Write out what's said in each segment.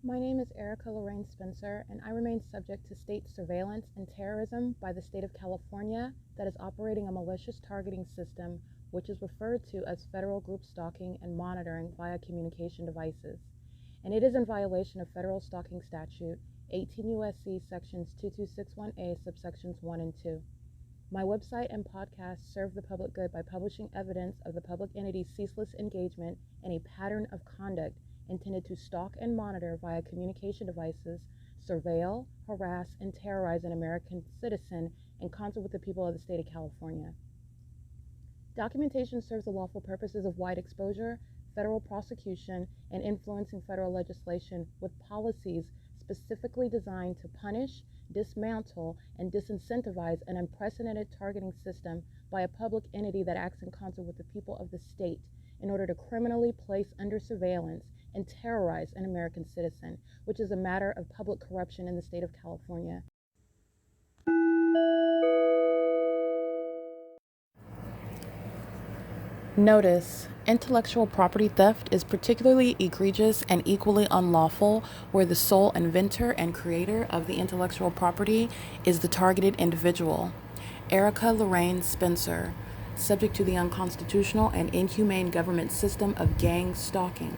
My name is Erica Lorraine Spencer, and I remain subject to state surveillance and terrorism by the state of California that is operating a malicious targeting system which is referred to as federal group stalking and monitoring via communication devices. And it is in violation of federal stalking statute 18 U.S.C. sections 2261A subsections 1 and 2. My website and podcast serve the public good by publishing evidence of the public entity's ceaseless engagement in a pattern of conduct intended to stalk and monitor via communication devices, surveil, harass, and terrorize an American citizen in concert with the people of the state of California. Documentation serves the lawful purposes of wide exposure, federal prosecution, and influencing federal legislation with policies specifically designed to punish, dismantle, and disincentivize an unprecedented targeting system by a public entity that acts in concert with the people of the state in order to criminally place under surveillance and terrorize an American citizen, which is a matter of public corruption in the state of California. Notice: intellectual property theft is particularly egregious and equally unlawful where the sole inventor and creator of the intellectual property is the targeted individual. Erica Lorraine Spencer, subject to the unconstitutional and inhumane government system of gang stalking,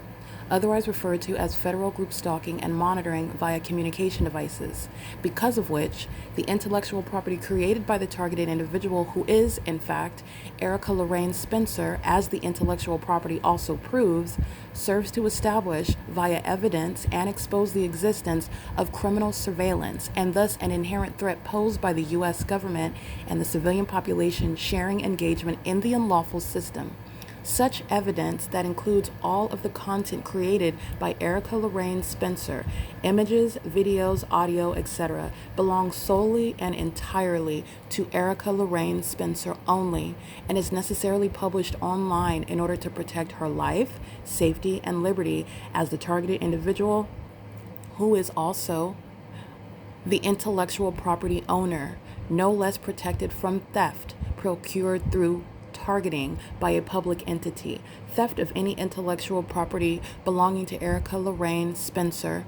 otherwise referred to as federal group stalking and monitoring via communication devices, because of which the intellectual property created by the targeted individual, who is, in fact, Erica Lorraine Spencer, as the intellectual property also proves, serves to establish via evidence and expose the existence of criminal surveillance and thus an inherent threat posed by the U.S. government and the civilian population sharing engagement in the unlawful system. Such evidence, that includes all of the content created by Erica Lorraine Spencer, images, videos, audio, etc., belongs solely and entirely to Erica Lorraine Spencer only and is necessarily published online in order to protect her life, safety, and liberty as the targeted individual, who is also the intellectual property owner, no less protected from theft procured through targeting by a public entity. Theft of any intellectual property belonging to Erica Lorraine Spencer,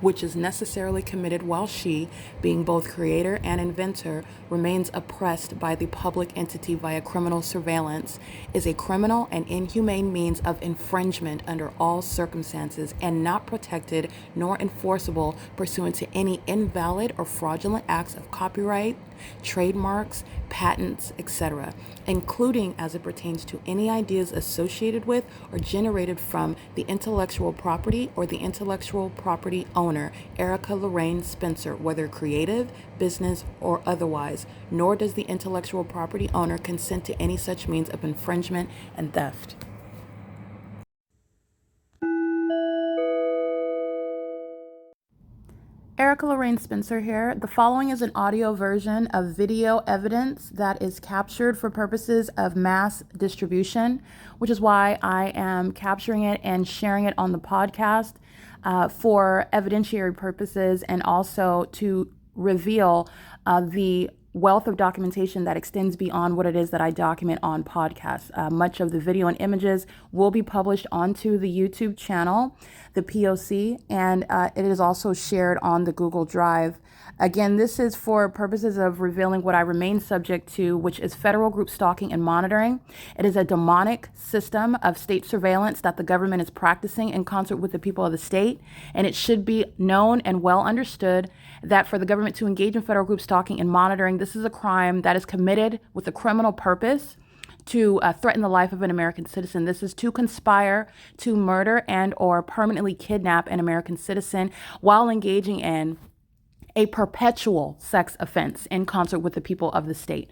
which is necessarily committed while she, being both creator and inventor, remains oppressed by the public entity via criminal surveillance, is a criminal and inhumane means of infringement under all circumstances and not protected nor enforceable pursuant to any invalid or fraudulent acts of copyright, trademarks, patents, etc., including as it pertains to any ideas associated with or generated from the intellectual property or the intellectual property owner, Erica Lorraine Spencer, whether creative, business, or otherwise, nor does the intellectual property owner consent to any such means of infringement and theft. Erica Lorraine Spencer here. The following is an audio version of video evidence that is captured for purposes of mass distribution, which is why I am capturing it and sharing it on the podcast for evidentiary purposes and also to reveal the wealth of documentation that extends beyond what it is that I document on podcasts. Much of the video and images will be published onto the YouTube channel, the P.O.C, and it is also shared on the Google Drive. Again, this is for purposes of revealing what I remain subject to, which is federal group stalking and monitoring. It is a demonic system of state surveillance that the government is practicing in concert with the people of the state, and it should be known and well understood that for the government to engage in federal group stalking and monitoring, this is a crime that is committed with a criminal purpose to threaten the life of an American citizen. This is to conspire to murder and or permanently kidnap an American citizen while engaging in a perpetual sex offense in concert with the people of the state.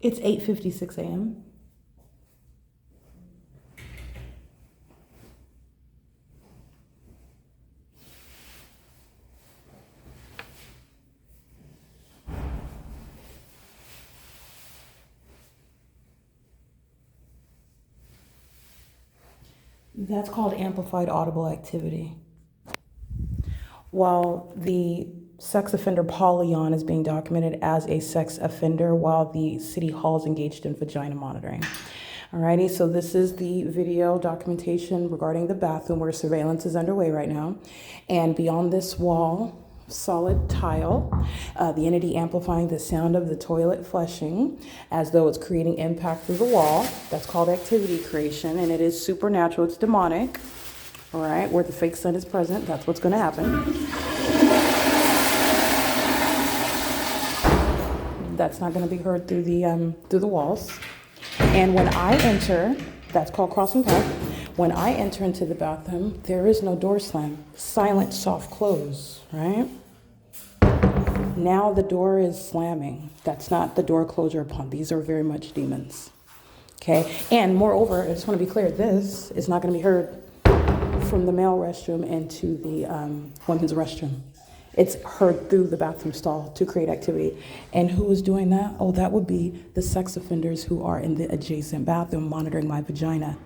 It's 8:56 a.m. That's called amplified audible activity. While the sex offender Paul Leon is being documented as a sex offender while the city hall is engaged in vagina monitoring. Alrighty, so this is the video documentation regarding the bathroom where surveillance is underway right now. And beyond this wall, solid tile, the entity amplifying the sound of the toilet flushing as though it's creating impact through the wall. That's called activity creation, and it is supernatural, it's demonic. All right, where the fake sun is present, that's what's going to happen. That's not going to be heard through the walls. And when I enter, that's called crossing path. When I enter into the bathroom, there is no door slam. Silent, soft close, right? Now the door is slamming. That's not the door closure upon. These are very much demons. Okay, and moreover, I just want to be clear, this is not going to be heard from the male restroom into the women's restroom. It's heard through the bathroom stall to create activity. And who is doing that? Oh, that would be the sex offenders who are in the adjacent bathroom monitoring my vagina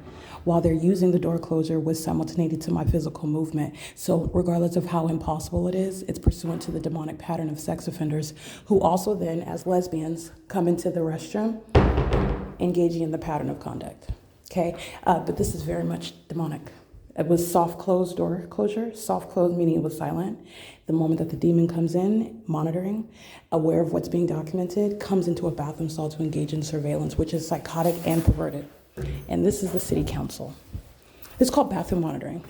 while they're using the door closure with simultaneity to my physical movement. So regardless of how impossible it is, it's pursuant to the demonic pattern of sex offenders who also then, as lesbians, come into the restroom engaging in the pattern of conduct. Okay, but this is very much demonic. It was soft closed door closure, soft closed meaning it was silent. The moment that the demon comes in, monitoring, aware of what's being documented, comes into a bathroom stall to engage in surveillance, which is psychotic and perverted. And this is the city council. It's called bathroom monitoring,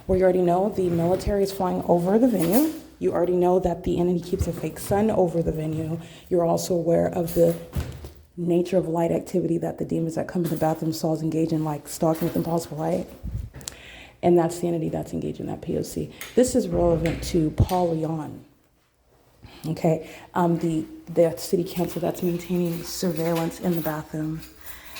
where you already know the military is flying over the venue. You already know that the entity keeps a fake sun over the venue. You're also aware of the nature of light activity that the demons that come in the bathroom stalls engage in, like stalking with impossible light. And that's the entity that's engaged in that P.O.C. This is relevant to Paul Leon. Okay, the city council that's maintaining surveillance in the bathroom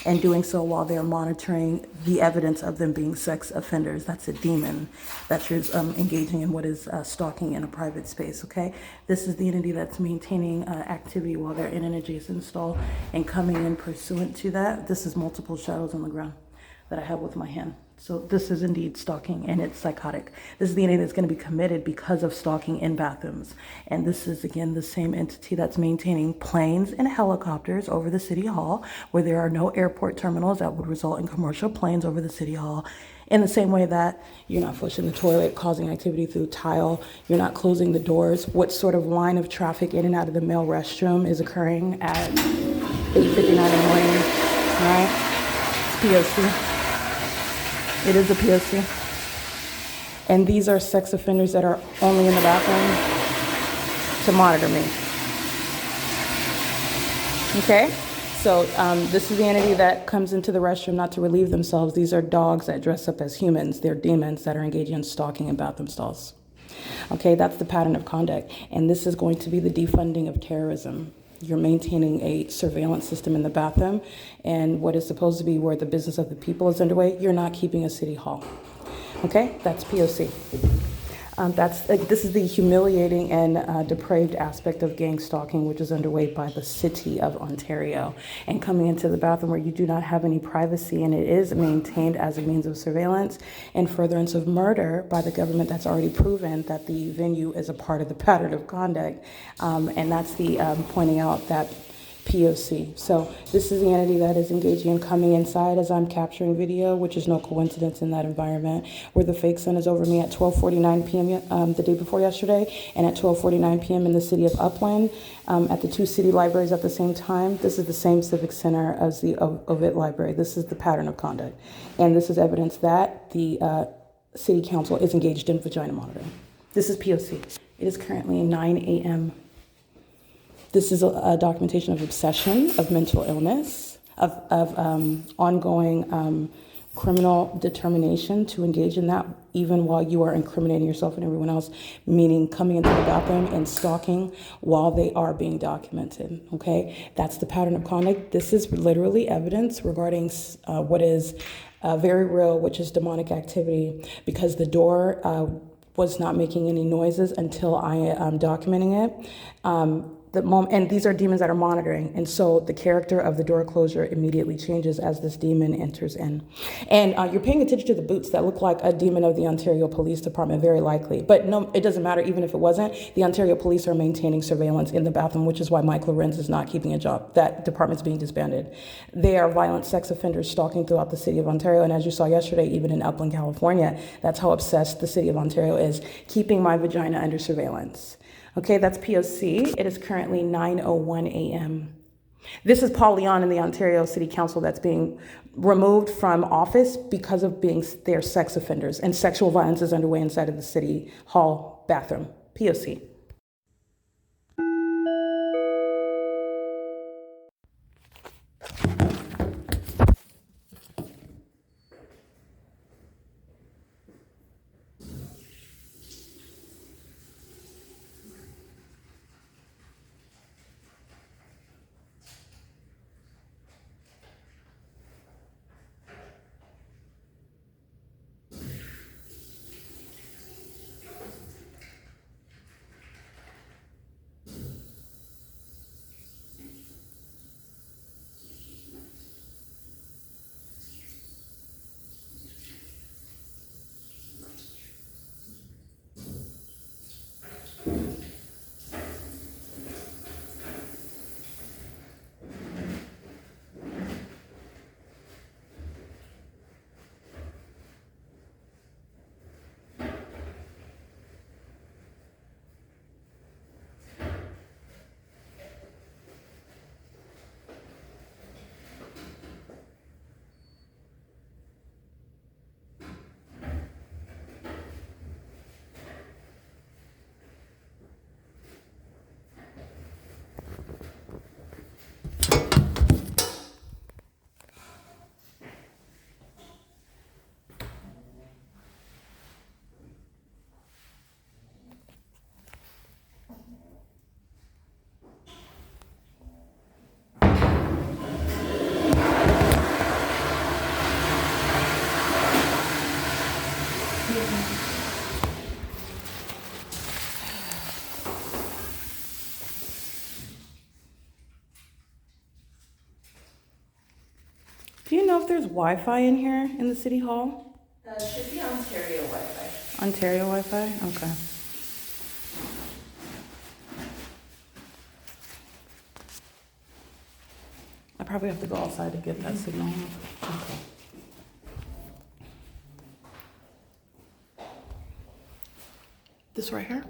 and doing so while they're monitoring the evidence of them being sex offenders. That's a demon that you're engaging in what is stalking in a private space, okay? This is the entity that's maintaining activity while they're in an adjacent stall and coming in pursuant to that. This is multiple shadows on the ground that I have with my hand. So this is indeed stalking, and it's psychotic. This is the entity that's going to be committed because of stalking in bathrooms. And this is, again, the same entity that's maintaining planes and helicopters over the city hall, where there are no airport terminals that would result in commercial planes over the city hall. In the same way that you're not flushing the toilet, causing activity through tile, you're not closing the doors. What sort of line of traffic in and out of the male restroom is occurring at 8:59 in the morning, right? It's P.O.C. It is a P.O.C. And these are sex offenders that are only in the bathroom to monitor me. Okay? So this is the entity that comes into the restroom not to relieve themselves. These are dogs that dress up as humans. They're demons that are engaging in stalking in bathroom stalls. Okay, that's the pattern of conduct. And this is going to be the defunding of terrorism. You're maintaining a surveillance system in the bathroom, and what is supposed to be where the business of the people is underway, you're not keeping a city hall. Okay, that's P.O.C. This is the humiliating and depraved aspect of gang stalking, which is underway by the city of Ontario. And coming into the bathroom where you do not have any privacy, and it is maintained as a means of surveillance and furtherance of murder by the government that's already proven that the venue is a part of the pattern of conduct. And that's the pointing out that P.O.C. So this is the entity that is engaging in coming inside as I'm capturing video, which is no coincidence in that environment, where the fake sun is over me at 12:49 p.m. The day before yesterday, and at 12:49 p.m. in the city of UPLAND, at the two city libraries at the same time. This is the same civic center as the Ovid Library. This is the pattern of conduct. And this is evidence that the city council is engaged in vagina monitoring. This is P.O.C. It is currently 9 a.m. This is a documentation of obsession, of mental illness, of ongoing criminal determination to engage in that even while you are incriminating yourself and everyone else, meaning coming into the bathroom and stalking while they are being documented, okay? That's the pattern of conduct. This is literally evidence regarding what is very real, which is demonic activity, because the door was not making any noises until I am documenting it. the moment, and these are demons that are monitoring, and so the character of the door closure immediately changes as this demon enters in. And you're paying attention to the boots that look like a demon of the Ontario Police Department, very likely. But no, it doesn't matter. Even if it wasn't, the Ontario Police are maintaining surveillance in the bathroom, which is why Mike LORENZ is not keeping a job. That department's being disbanded. They are violent sex offenders stalking throughout the city of Ontario, and as you saw yesterday, even in Upland, California, that's how obsessed the city of Ontario is, keeping my vagina under surveillance. Okay, that's P.O.C. It is currently 9:01 a.m. This is Paul Leon in the Ontario City Council that's being removed from office because of being their sex offenders, and sexual violence is underway inside of the city hall bathroom. P.O.C. Do you know if there's Wi-Fi in here in the city hall? Should be Ontario Wi-Fi. Ontario Wi-Fi? Okay. I probably have to go outside to get that signal. Okay. This right here?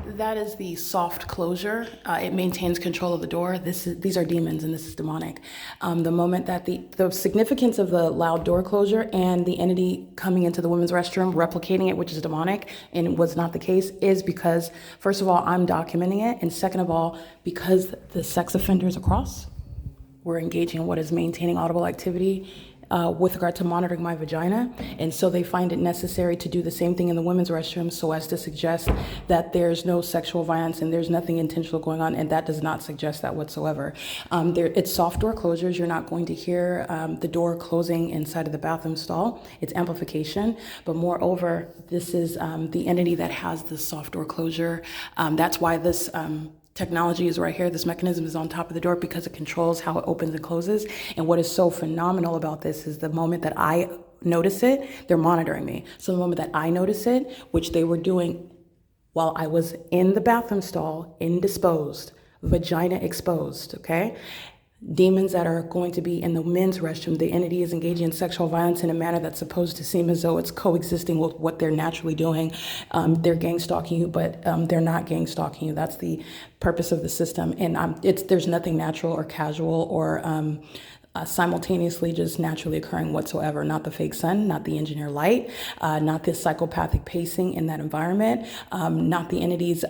That is the soft closure. It maintains control of the door. These are demons, and this is demonic. The moment that the significance of the loud door closure and the entity coming into the women's restroom, replicating it, which is demonic, and it was not the case, is because, first of all, I'm documenting it, and second of all, because the sex offenders across were engaging in what is maintaining audible activity with regard to monitoring my vagina. And so they find it necessary to do the same thing in the women's restroom so as to suggest that there's no sexual violence and there's nothing intentional going on. And that does not suggest that whatsoever. It's soft door closures. You're not going to hear the door closing inside of the bathroom stall. It's amplification. But moreover, this is the entity that has this soft door closure. That's why this technology is right here. This mechanism is on top of the door because it controls how it opens and closes. And what is so phenomenal about this is the moment that I notice it, they're monitoring me. So the moment that I notice it, which they were doing while I was in the bathroom stall, indisposed, vagina exposed, okay? Demons that are going to be in the men's restroom, the entity is engaging in sexual violence in a manner that's supposed to seem as though it's coexisting with what they're naturally doing. They're gang stalking you, but they're not gang stalking you. That's the purpose of the system. And there's nothing natural or casual or simultaneously just naturally occurring whatsoever. Not the fake sun, not the engineer light, not the psychopathic pacing in that environment, not the entity's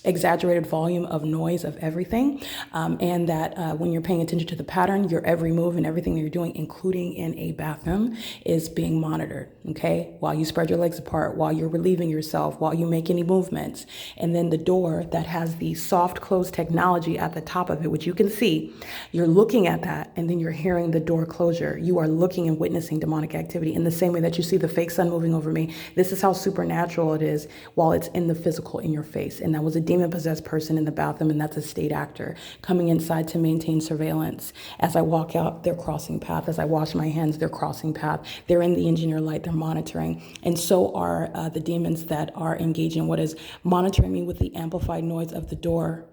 exaggerated volume of noise of everything, and that when you're paying attention to the pattern, your every move and everything that you're doing, including in a bathroom, is being monitored, okay? While you spread your legs apart, while you're relieving yourself, while you make any movements. And then the door that has the soft close technology at the top of it, which you can see, you're looking at that, and then you're hearing the door closure. You are looking and witnessing demonic activity in the same way that you see the fake sun moving over me. This is how supernatural it is while it's in the physical in your face. And that was a demon demon-possessed person in the bathroom, and that's a state actor coming inside to maintain surveillance. As I walk out, they're crossing path. As I wash my hands, they're crossing path. They're in the engineer light, they're monitoring. And so are the demons that are engaged in what is monitoring me with the amplified noise of the door.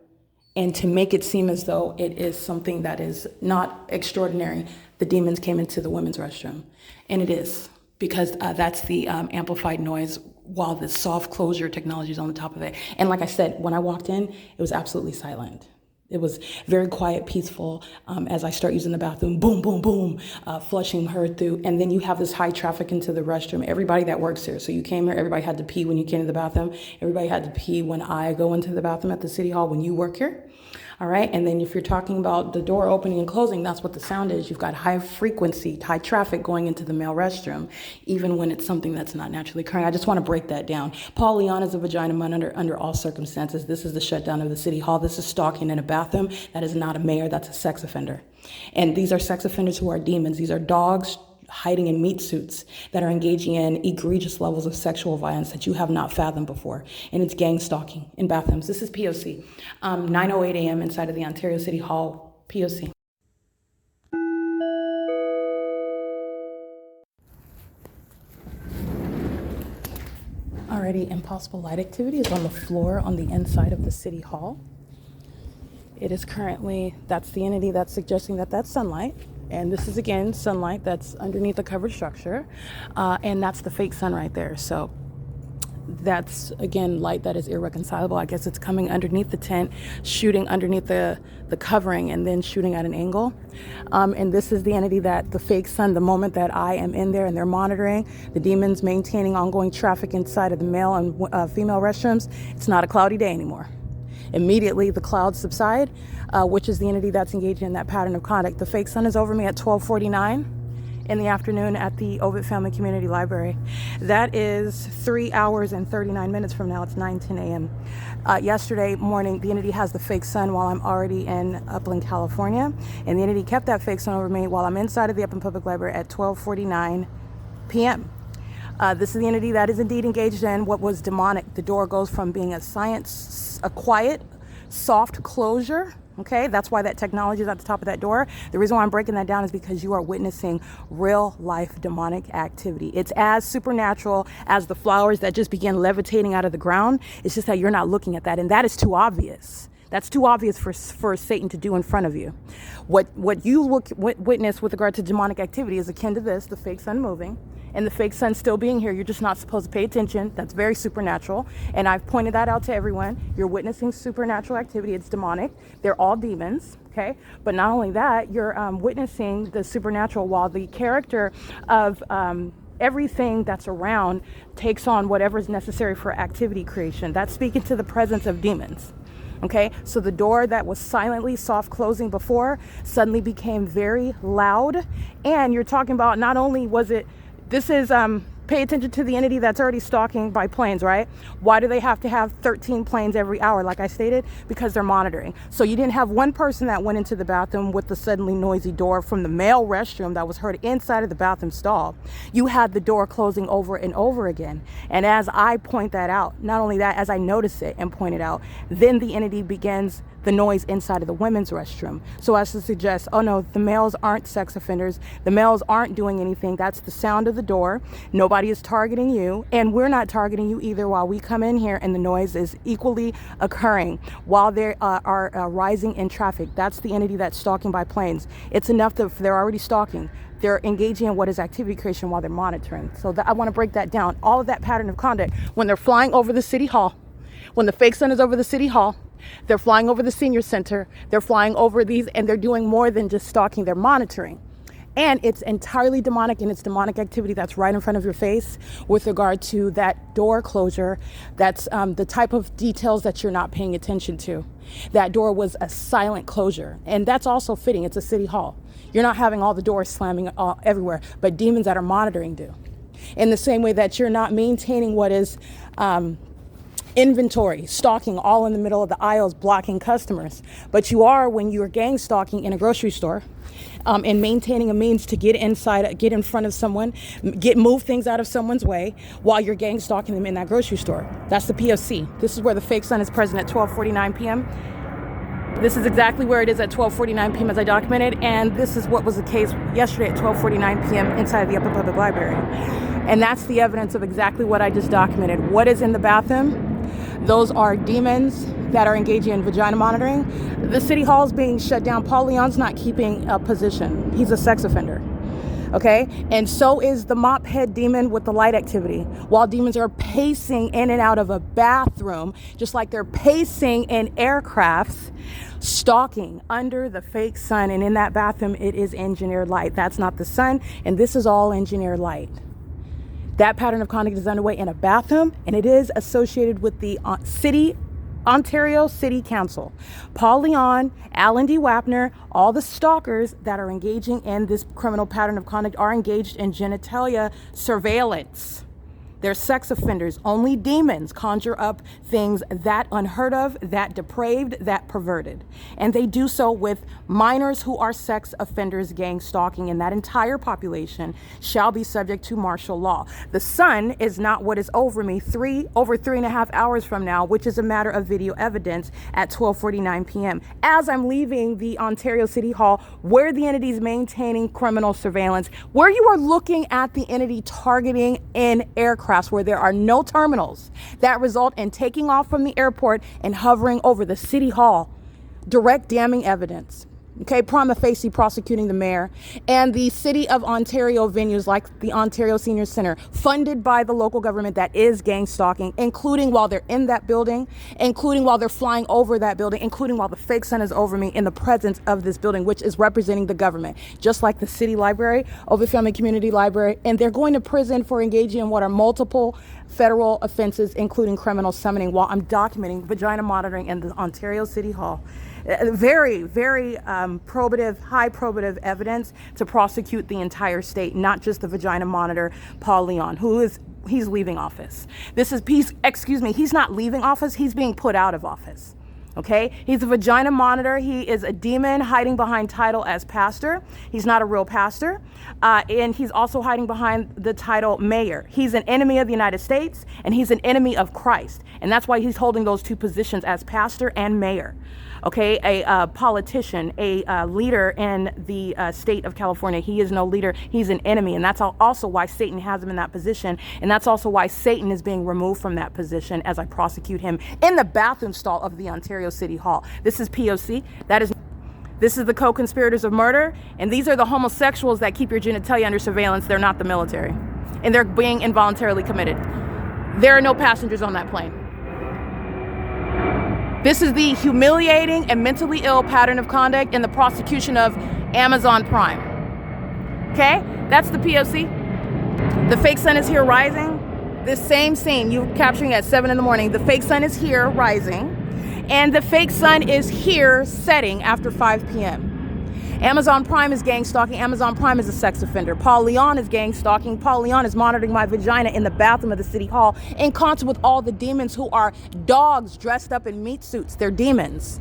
And to make it seem as though it is something that is not extraordinary, the demons came into the women's restroom. And it is, because that's the amplified noise while the soft closure technology is on the top of it. And like I said, when I walked in, it was absolutely silent. It was very quiet, peaceful. As I start using the bathroom, boom, boom, boom, flushing heard through. And then you have this high traffic into the restroom. Everybody that works here. So you came here, everybody had to pee when you came to the bathroom. Everybody had to pee when I go into the bathroom at the city hall when you work here. All right, and then if you're talking about the door opening and closing, that's what the sound is. You've got high frequency, high traffic going into the male restroom, even when it's something that's not naturally occurring. I just want to break that down. Paul Leon is a vagina man under all circumstances. This is the shutdown of the city hall. This is stalking in a bathroom. That is not a mayor, that's a sex offender. And these are sex offenders who are demons. These are dogs hiding in meat suits that are engaging in egregious levels of sexual violence that you have not fathomed before. And it's gang stalking in bathrooms. This is P.O.C. 9:08 a.m. inside of the Ontario City Hall, P.O.C. Alrighty, impossible light activity is on the floor on the inside of the City Hall. It is currently, that's the entity that's suggesting that that's sunlight. And this is, again, sunlight that's underneath the covered structure. And that's the fake sun right there. So that's, again, light that is irreconcilable. I guess it's coming underneath the tent, shooting underneath the covering, and then shooting at an angle. And this is the entity that the fake sun, the moment that I am in there and they're monitoring, the demons maintaining ongoing traffic inside of the male and female restrooms, it's not a cloudy day anymore. Immediately the clouds subside, which is the entity that's engaging in that pattern of conduct. The fake sun is over me at 12:49 in the afternoon at the Ovid Family Community Library. That is 3 hours and 39 minutes from now. It's 9:10 a.m. Yesterday morning, the entity has the fake sun while I'm already in Upland, California. And the entity kept that fake sun over me while I'm inside of the Upland Public Library at 12:49 p.m. This is the entity that is indeed engaged in what was demonic. The door goes from being a quiet, soft closure. Okay, that's why that technology is at the top of that door. The reason why I'm breaking that down is because you are witnessing real life demonic activity. It's as supernatural as the flowers that just began levitating out of the ground. It's just that you're not looking at that, and that is too obvious. That's too obvious for Satan to do in front of you. What you witness with regard to demonic activity is akin to this, the fake sun moving, and the fake sun still being here. You're just not supposed to pay attention. That's very supernatural. And I've pointed that out to everyone. You're witnessing supernatural activity. It's demonic. They're all demons, okay? But not only that, you're witnessing the supernatural while the character of everything that's around takes on whatever is necessary for activity creation. That's speaking to the presence of demons. Okay, so the door that was silently soft closing before suddenly became very loud. And you're talking about not only was it, this is, pay attention to the entity that's already stalking by planes, right? Why do they have to have 13 planes every hour? Like I stated, because they're monitoring. So you didn't have one person that went into the bathroom with the suddenly noisy door from the male restroom that was heard inside of the bathroom stall. You had the door closing over and over again. And as I point that out, not only that, as I notice it and point it out, then the entity begins the noise inside of the women's restroom. So as to suggest, oh no, the males aren't sex offenders. The males aren't doing anything. That's the sound of the door. Nobody is targeting you, and we're not targeting you either while we come in here and the noise is equally occurring while they are rising in traffic. That's the entity that's stalking by planes. It's enough that they're already stalking. They're engaging in what is activity creation while they're monitoring. So I want to break that down. All of that pattern of conduct, when they're flying over the city hall, when the fake sun is over the city hall, they're flying over the senior center, they're flying over these, and they're doing more than just stalking, they're monitoring. And it's entirely demonic, and it's demonic activity that's right in front of your face with regard to that door closure. That's the type of details that you're not paying attention to. That door was a silent closure, and that's also fitting. It's a city hall. You're not having all the doors slamming everywhere, but demons that are monitoring do. In the same way that you're not maintaining what is inventory, stalking all in the middle of the aisles, blocking customers. But you are when you're gang stalking in a grocery store, and maintaining a means to get inside, get in front of someone, move things out of someone's way while you're gang stalking them in that grocery store. That's the P.O.C. This is where the fake sun is present at 12:49 p.m. This is exactly where it is at 12:49 p.m. as I documented, and this is what was the case yesterday at 12:49 p.m. inside the Upper Public Library. And that's the evidence of exactly what I just documented. What is in the bathroom? Those are demons that are engaging in vagina monitoring. The city hall is being shut down. Paul Leon's not keeping a position. He's a sex offender. Okay? And so is the mop head demon with the light activity. While demons are pacing in and out of a bathroom, just like they're pacing in aircrafts, stalking under the fake sun. And in that bathroom, it is engineered light. That's not the sun. And this is all engineered light. That pattern of conduct is underway in a bathroom, and it is associated with the Ontario City Council. Paul Leon, Alan D. Wapner, all the stalkers that are engaging in this criminal pattern of conduct are engaged in genitalia surveillance. They're sex offenders. Only demons conjure up things that unheard of, that depraved, that perverted. And they do so with minors who are sex offenders, gang stalking, and that entire population shall be subject to martial law. The sun is not what is over me over 3.5 hours from now, which is a matter of video evidence at 12:49 p.m. As I'm leaving the Ontario City Hall, where the entity is maintaining criminal surveillance, where you are looking at the entity targeting in aircraft, where there are no terminals that result in taking off from the airport and hovering over the city hall. Direct damning evidence. Okay, prima facie prosecuting the mayor and the City of Ontario venues like the Ontario Senior Center, funded by the local government, that is gang stalking, including while they're in that building, including while they're flying over that building, including while the fake sun is over me in the presence of this building, which is representing the government, just like the city library, Ovid Family Community Library. And they're going to prison for engaging in what are multiple federal offenses, including criminal summoning, while I'm documenting vagina monitoring in the Ontario City Hall. Very, very probative, high probative evidence to prosecute the entire state, not just the vagina monitor, Paul Leon, he's leaving office. He's not leaving office, he's being put out of office. Okay, he's a vagina monitor. He is a demon hiding behind title as pastor. He's not a real pastor. And he's also hiding behind the title mayor. He's an enemy of the United States, and he's an enemy of Christ. And that's why he's holding those two positions as pastor and mayor. Okay, a politician, a leader in the state of California. He is no leader. He's an enemy. And that's also why Satan has him in that position. And that's also why Satan is being removed from that position as I prosecute him in the bathroom stall of the Ontario City Hall. This is P.O.C. This is the co-conspirators of murder. And these are the homosexuals that keep your genitalia under surveillance. They're not the military. And they're being involuntarily committed. There are no passengers on that plane. This is the humiliating and mentally ill pattern of conduct in the prosecution of Amazon Prime. Okay, that's the P.O.C. The fake sun is here rising. This same scene you capturing at 7 in the morning. The fake sun is here rising, and the fake sun is here setting after 5 p.m. Amazon Prime is gang stalking. Amazon Prime is a sex offender. Paul Leon is gang stalking. Paul Leon is monitoring my vagina in the bathroom of the city hall in concert with all the demons who are dogs dressed up in meat suits. They're demons.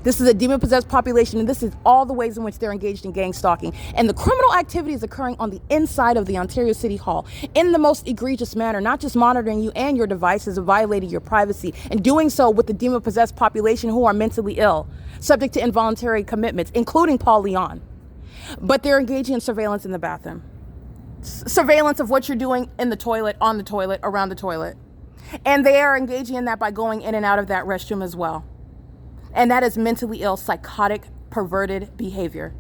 This is a demon-possessed population, and this is all the ways in which they're engaged in gang stalking. And the criminal activity is occurring on the inside of the Ontario City Hall in the most egregious manner, not just monitoring you and your devices and violating your privacy, and doing so with the demon-possessed population who are mentally ill, subject to involuntary commitments, including Paul Leon. But they're engaging in surveillance in the bathroom. Surveillance of what you're doing in the toilet, on the toilet, around the toilet. And they are engaging in that by going in and out of that restroom as well. And that is mentally ill, psychotic, perverted behavior.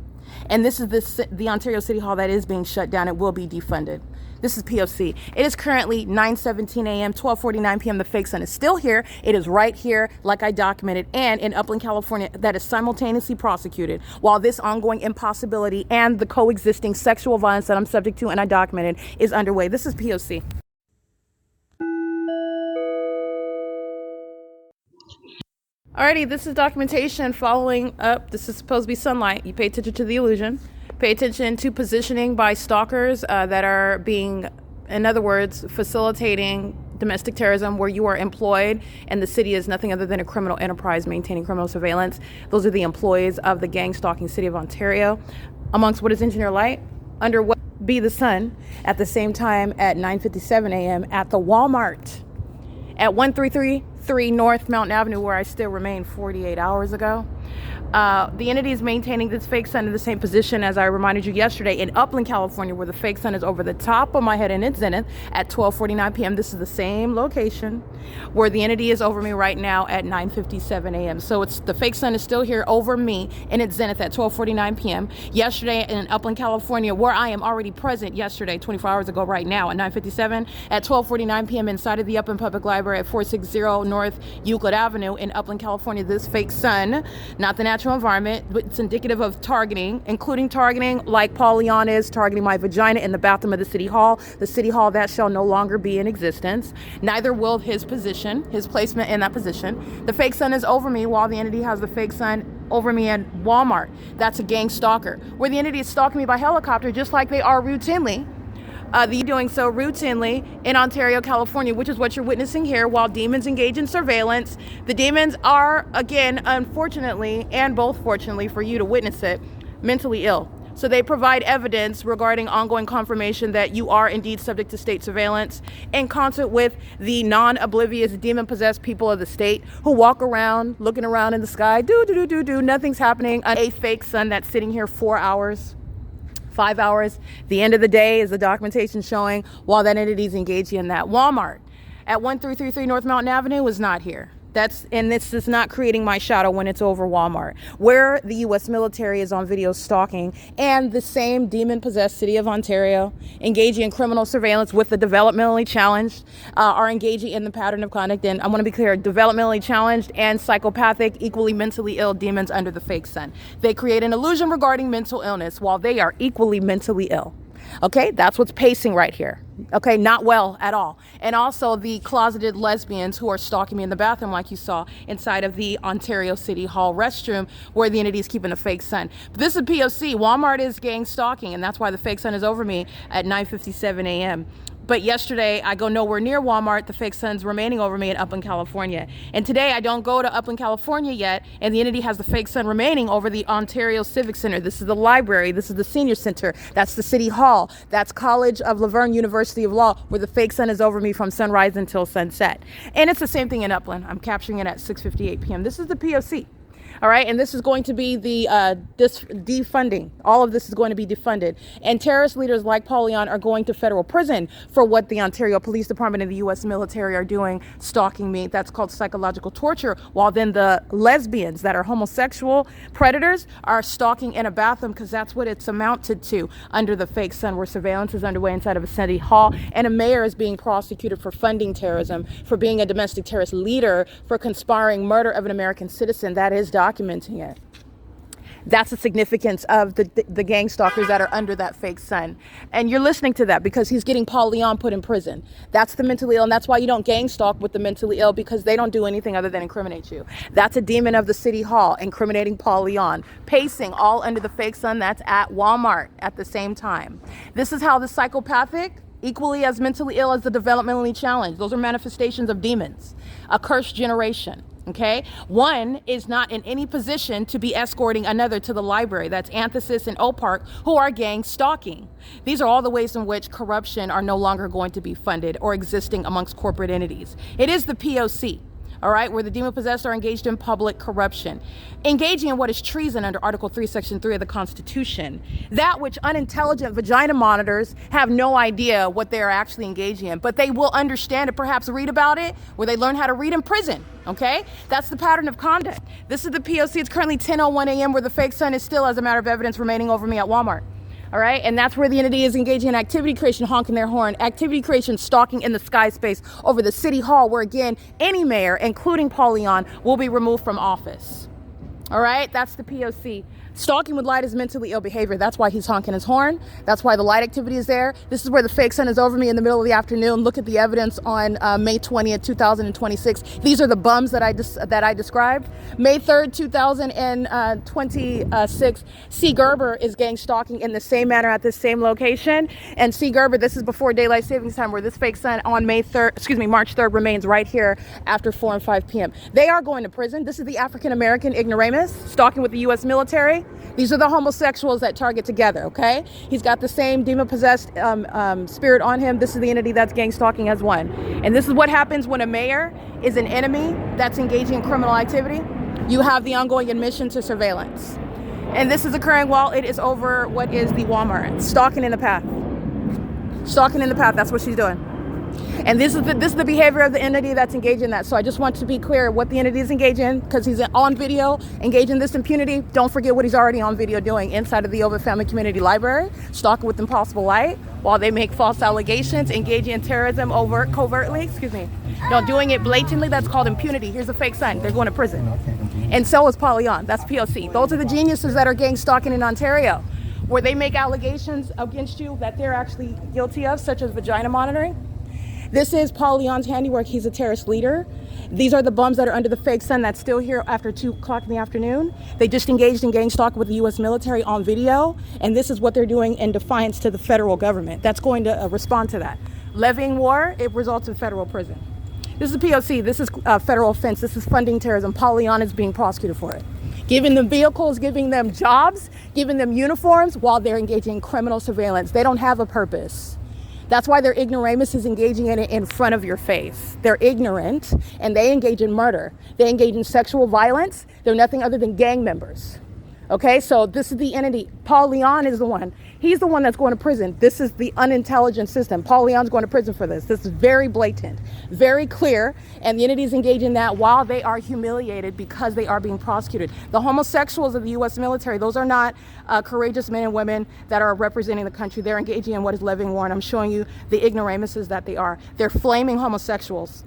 And this is the Ontario City Hall that is being shut down. It will be defunded. This is P.O.C. It is currently 9:17 a.m., 12:49 p.m. The fake sun is still here. It is right here, like I documented, and in Upland, California, that is simultaneously prosecuted while this ongoing impossibility and the coexisting sexual violence that I'm subject to and I documented is underway. This is P.O.C. Alrighty, this is documentation following up. This is supposed to be sunlight. You pay attention to the illusion. Pay attention to positioning by stalkers that are being, in other words, facilitating domestic terrorism, where you are employed and the city is nothing other than a criminal enterprise maintaining criminal surveillance. Those are the employees of the gang stalking city of Ontario. Amongst what is engineer light, under what be the sun, at the same time at 9:57 a.m. at the Walmart at 1333 North Mountain Avenue, where I still remain 48 hours ago. The entity is maintaining this fake sun in the same position as I reminded you yesterday in Upland, California, where the fake sun is over the top of my head in its zenith at 12:49 p.m. This is the same location where the entity is over me right now at 9:57 a.m. So it's the fake sun is still here over me in its zenith at 12:49 p.m. Yesterday in Upland, California, where I am already present yesterday, 24 hours ago right now at 9:57 at 12:49 p.m. inside of the Upland Public Library at 460 North Euclid Avenue in Upland, California. This fake sun, not the natural environment, but it's indicative of targeting, including targeting like Paul Leon is targeting my vagina in the bathroom of the city hall that shall no longer be in existence. Neither will his position, his placement in that position. The fake sun is over me while the entity has the fake sun over me at Walmart. That's a gang stalker, where the entity is stalking me by helicopter just like they are routinely. They're doing so routinely in Ontario, California, which is what you're witnessing here while demons engage in surveillance. The demons are, again, unfortunately, and both fortunately for you to witness it, mentally ill. So they provide evidence regarding ongoing confirmation that you are indeed subject to state surveillance in concert with the non-oblivious demon-possessed people of the state who walk around looking around in the sky, nothing's happening. A fake sun that's sitting here 4 hours. 5 hours. The end of the day is the documentation showing while that entity is engaging in that. Walmart at 1333 North Mountain Avenue was not here. And this is not creating my shadow when it's over Walmart, where the U.S. military is on video stalking, and the same demon-possessed city of Ontario engaging in criminal surveillance with the developmentally challenged are engaging in the pattern of conduct. And I want to be clear, developmentally challenged and psychopathic, equally mentally ill demons under the fake sun. They create an illusion regarding mental illness while they are equally mentally ill. Okay, that's what's pacing right here. Okay, not well at all. And also the closeted lesbians who are stalking me in the bathroom like you saw inside of the Ontario City Hall restroom where the entity is keeping the fake sun. But this is P.O.C. Walmart is gang stalking, and that's why the fake sun is over me at 9:57 a.m. But yesterday, I go nowhere near Walmart. The fake sun's remaining over me in Upland, California. And today, I don't go to Upland, California yet, and the entity has the fake sun remaining over the Ontario Civic Center. This is the library. This is the senior center. That's the city hall. That's College of Laverne University of Law, where the fake sun is over me from sunrise until sunset. And it's the same thing in Upland. I'm capturing it at 6:58 p.m. This is the P.O.C. All right, and this is going to be the defunding. All of this is going to be defunded. And terrorist leaders like Paul Leon are going to federal prison for what the Ontario Police Department and the U.S. military are doing, stalking me. That's called psychological torture. While then the lesbians that are homosexual predators are stalking in a bathroom, because that's what it's amounted to under the fake sun, where surveillance is underway inside of a city hall, and a mayor is being prosecuted for funding terrorism, for being a domestic terrorist leader, for conspiring murder of an American citizen. That is documenting it. That's the significance of the gang stalkers that are under that fake sun. And you're listening to that because he's getting Paul Leon put in prison. That's the mentally ill, and that's why you don't gang stalk with the mentally ill, because they don't do anything other than incriminate you. That's a demon of the city hall incriminating Paul Leon, pacing all under the fake sun that's at Walmart at the same time. This is how the psychopathic, equally as mentally ill as the developmentally challenged, those are manifestations of demons, a cursed generation. Okay, one is not in any position to be escorting another to the library. That's Anthesis and Opark, who are gang stalking. These are all the ways in which corruption are no longer going to be funded or existing amongst corporate entities. It is the P.O.C. All right, where the demon-possessed are engaged in public corruption, engaging in what is treason under Article 3, Section 3 of the Constitution, that which unintelligent vagina monitors have no idea what they're actually engaging in, but they will understand it, perhaps read about it, where they learn how to read in prison, okay? That's the pattern of conduct. This is the P.O.C. It's currently 10:01 a.m. where the fake sun is still, as a matter of evidence, remaining over me at Walmart. All right, and that's where the entity is engaging in activity creation, honking their horn, activity creation, stalking in the sky space over the city hall, where again, any mayor, including Paul Leon, will be removed from office. All right, that's the P.O.C. Stalking with light is mentally ill behavior. That's why he's honking his horn. That's why the light activity is there. This is where the fake sun is over me in the middle of the afternoon. Look at the evidence on May 20th, 2026. These are the bums that I described. May 3rd, 2026, C. Gerber is gang stalking in the same manner at this same location. And C. Gerber, this is before daylight savings time, where this fake sun on March 3rd remains right here after 4 and 5 p.m. They are going to prison. This is the African-American ignoramus stalking with the U.S. military. These are the homosexuals that target together, okay? He's got the same demon-possessed spirit on him. This is the entity that's gang stalking as one. And this is what happens when a mayor is an enemy that's engaging in criminal activity. You have the ongoing admission to surveillance. And this is occurring while it is over what is the Walmart. Stalking in the path. Stalking in the path, that's what she's doing. And this is the behavior of the entity that's engaged in that. So I just want to be clear what the entity is engaged in, because he's on video engaged in this impunity. Don't forget what he's already on video doing inside of the Ovid Family Community Library, stalking with impossible light while they make false allegations, engaging in terrorism covertly, doing it blatantly. That's called impunity. Here's a fake son. They're going to prison. And so is Pollyon. That's P.O.C. Those are the geniuses that are gang stalking in Ontario, where they make allegations against you that they're actually guilty of, such as vagina monitoring. This is Pollyon's handiwork. He's a terrorist leader. These are the bums that are under the fake sun that's still here after 2 o'clock in the afternoon. They just engaged in gang stalking with the U.S. military on video, and this is what they're doing in defiance to the federal government. That's going to respond to that. Levying war, it results in federal prison. This is P.O.C. This is federal offense. This is funding terrorism. Pollyon is being prosecuted for it. Giving them vehicles, giving them jobs, giving them uniforms while they're engaging in criminal surveillance. They don't have a purpose. That's why their ignoramus is engaging in it in front of your face. They're ignorant, and they engage in murder. They engage in sexual violence. They're nothing other than gang members. Okay, so this is the entity. Pollyon is the one. He's the one that's going to prison. This is the unintelligent system. Pollyon's going to prison for this. This is very blatant, very clear, and the entity is engaged in that while they are humiliated because they are being prosecuted. The homosexuals of the U.S. military, those are not courageous men and women that are representing the country. They're engaging in what is levying war, and I'm showing you the ignoramuses that they are. They're flaming homosexuals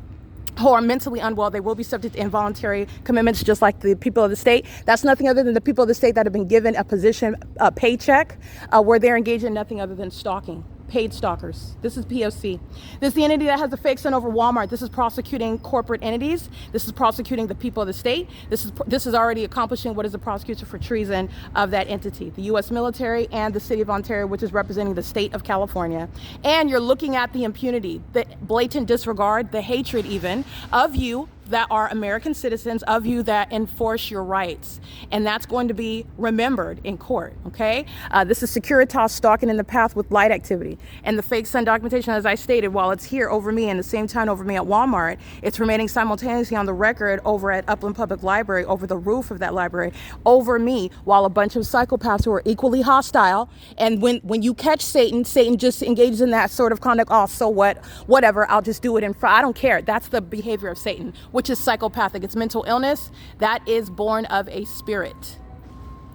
who are mentally unwell. They will be subject to involuntary commitments, just like the people of the state. That's nothing other than the people of the state that have been given a position, a paycheck, where they're engaged in nothing other than stalking. Paid stalkers. This is P.O.C. This is the entity that has the fake sun over Walmart. This is prosecuting corporate entities. This is prosecuting the people of the state. This is already accomplishing what is the prosecution for treason of that entity, the U.S. military and the city of Ontario, which is representing the state of California. And you're looking at the impunity, the blatant disregard, the hatred even of you that are American citizens, of you that enforce your rights. And that's going to be remembered in court, okay? This is Securitas stalking in the path with light activity. And the fake sun documentation, as I stated, while it's here over me and the same time over me at Walmart, it's remaining simultaneously on the record over at Upland Public Library, over the roof of that library, over me, while a bunch of psychopaths who are equally hostile. And when you catch Satan just engages in that sort of conduct. Oh, so what? Whatever, I'll just do it in front. I don't care. That's the behavior of Satan, which is psychopathic. It's mental illness that is born of a spirit.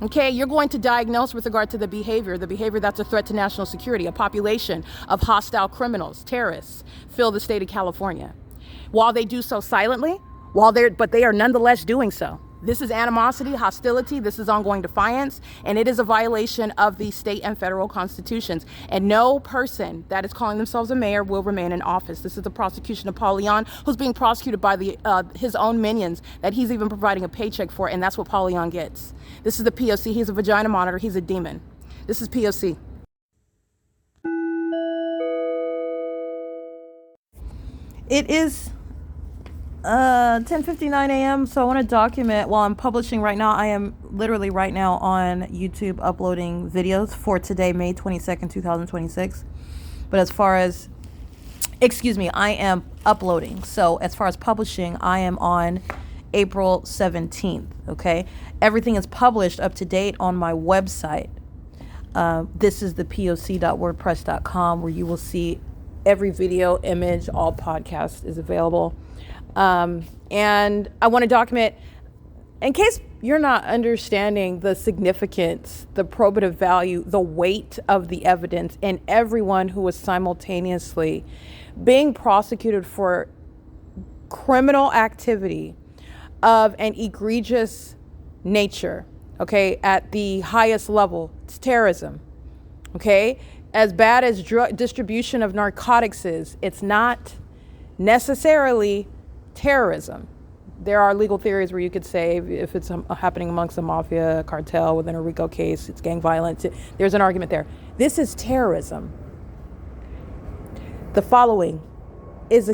Okay, you're going to diagnose with regard to the behavior that's a threat to national security. A population of hostile criminals, terrorists, fill the state of California. While they do so silently, but they are nonetheless doing so. This is animosity, hostility, this is ongoing defiance, and it is a violation of the state and federal constitutions. And no person that is calling themselves a mayor will remain in office. This is the prosecution of Pollyon, who's being prosecuted by his own minions that he's even providing a paycheck for, and that's what Pollyon gets. This is the P.O.C. He's a vagina monitor. He's a demon. This is P.O.C. It is 10:59 a.m. So I want to document while I'm publishing right now. I am literally right now on YouTube uploading videos for today, May 22nd, 2026. But as far as, I am uploading. So as far as publishing, I am on April 17th. Okay. Everything is published up to date on my website. This is the POC.wordpress.com, where you will see every video, image, all podcasts is available. And I want to document, in case you're not understanding the significance, the probative value, the weight of the evidence, and everyone who was simultaneously being prosecuted for criminal activity of an egregious nature, okay, at the highest level. It's terrorism, okay? As bad as drug distribution of narcotics is, it's not necessarily terrorism. There are legal theories where you could say if it's happening amongst the mafia cartel within a RICO case, it's gang violence. There's an argument there. This is terrorism. The following is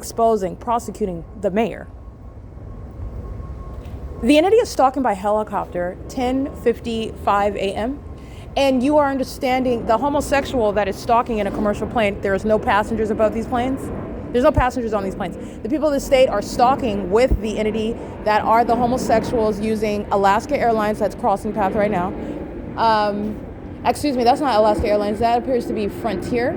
prosecuting the mayor. The entity is stalking by helicopter 10:55 a.m. And you are understanding the homosexual that is stalking in a commercial plane. There is no passengers aboard these planes. There's no passengers on these planes. The people of the state are stalking with the entity that are the homosexuals using Alaska Airlines that's crossing path right now. Excuse me, that's not Alaska Airlines. That appears to be Frontier.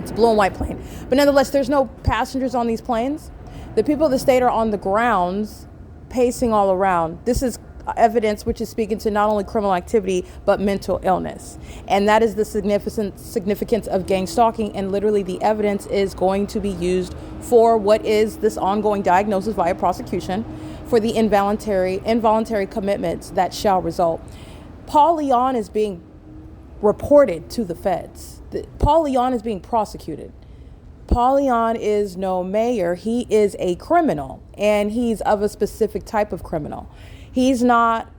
It's a blue and white plane. But nonetheless, there's no passengers on these planes. The people of the state are on the grounds, pacing all around. This is evidence which is speaking to not only criminal activity, but mental illness. And that is the significance of gang stalking. And literally the evidence is going to be used for what is this ongoing diagnosis via prosecution for the involuntary commitments that shall result. Paul Leon is being reported to the feds. Paul Leon is being prosecuted. Paul Leon is no mayor. He is a criminal, and he's of a specific type of criminal. He's not,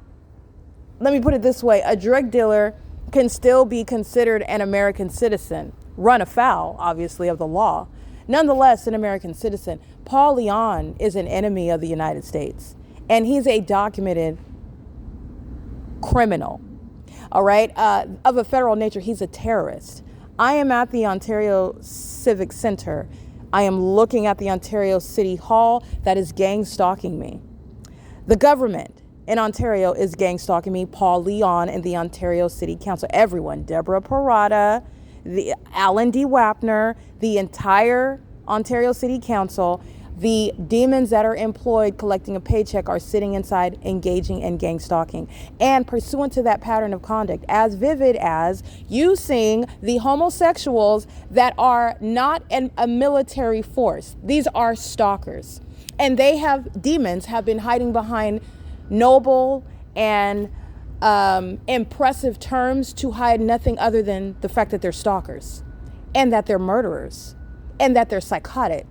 let me put it this way, a drug dealer can still be considered an American citizen, run afoul, obviously, of the law. Nonetheless, an American citizen. Paul Leon is an enemy of the United States, and he's a documented criminal, all right, of a federal nature. He's a terrorist. I am at the Ontario Civic Center. I am looking at the Ontario City Hall that is gang stalking me. The government in Ontario is gang stalking me. Paul Leon and the Ontario City Council, everyone, Deborah Parada, the Alan D. Wapner, the entire Ontario City Council, the demons that are employed collecting a paycheck are sitting inside engaging in gang stalking. And pursuant to that pattern of conduct, as vivid as using the homosexuals that are not a military force. These are stalkers. And demons have been hiding behind noble and impressive terms to hide nothing other than the fact that they're stalkers and that they're murderers and that they're psychotic.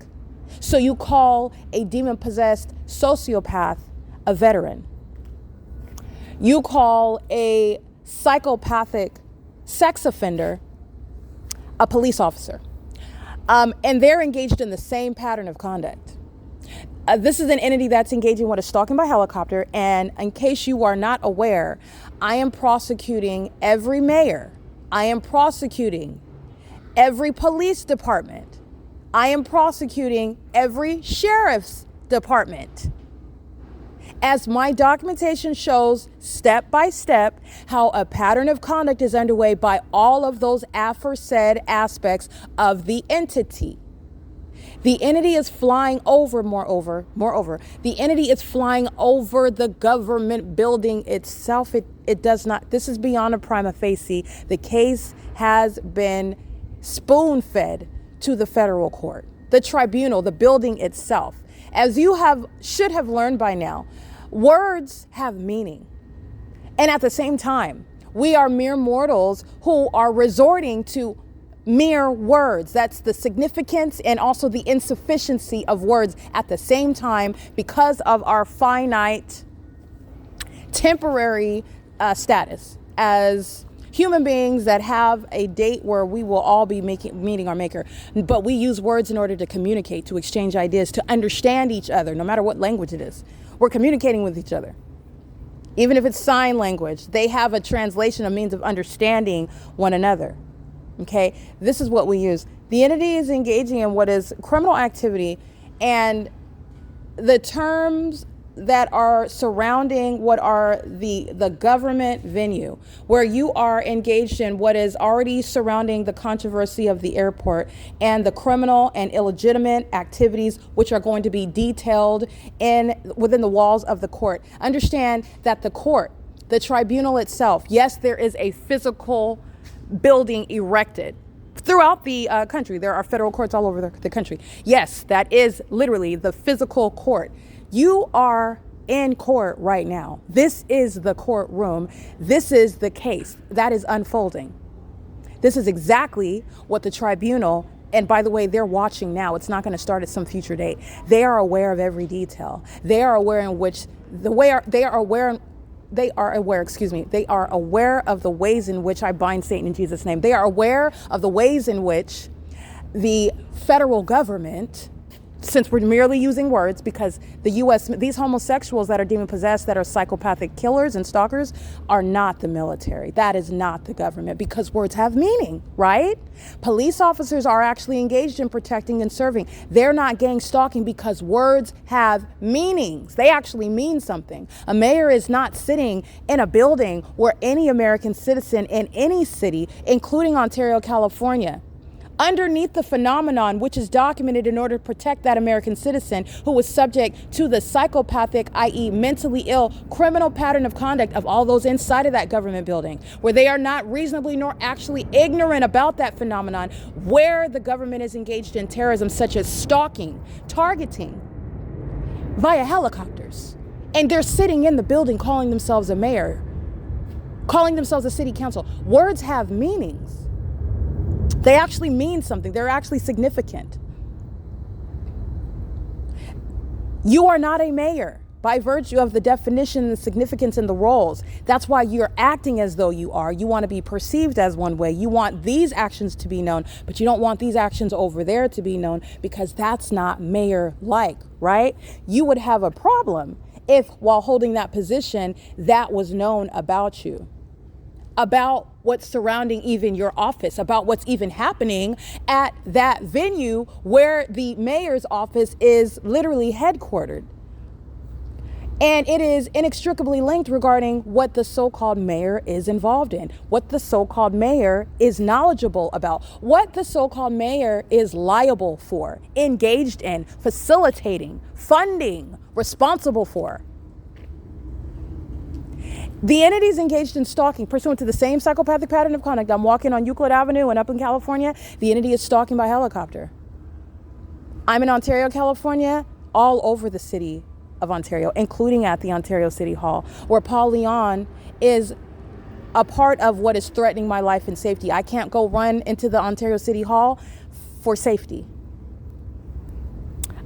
So you call a demon-possessed sociopath a veteran. You call a psychopathic sex offender a police officer. And they're engaged in the same pattern of conduct. This is an entity that's engaging what is stalking by helicopter. And in case you are not aware, I am prosecuting every mayor. I am prosecuting every police department. I am prosecuting every sheriff's department. As my documentation shows step by step how a pattern of conduct is underway by all of those aforesaid aspects of the entity. The entity is flying over, moreover, the entity is flying over the government building itself. It does not, this is beyond a prima facie. The case has been spoon-fed to the federal court, the tribunal, the building itself. As you should have learned by now, words have meaning. And at the same time, we are mere mortals who are resorting to mere words. That's the significance and also the insufficiency of words at the same time because of our finite, temporary status as human beings that have a date where we will all be meeting our maker. But we use words in order to communicate, to exchange ideas, to understand each other, no matter what language it is. We're communicating with each other. Even if it's sign language, they have a translation, a means of understanding one another. Okay, this is what we use. The entity is engaging in what is criminal activity, and the terms that are surrounding what are the government venue, where you are engaged in what is already surrounding the controversy of the airport and the criminal and illegitimate activities which are going to be detailed within the walls of the court. Understand that the court, the tribunal itself, yes, there is a physical building erected throughout the country. There are federal courts all over the country. Yes, that is literally the physical court. You are in court right now. This is the courtroom. This is the case that is unfolding. This is exactly what the tribunal, and by the way, they're watching now. It's not going to start at some future date. They are aware of every detail. They are aware of the ways in which I bind Satan in Jesus' name. They are aware of the ways in which the federal government, since we're merely using words, because the U.S., these homosexuals that are demon possessed, that are psychopathic killers and stalkers, are not the military. That is not the government, because words have meaning, right? Police officers are actually engaged in protecting and serving. They're not gang stalking because words have meanings. They actually mean something. A mayor is not sitting in a building where any American citizen in any city, including Ontario, California, underneath the phenomenon which is documented in order to protect that American citizen who was subject to the psychopathic, i.e. mentally ill, criminal pattern of conduct of all those inside of that government building, where they are not reasonably nor actually ignorant about that phenomenon, where the government is engaged in terrorism such as stalking, targeting via helicopters. And they're sitting in the building calling themselves a mayor, calling themselves a city council. Words have meanings. They actually mean something. They're actually significant. You are not a mayor by virtue of the definition, the significance, and the roles. That's why you're acting as though you are. You want to be perceived as one way. You want these actions to be known, but you don't want these actions over there to be known, because that's not mayor-like, right? You would have a problem if, while holding that position, that was known about you, about what's surrounding even your office, about what's even happening at that venue where the mayor's office is literally headquartered. And it is inextricably linked regarding what the so-called mayor is involved in, what the so-called mayor is knowledgeable about, what the so-called mayor is liable for, engaged in, facilitating, funding, responsible for. The entities engaged in stalking pursuant to the same psychopathic pattern of conduct. I'm walking on Euclid Avenue and up in California. The entity is stalking by helicopter. I'm in Ontario, California, all over the city of Ontario, including at the Ontario City Hall, where Paul Leon is a part of what is threatening my life and safety. I can't go run into the Ontario City Hall for safety.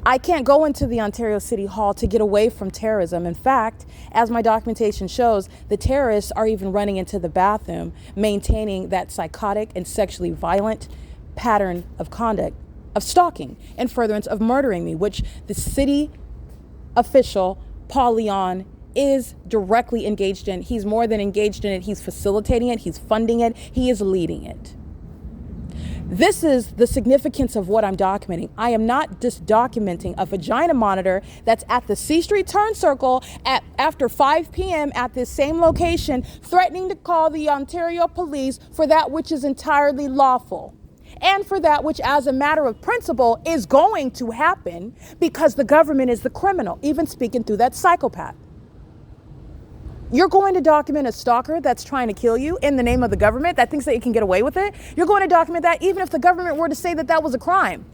I can't go into the Ontario City Hall to get away from terrorism. In fact, as my documentation shows, the terrorists are even running into the bathroom, maintaining that psychotic and sexually violent pattern of conduct, of stalking, and furtherance of murdering me, which the city official, Paul Leon, is directly engaged in. He's more than engaged in it. He's facilitating it. He's funding it. He is leading it. This is the significance of what I'm documenting. I am not just documenting a vagina monitor that's at the C Street turn circle after 5 p.m. at this same location, threatening to call the Ontario police for that which is entirely lawful, and for that which, as a matter of principle, is going to happen because the government is the criminal, even speaking through that psychopath. You're going to document a stalker that's trying to kill you in the name of the government, that thinks that it can get away with it. You're going to document that even if the government were to say that that was a crime.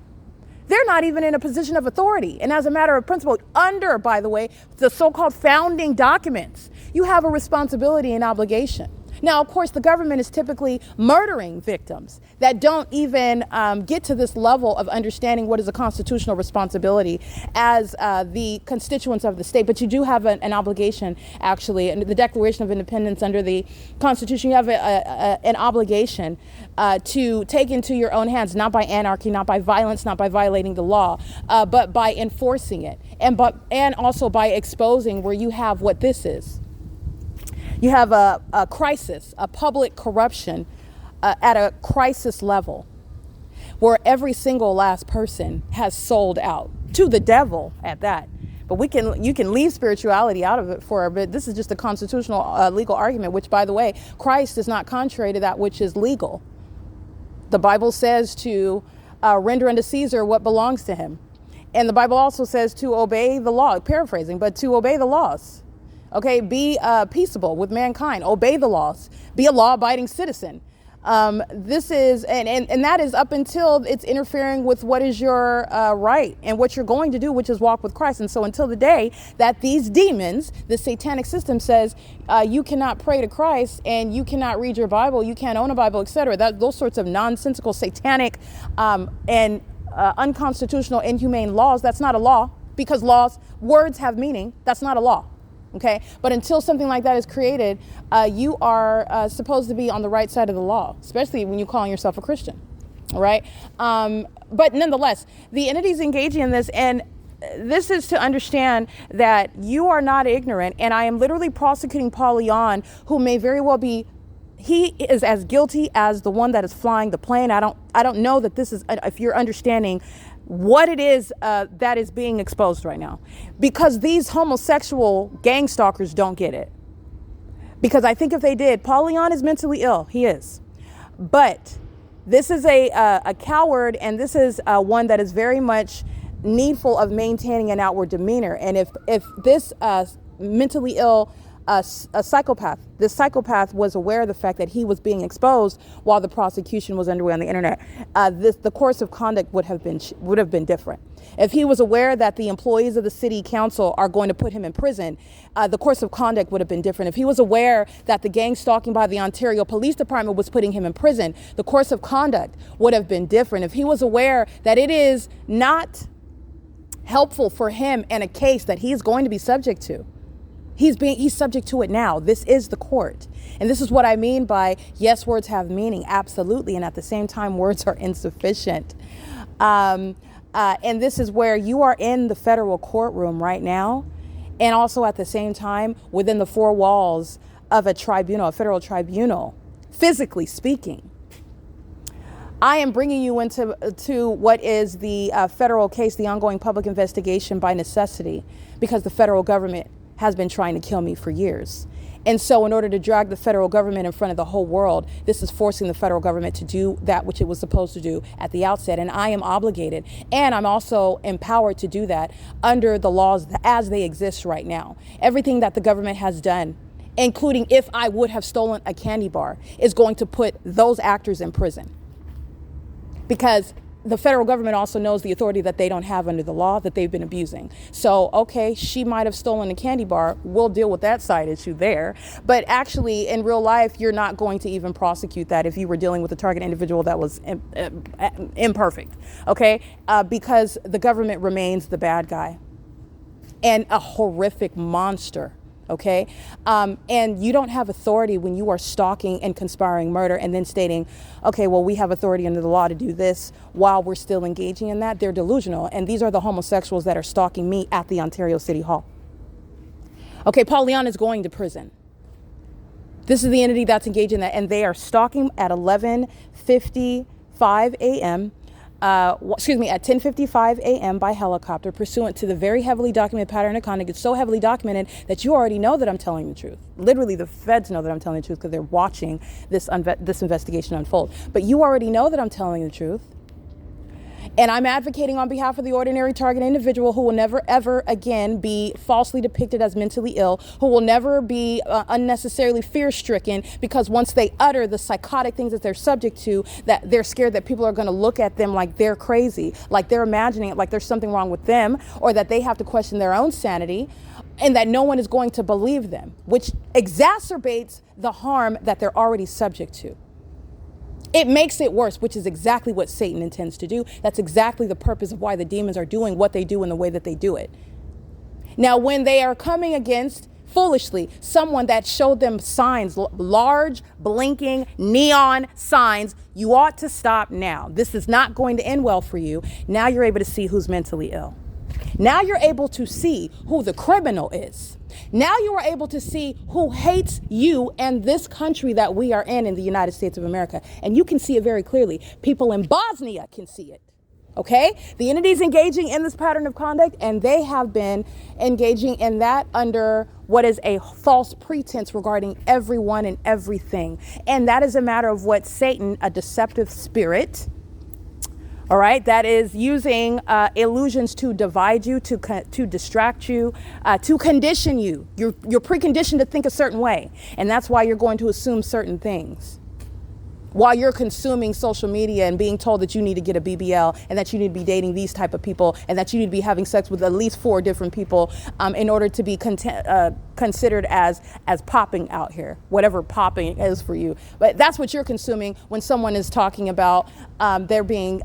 They're not even in a position of authority. And as a matter of principle, under, by the way, the so-called founding documents, you have a responsibility and obligation. Now, of course, the government is typically murdering victims that don't even get to this level of understanding what is a constitutional responsibility as the constituents of the state. But you do have an obligation, actually, and the Declaration of Independence under the Constitution, you have an obligation to take into your own hands, not by anarchy, not by violence, not by violating the law, but by enforcing it, and also by exposing where you have what this is. You have a crisis, a public corruption at a crisis level, where every single last person has sold out to the devil at that. But you can leave spirituality out of it for a bit. This is just a constitutional legal argument, which, by the way, Christ is not contrary to that which is legal. The Bible says to render unto Caesar what belongs to him. And the Bible also says to obey the law, paraphrasing, but to obey the laws. Okay, be peaceable with mankind, obey the laws, be a law-abiding citizen. This is, and that is up until it's interfering with what is your right and what you're going to do, which is walk with Christ. And so until the day that these demons, the satanic system says, you cannot pray to Christ and you cannot read your Bible, you can't own a Bible, etc. Those sorts of nonsensical, satanic, and unconstitutional, inhumane laws, that's not a law, because words have meaning. That's not a law. Okay, but until something like that is created, you are supposed to be on the right side of the law, especially when you're calling yourself a Christian. All right. But nonetheless, the entities engaging in this, and this is to understand that you are not ignorant. And I am literally prosecuting Paul Leon, who may very well be. He is as guilty as the one that is flying the plane. I don't know that this is, if you're understanding what it is that is being exposed right now, because these homosexual gang stalkers don't get it. Because I think if they did, Paul Leon is mentally ill. He is. But this is a coward, and this is one that is very much needful of maintaining an outward demeanor. And if this mentally ill a psychopath. This psychopath was aware of the fact that he was being exposed while the prosecution was underway on the internet. The course of conduct would have been different. If he was aware that the employees of the city council are going to put him in prison, the course of conduct would have been different. If he was aware that the gang stalking by the Ontario Police Department was putting him in prison, the course of conduct would have been different. If he was aware that it is not helpful for him in a case that he's going to be subject to, he's subject to it now. This is the court. And this is what I mean by, yes, words have meaning, absolutely. And at the same time, words are insufficient. And this is where you are in the federal courtroom right now. And also at the same time, within the four walls of a tribunal, a federal tribunal, physically speaking. I am bringing you into what is the federal case, the ongoing public investigation by necessity, because the federal government has been trying to kill me for years. And so in order to drag the federal government in front of the whole world, this is forcing the federal government to do that which it was supposed to do at the outset. And I am obligated, and I'm also empowered to do that under the laws as they exist right now. Everything that the government has done, including if I would have stolen a candy bar, is going to put those actors in prison. Because the federal government also knows the authority that they don't have under the law that they've been abusing. So, okay, she might have stolen a candy bar. We'll deal with that side issue there. But actually, in real life, you're not going to even prosecute that if you were dealing with a target individual that was imperfect, okay? Because the government remains the bad guy and a horrific monster. Okay. And you don't have authority when you are stalking and conspiring murder and then stating, okay, well, we have authority under the law to do this while we're still engaging in that. They're delusional. And these are the homosexuals that are stalking me at the Ontario City Hall. Okay. Paul Leon is going to prison. This is the entity that's engaged in that. And they are stalking at 11:55 a.m. At 10:55 a.m. by helicopter, pursuant to the very heavily documented pattern of conduct. It's so heavily documented that you already know that I'm telling the truth. Literally, the feds know that I'm telling the truth because they're watching this investigation unfold. But you already know that I'm telling the truth. And I'm advocating on behalf of the ordinary target individual who will never, ever again be falsely depicted as mentally ill, who will never be unnecessarily fear-stricken, because once they utter the psychotic things that they're subject to, that they're scared that people are going to look at them like they're crazy, like they're imagining it, like there's something wrong with them, or that they have to question their own sanity, and that no one is going to believe them, which exacerbates the harm that they're already subject to. It makes it worse, which is exactly what Satan intends to do. That's exactly the purpose of why the demons are doing what they do in the way that they do it. Now, when they are coming against, foolishly, someone that showed them signs, large, blinking, neon signs, you ought to stop now. This is not going to end well for you. Now you're able to see who's mentally ill. Now you're able to see who the criminal is. Now you are able to see who hates you and this country that we are in the United States of America. And you can see it very clearly. People in Bosnia can see it. Okay? The entities engaging in this pattern of conduct, and they have been engaging in that under what is a false pretense regarding everyone and everything. And that is a matter of what Satan, a deceptive spirit, all right, that is using illusions to divide you, to distract you, to condition you. You're preconditioned to think a certain way, and that's why you're going to assume certain things. while you're consuming social media and being told that you need to get a BBL and that you need to be dating these type of people and that you need to be having sex with at least 4 different people in order to be considered as popping out here, whatever popping is for you. But that's what you're consuming when someone is talking about there being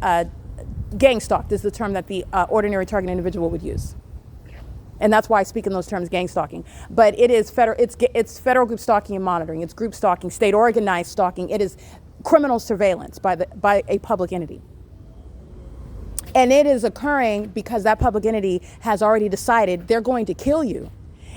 gang stalked is the term that the ordinary target individual would use. And that's why I speak in those terms, gang stalking. But it is it's federal group stalking and monitoring. It's group stalking, state organized stalking. It is criminal surveillance by a public entity. And it is occurring because that public entity has already decided they're going to kill you.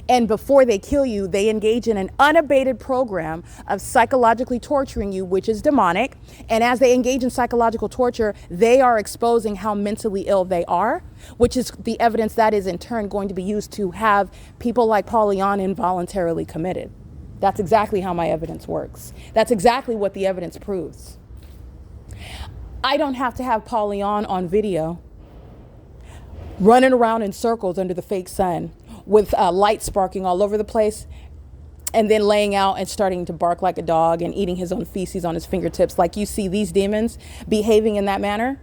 And before they kill you, they engage in an unabated program of psychologically torturing you, which is demonic. And as they engage in psychological torture, they are exposing how mentally ill they are, which is the evidence that is in turn going to be used to have people like Paulian involuntarily committed. That's exactly how my evidence works. That's exactly what the evidence proves. I don't have to have Paulian on video running around in circles under the fake sun with light sparking all over the place and then laying out and starting to bark like a dog and eating his own feces on his fingertips like you see these demons behaving in that manner.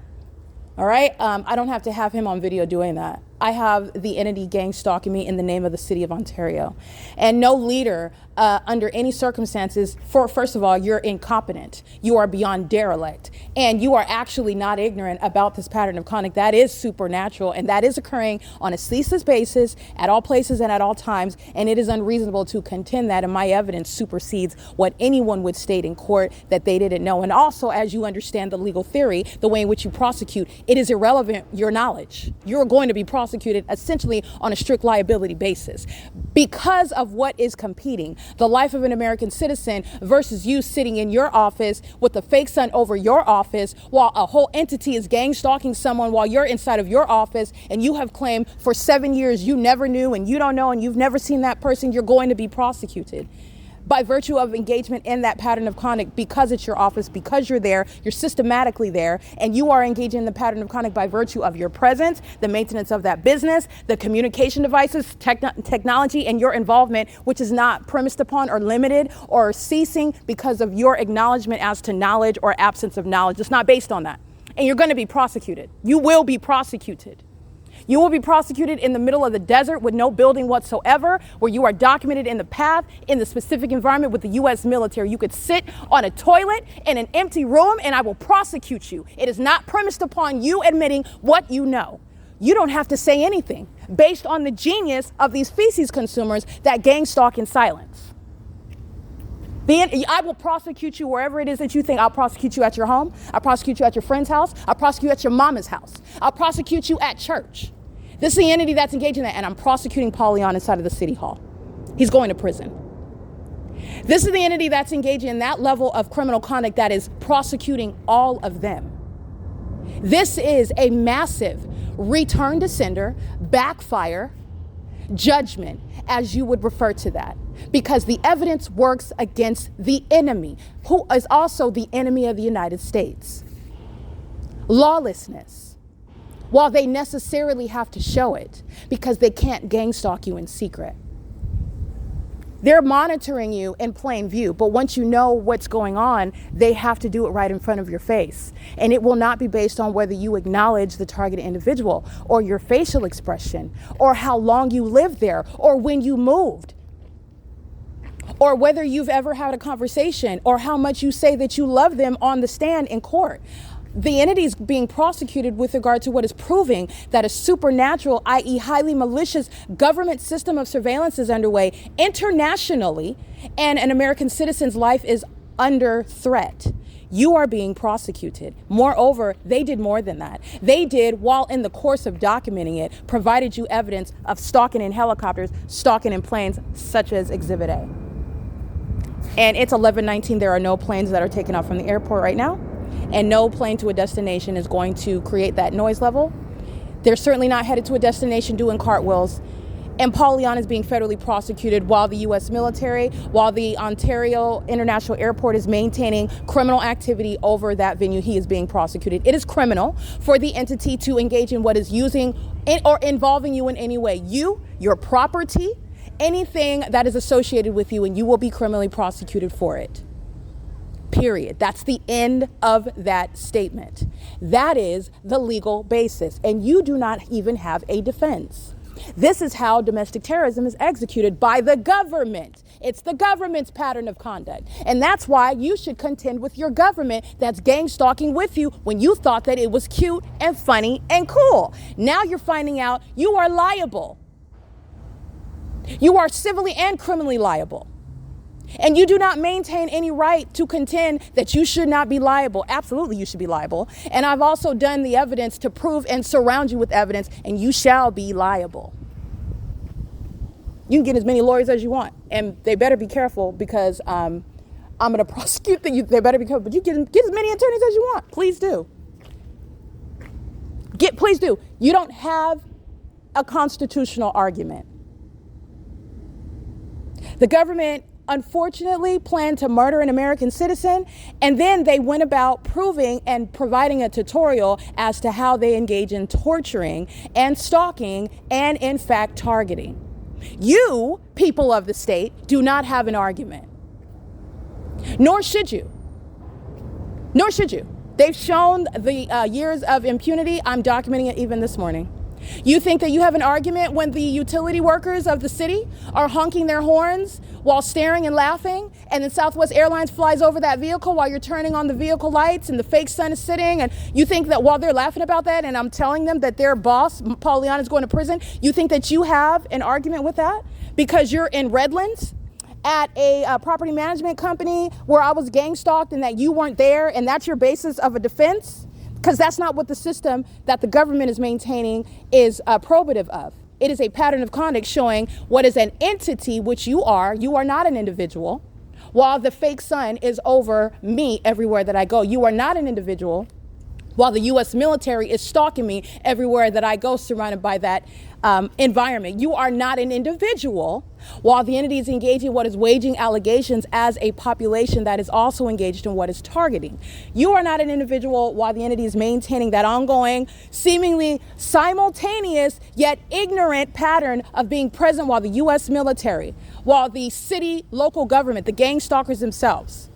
All right, I don't have to have him on video doing that. I have the entity gang stalking me in the name of the city of Ontario. And no leader under any circumstances, first of all, you're incompetent. You are beyond derelict. And you are actually not ignorant about this pattern of conduct. That is supernatural and that is occurring on a ceaseless basis at all places and at all times. And it is unreasonable to contend that, and my evidence supersedes what anyone would state in court that they didn't know. And also, as you understand the legal theory, the way in which you prosecute, it is irrelevant your knowledge. You're going to be prosecuted essentially on a strict liability basis because of what is competing. The life of an American citizen versus you sitting in your office with a fake sun over your office while a whole entity is gang stalking someone while you're inside of your office and you have claimed for 7 years you never knew and you don't know and you've never seen that person. You're going to be prosecuted by virtue of engagement in that pattern of conduct because it's your office, because you're there, you're systematically there, and you are engaging in the pattern of conduct by virtue of your presence, the maintenance of that business, the communication devices, technology, and your involvement, which is not premised upon or limited or ceasing because of your acknowledgement as to knowledge or absence of knowledge. It's not based on that. And you're going to be prosecuted. You will be prosecuted. You will be prosecuted in the middle of the desert with no building whatsoever, where you are documented in the path, in the specific environment with the U.S. military. You could sit on a toilet in an empty room and I will prosecute you. It is not premised upon you admitting what you know. You don't have to say anything based on the genius of these feces consumers that gang stalk in silence. I will prosecute you wherever it is that you think. I'll prosecute you at your home. I'll prosecute you at your friend's house. I'll prosecute you at your mama's house. I'll prosecute you at church. This is the entity that's engaged in that, and I'm prosecuting Paulian inside of the city hall. He's going to prison. This is the entity that's engaged in that level of criminal conduct that is prosecuting all of them. This is a massive return to sender, backfire, judgment, as you would refer to that. Because the evidence works against the enemy, who is also the enemy of the United States. Lawlessness. While they necessarily have to show it, because they can't gang stalk you in secret. They're monitoring you in plain view, but once you know what's going on, they have to do it right in front of your face. And it will not be based on whether you acknowledge the targeted individual, or your facial expression, or how long you lived there, or when you moved, or whether you've ever had a conversation, or how much you say that you love them on the stand in court. The entity is being prosecuted with regard to what is proving that a supernatural, i.e. highly malicious government system of surveillance is underway internationally, and an American citizen's life is under threat. You are being prosecuted. Moreover, they did more than that. They did, while in the course of documenting it, provided you evidence of stalking in helicopters, stalking in planes, such as Exhibit A. And it's 11:19. There are no planes that are taken off from the airport right now. And no plane to a destination is going to create that noise level. They're certainly not headed to a destination doing cartwheels. And Paulian is being federally prosecuted while the U.S. military, while the Ontario International Airport is maintaining criminal activity over that venue. He is being prosecuted. It is criminal for the entity to engage in what is using or involving you in any way. You, your property, anything that is associated with you, and you will be criminally prosecuted for it. period. That's the end of that statement. That is the legal basis. And you do not even have a defense. This is how domestic terrorism is executed by the government. It's the government's pattern of conduct. And that's why you should contend with your government that's gang stalking with you when you thought that it was cute and funny and cool. Now you're finding out you are liable. You are civilly and criminally liable. And you do not maintain any right to contend that you should not be liable. Absolutely, you should be liable. And I've also done the evidence to prove and surround you with evidence, and you shall be liable. You can get as many lawyers as you want, and they better be careful because I'm going to prosecute them. They better be careful, but you get as many attorneys as you want. Please do. Please do. You don't have a constitutional argument. The government unfortunately planned to murder an American citizen, and then they went about proving and providing a tutorial as to how they engage in torturing and stalking and, in fact, targeting. You, people of the state, do not have an argument. Nor should you. Nor should you. They've shown the years of impunity. I'm documenting it even this morning. You think that you have an argument when the utility workers of the city are honking their horns while staring and laughing, and then Southwest Airlines flies over that vehicle while you're turning on the vehicle lights and the fake sun is sitting, and you think that while they're laughing about that and I'm telling them that their boss, Paul Leon, is going to prison, you think that you have an argument with that because you're in Redlands at a property management company where I was gang stalked and that you weren't there, and that's your basis of a defense? Because that's not what the system that the government is maintaining is probative of. It is a pattern of conduct showing what is an entity, which you are not an individual, while the fake sun is over me everywhere that I go. You are not an individual, while the U.S. military is stalking me everywhere that I go, surrounded by that environment. You are not an individual, while the entity is engaging in what is waging allegations as a population that is also engaged in what is targeting. You are not an individual, while the entity is maintaining that ongoing, seemingly simultaneous yet ignorant pattern of being present while the U.S. military, while the city, local government, the gang stalkers themselves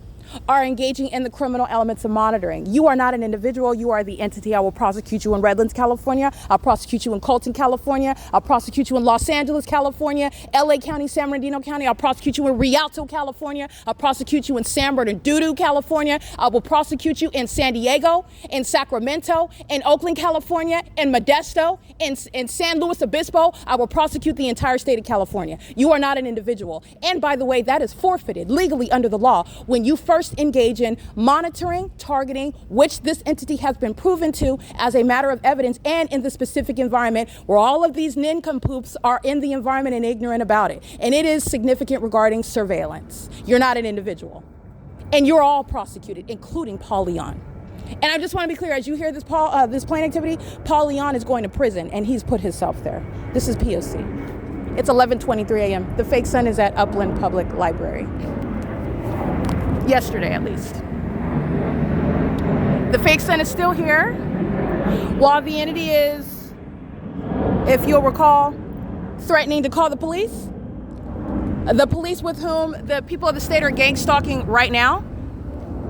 are engaging in the criminal elements of monitoring. You are not an individual. You are the entity. I will prosecute you in Redlands, California. I'll prosecute you in Colton, California. I'll prosecute you in Los Angeles, California, LA County, San Bernardino County. I'll prosecute you in Rialto, California. I'll prosecute you in San Bernardino, California. I will prosecute you in San Diego, in Sacramento, in Oakland, California, in Modesto, in San Luis Obispo. I will prosecute the entire state of California. You are not an individual. And by the way, that is forfeited legally under the law when you first engage in monitoring, targeting, which this entity has been proven to as a matter of evidence, and in the specific environment where all of these nincompoops are in the environment and ignorant about it. And it is significant regarding surveillance. You're not an individual. And you're all prosecuted, including Paul Leon. And I just want to be clear, as you hear this plane activity, Paul Leon is going to prison, and he's put himself there. This is P.O.C. It's 11:23 a.m. The fake sun is at Upland Public Library. Yesterday, at least. The fake sun is still here, while the entity is, if you'll recall, threatening to call the police. The police with whom the people of the state are gang stalking right now,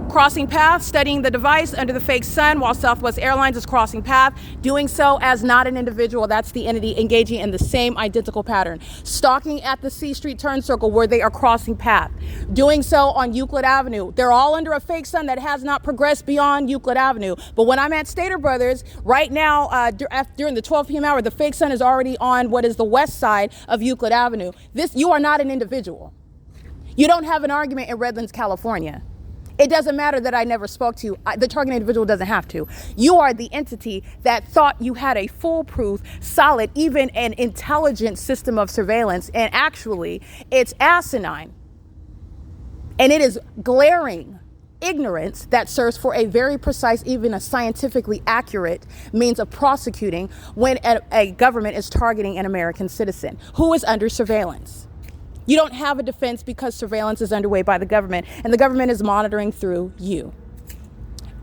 crossing paths, studying the device under the fake sun while Southwest Airlines is crossing path, doing so as not an individual. That's the entity engaging in the same identical pattern. Stalking at the C Street turn circle where they are crossing path. Doing so on Euclid Avenue. They're all under a fake sun that has not progressed beyond Euclid Avenue. But when I'm at Stater Brothers, right now, during the 12 p.m. hour, the fake sun is already on what is the west side of Euclid Avenue. You are not an individual. You don't have an argument in Redlands, California. It doesn't matter that I never spoke to you. The target individual doesn't have to. You are the entity that thought you had a foolproof, solid, even an intelligent system of surveillance. And actually, it's asinine. And it is glaring ignorance that serves for a very precise, even a scientifically accurate means of prosecuting when a government is targeting an American citizen who is under surveillance. You don't have a defense because surveillance is underway by the government, and the government is monitoring through you.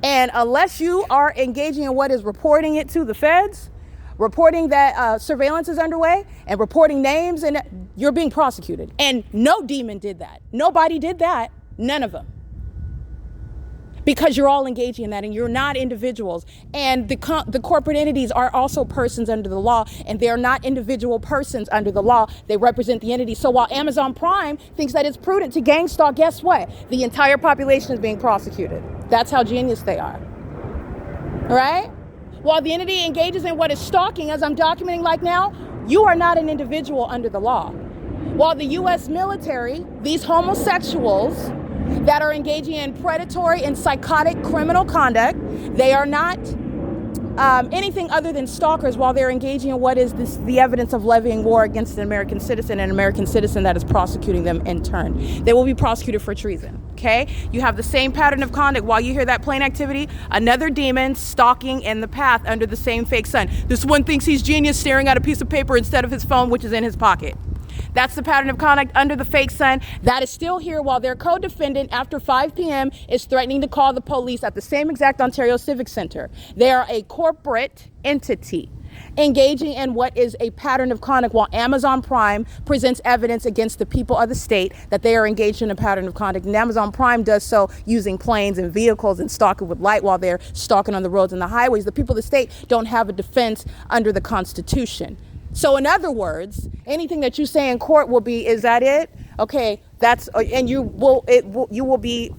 And unless you are engaging in what is reporting it to the feds, reporting that surveillance is underway and reporting names, and you're being prosecuted. And no demon did that. Nobody did that. None of them. because you're all engaging in that, and you're not individuals. And the corporate entities are also persons under the law, and they're not individual persons under the law. They represent the entity. So while Amazon Prime thinks that it's prudent to gang stalk, guess what? The entire population is being prosecuted. That's how genius they are. All right? While the entity engages in what is stalking, as I'm documenting like now, you are not an individual under the law. While the U.S. military, these homosexuals that are engaging in predatory and psychotic criminal conduct, they are not anything other than stalkers while they're engaging in what is the evidence of levying war against an American citizen, and an American citizen that is prosecuting them in turn. They will be prosecuted for treason, okay? You have the same pattern of conduct. While you hear that plain activity, another demon stalking in the path under the same fake sun. This one thinks he's genius, staring at a piece of paper instead of his phone, which is in his pocket. That's the pattern of conduct under the fake sun that is still here while their co-defendant after 5 p.m. is threatening to call the police at the same exact Ontario Civic Center. They are a corporate entity engaging in what is a pattern of conduct while Amazon Prime presents evidence against the people of the state that they are engaged in a pattern of conduct. And Amazon Prime does so using planes and vehicles and stalking with light while they're stalking on the roads and the highways. The people of the state don't have a defense under the Constitution. So in other words, anything that you say in court will be, is that it? Okay, that's, and you will be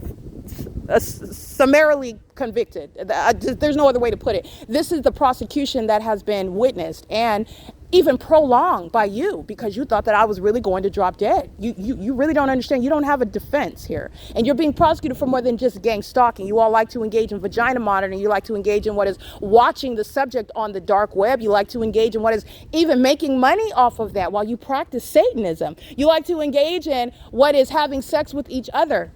summarily convicted. There's no other way to put it. This is the prosecution that has been witnessed and even prolonged by you because you thought that I was really going to drop dead. You really don't understand. You don't have a defense here. And you're being prosecuted for more than just gang stalking. You all like to engage in vagina monitoring. You like to engage in what is watching the subject on the dark web. You like to engage in what is even making money off of that while you practice Satanism. You like to engage in what is having sex with each other,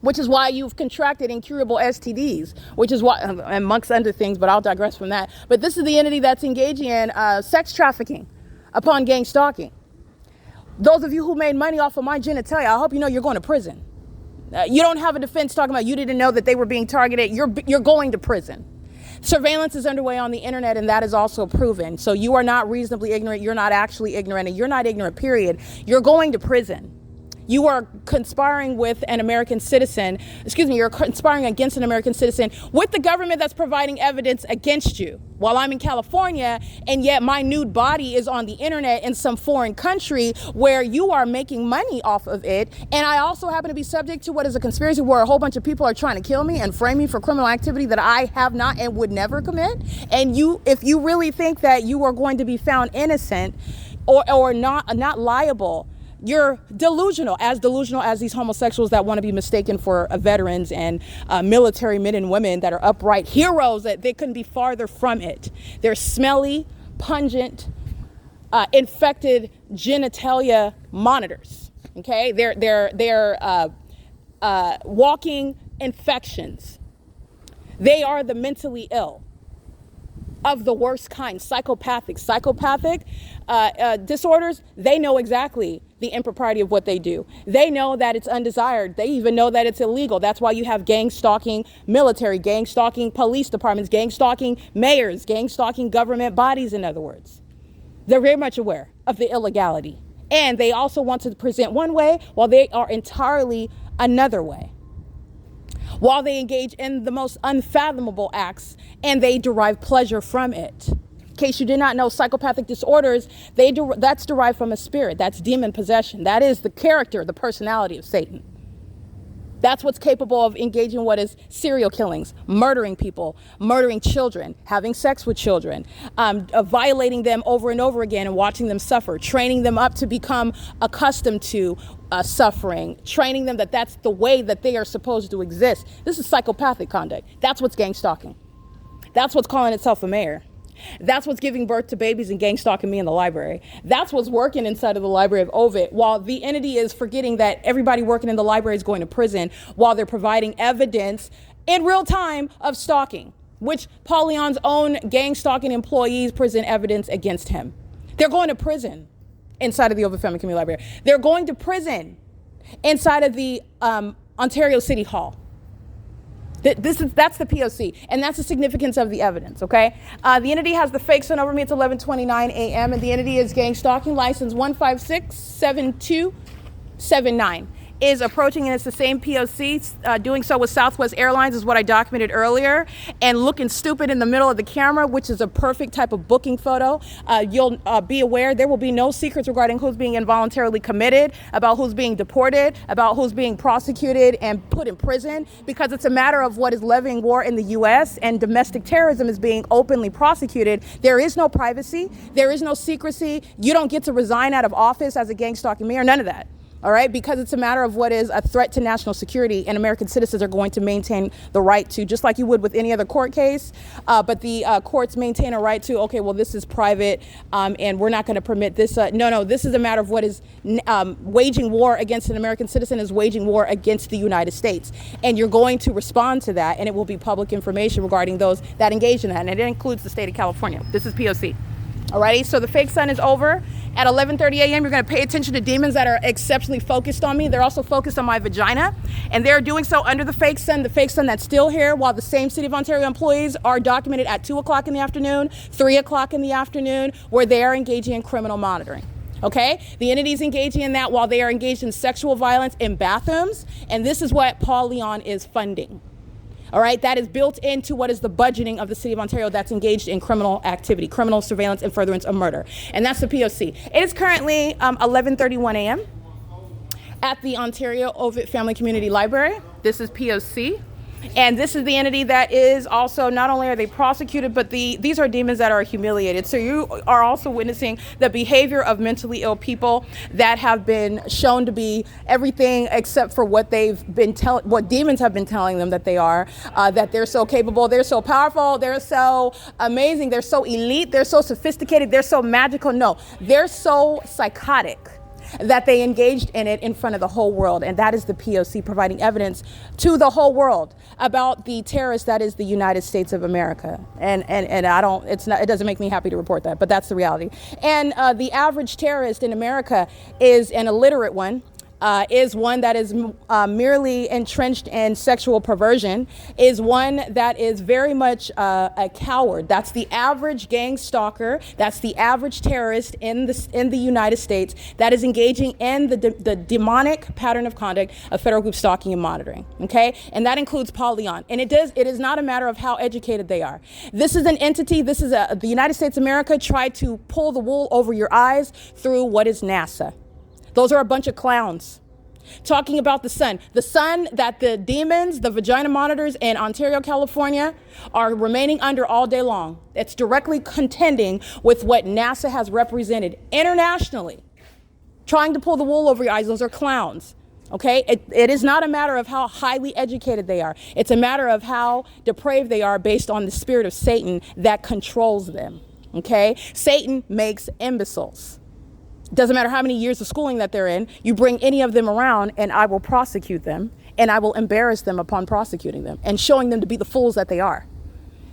which is why you've contracted incurable STDs, which is why, amongst other things, but I'll digress from that. But this is the entity that's engaging in sex trafficking upon gang stalking. Those of you who made money off of my genitalia, I hope you know you're going to prison. You don't have a defense talking about you didn't know that they were being targeted. You're going to prison. Surveillance is underway on the internet, and that is also proven. So you are not reasonably ignorant. You're not actually ignorant, and you're not ignorant, period. You're going to prison. You are conspiring with an American citizen, you're conspiring against an American citizen with the government that's providing evidence against you. While I'm in California, and yet my nude body is on the internet in some foreign country where you are making money off of it. And I also happen to be subject to what is a conspiracy where a whole bunch of people are trying to kill me and frame me for criminal activity that I have not and would never commit. And if you really think that you are going to be found innocent or not liable, you're delusional as these homosexuals that want to be mistaken for veterans and military men and women that are upright heroes, that they couldn't be farther from it. They're smelly, pungent, infected genitalia monitors. Okay, they're walking infections. They are the mentally ill of the worst kind, psychopathic disorders. They know exactly the impropriety of what they do. They know that it's undesired. They even know that it's illegal. That's why you have gang stalking military, gang stalking police departments, gang stalking mayors, gang stalking government bodies, in other words. They're very much aware of the illegality. And they also want to present one way while they are entirely another way. While they engage in the most unfathomable acts and they derive pleasure from it. In case you did not know, psychopathic disorders, that's derived from a spirit. That's demon possession. That is the character, the personality of Satan. That's what's capable of engaging what is serial killings, murdering people, murdering children, having sex with children, violating them over and over again and watching them suffer, training them up to become accustomed to suffering, training them that that's the way that they are supposed to exist. This is psychopathic conduct. That's what's gang stalking. That's what's calling itself a mayor. That's what's giving birth to babies and gang stalking me in the library. That's what's working inside of the library of Ovid, while the entity is forgetting that everybody working in the library is going to prison while they're providing evidence in real time of stalking, which Paul Leon's own gang stalking employees present evidence against him. They're going to prison inside of the Ovid Family Community Library. They're going to prison inside of the Ontario City Hall. That's the P.O.C. and that's the significance of the evidence, okay? The entity has the fake sun over me. It's 11:29 a.m. and the entity is gang stalking license 1567279. is approaching, and it's the same P.O.C. Doing so with Southwest Airlines is what I documented earlier, and looking stupid in the middle of the camera, which is a perfect type of booking photo. You'll be aware there will be no secrets regarding who's being involuntarily committed, about who's being deported, about who's being prosecuted and put in prison, because it's a matter of what is levying war in the U.S. and domestic terrorism is being openly prosecuted. There is no privacy. There is no secrecy. You don't get to resign out of office as a gang stalking mayor, none of that. All right, because it's a matter of what is a threat to national security, and American citizens are going to maintain the right to, just like you would with any other court case, but the courts maintain a right to, okay, well, this is private, and we're not going to permit this. No, this is a matter of what is waging war against an American citizen is waging war against the United States, and you're going to respond to that, and it will be public information regarding those that engage in that, and it includes the state of California. This is P.O.C. Alrighty, so the fake sun is over. At 11:30 a.m., you're going to pay attention to demons that are exceptionally focused on me. They're also focused on my vagina, and they're doing so under the fake sun that's still here, while the same City of Ontario employees are documented at 2 o'clock in the afternoon, 3 o'clock in the afternoon, where they are engaging in criminal monitoring. Okay, the entity's engaging in that while they are engaged in sexual violence in bathrooms, and this is what Paul Leon is funding. All right, that is built into what is the budgeting of the City of Ontario that's engaged in criminal activity, criminal surveillance and furtherance of murder. And that's the P.O.C. It is currently 11:31 a.m. at the Ontario Ovid Family Community Library. This is P.O.C. And this is the entity that is also, not only are they prosecuted, but these are demons that are humiliated. So you are also witnessing the behavior of mentally ill people that have been shown to be everything except for what what demons have been telling them that they are, that they're so capable, they're so powerful, they're so amazing, they're so elite, they're so sophisticated, they're so magical. No, they're so psychotic that they engaged in it in front of the whole world. And that is the P.O.C. providing evidence to the whole world about the terrorist that is the United States of America. And it doesn't make me happy to report that, but that's the reality. And the average terrorist in America is an illiterate one. Is one that is merely entrenched in sexual perversion, is one that is very much a coward. That's the average gang stalker. That's the average terrorist in the United States that is engaging in the demonic pattern of conduct of federal group stalking and monitoring. Okay, and that includes Paul Leon. And it is not a matter of how educated they are. This is an entity. This is the United States of America tried to pull the wool over your eyes through what is NASA. Those are a bunch of clowns. Talking about the sun that the demons, the vagina monitors in Ontario, California, are remaining under all day long. It's directly contending with what NASA has represented internationally. Trying to pull the wool over your eyes, those are clowns. Okay, it is not a matter of how highly educated they are. It's a matter of how depraved they are based on the spirit of Satan that controls them. Okay, Satan makes imbeciles. Doesn't matter how many years of schooling that they're in, you bring any of them around and I will prosecute them, and I will embarrass them upon prosecuting them and showing them to be the fools that they are.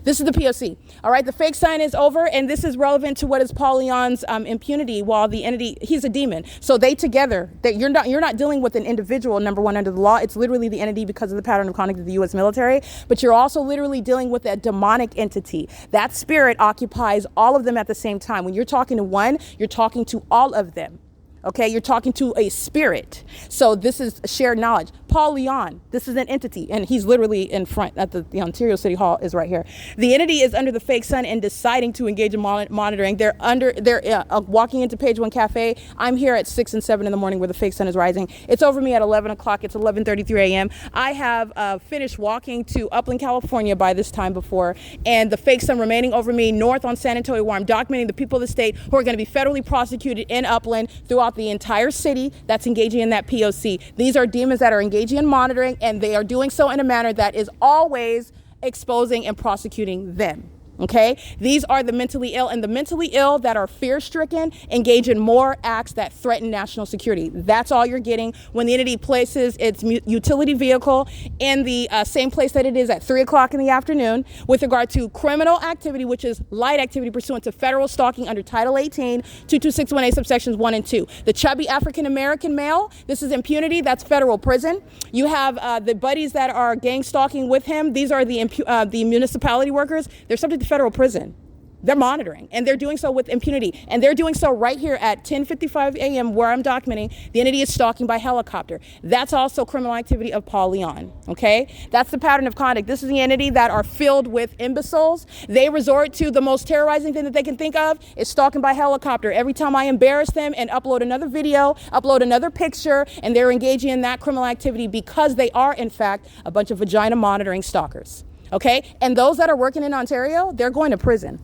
This is the P.O.C. All right, the fake sign is over, and this is relevant to what is Paul Leon's impunity, while the entity, he's a demon. So they together, you're not dealing with an individual, number one, under the law. It's literally the entity because of the pattern of conduct of the U.S. military, but you're also literally dealing with a demonic entity. That spirit occupies all of them at the same time. When you're talking to one, you're talking to all of them. Okay, you're talking to a spirit. So this is shared knowledge. Paul Leon, this is an entity, and he's literally in front at the Ontario City Hall is right here. The entity is under the fake sun and deciding to engage in monitoring. They're walking into Page One Cafe. I'm here at 6 and 7 in the morning where the fake sun is rising. It's over me at 11 o'clock. It's 11:33 a.m. I have finished walking to Upland, California by this time before, and the fake sun remaining over me north on San Antonio, where I'm documenting the people of the state who are going to be federally prosecuted in Upland throughout the entire city that's engaging in that P.O.C. These are demons that are engaging in monitoring, and they are doing so in a manner that is always exposing and prosecuting them. Okay, these are the mentally ill, and the mentally ill that are fear-stricken engage in more acts that threaten national security. That's all you're getting when the entity places its utility vehicle in the same place that it is at 3 o'clock in the afternoon with regard to criminal activity, which is light activity pursuant to federal stalking under Title 18, 22618 subsections 1 and 2. The chubby African-American male, this is impunity, that's federal prison. You have the buddies that are gang stalking with him. These are the municipality workers. They're subject to federal prison. They're monitoring, and they're doing so with impunity. And they're doing so right here at 10:55 a.m. where I'm documenting the entity is stalking by helicopter. That's also criminal activity of Paul Leon, okay? That's the pattern of conduct. This is the entity that are filled with imbeciles. They resort to the most terrorizing thing that they can think of is stalking by helicopter. Every time I embarrass them and upload another video, upload another picture, and they're engaging in that criminal activity because they are, in fact, a bunch of vagina monitoring stalkers, okay? And those that are working in Ontario, they're going to prison.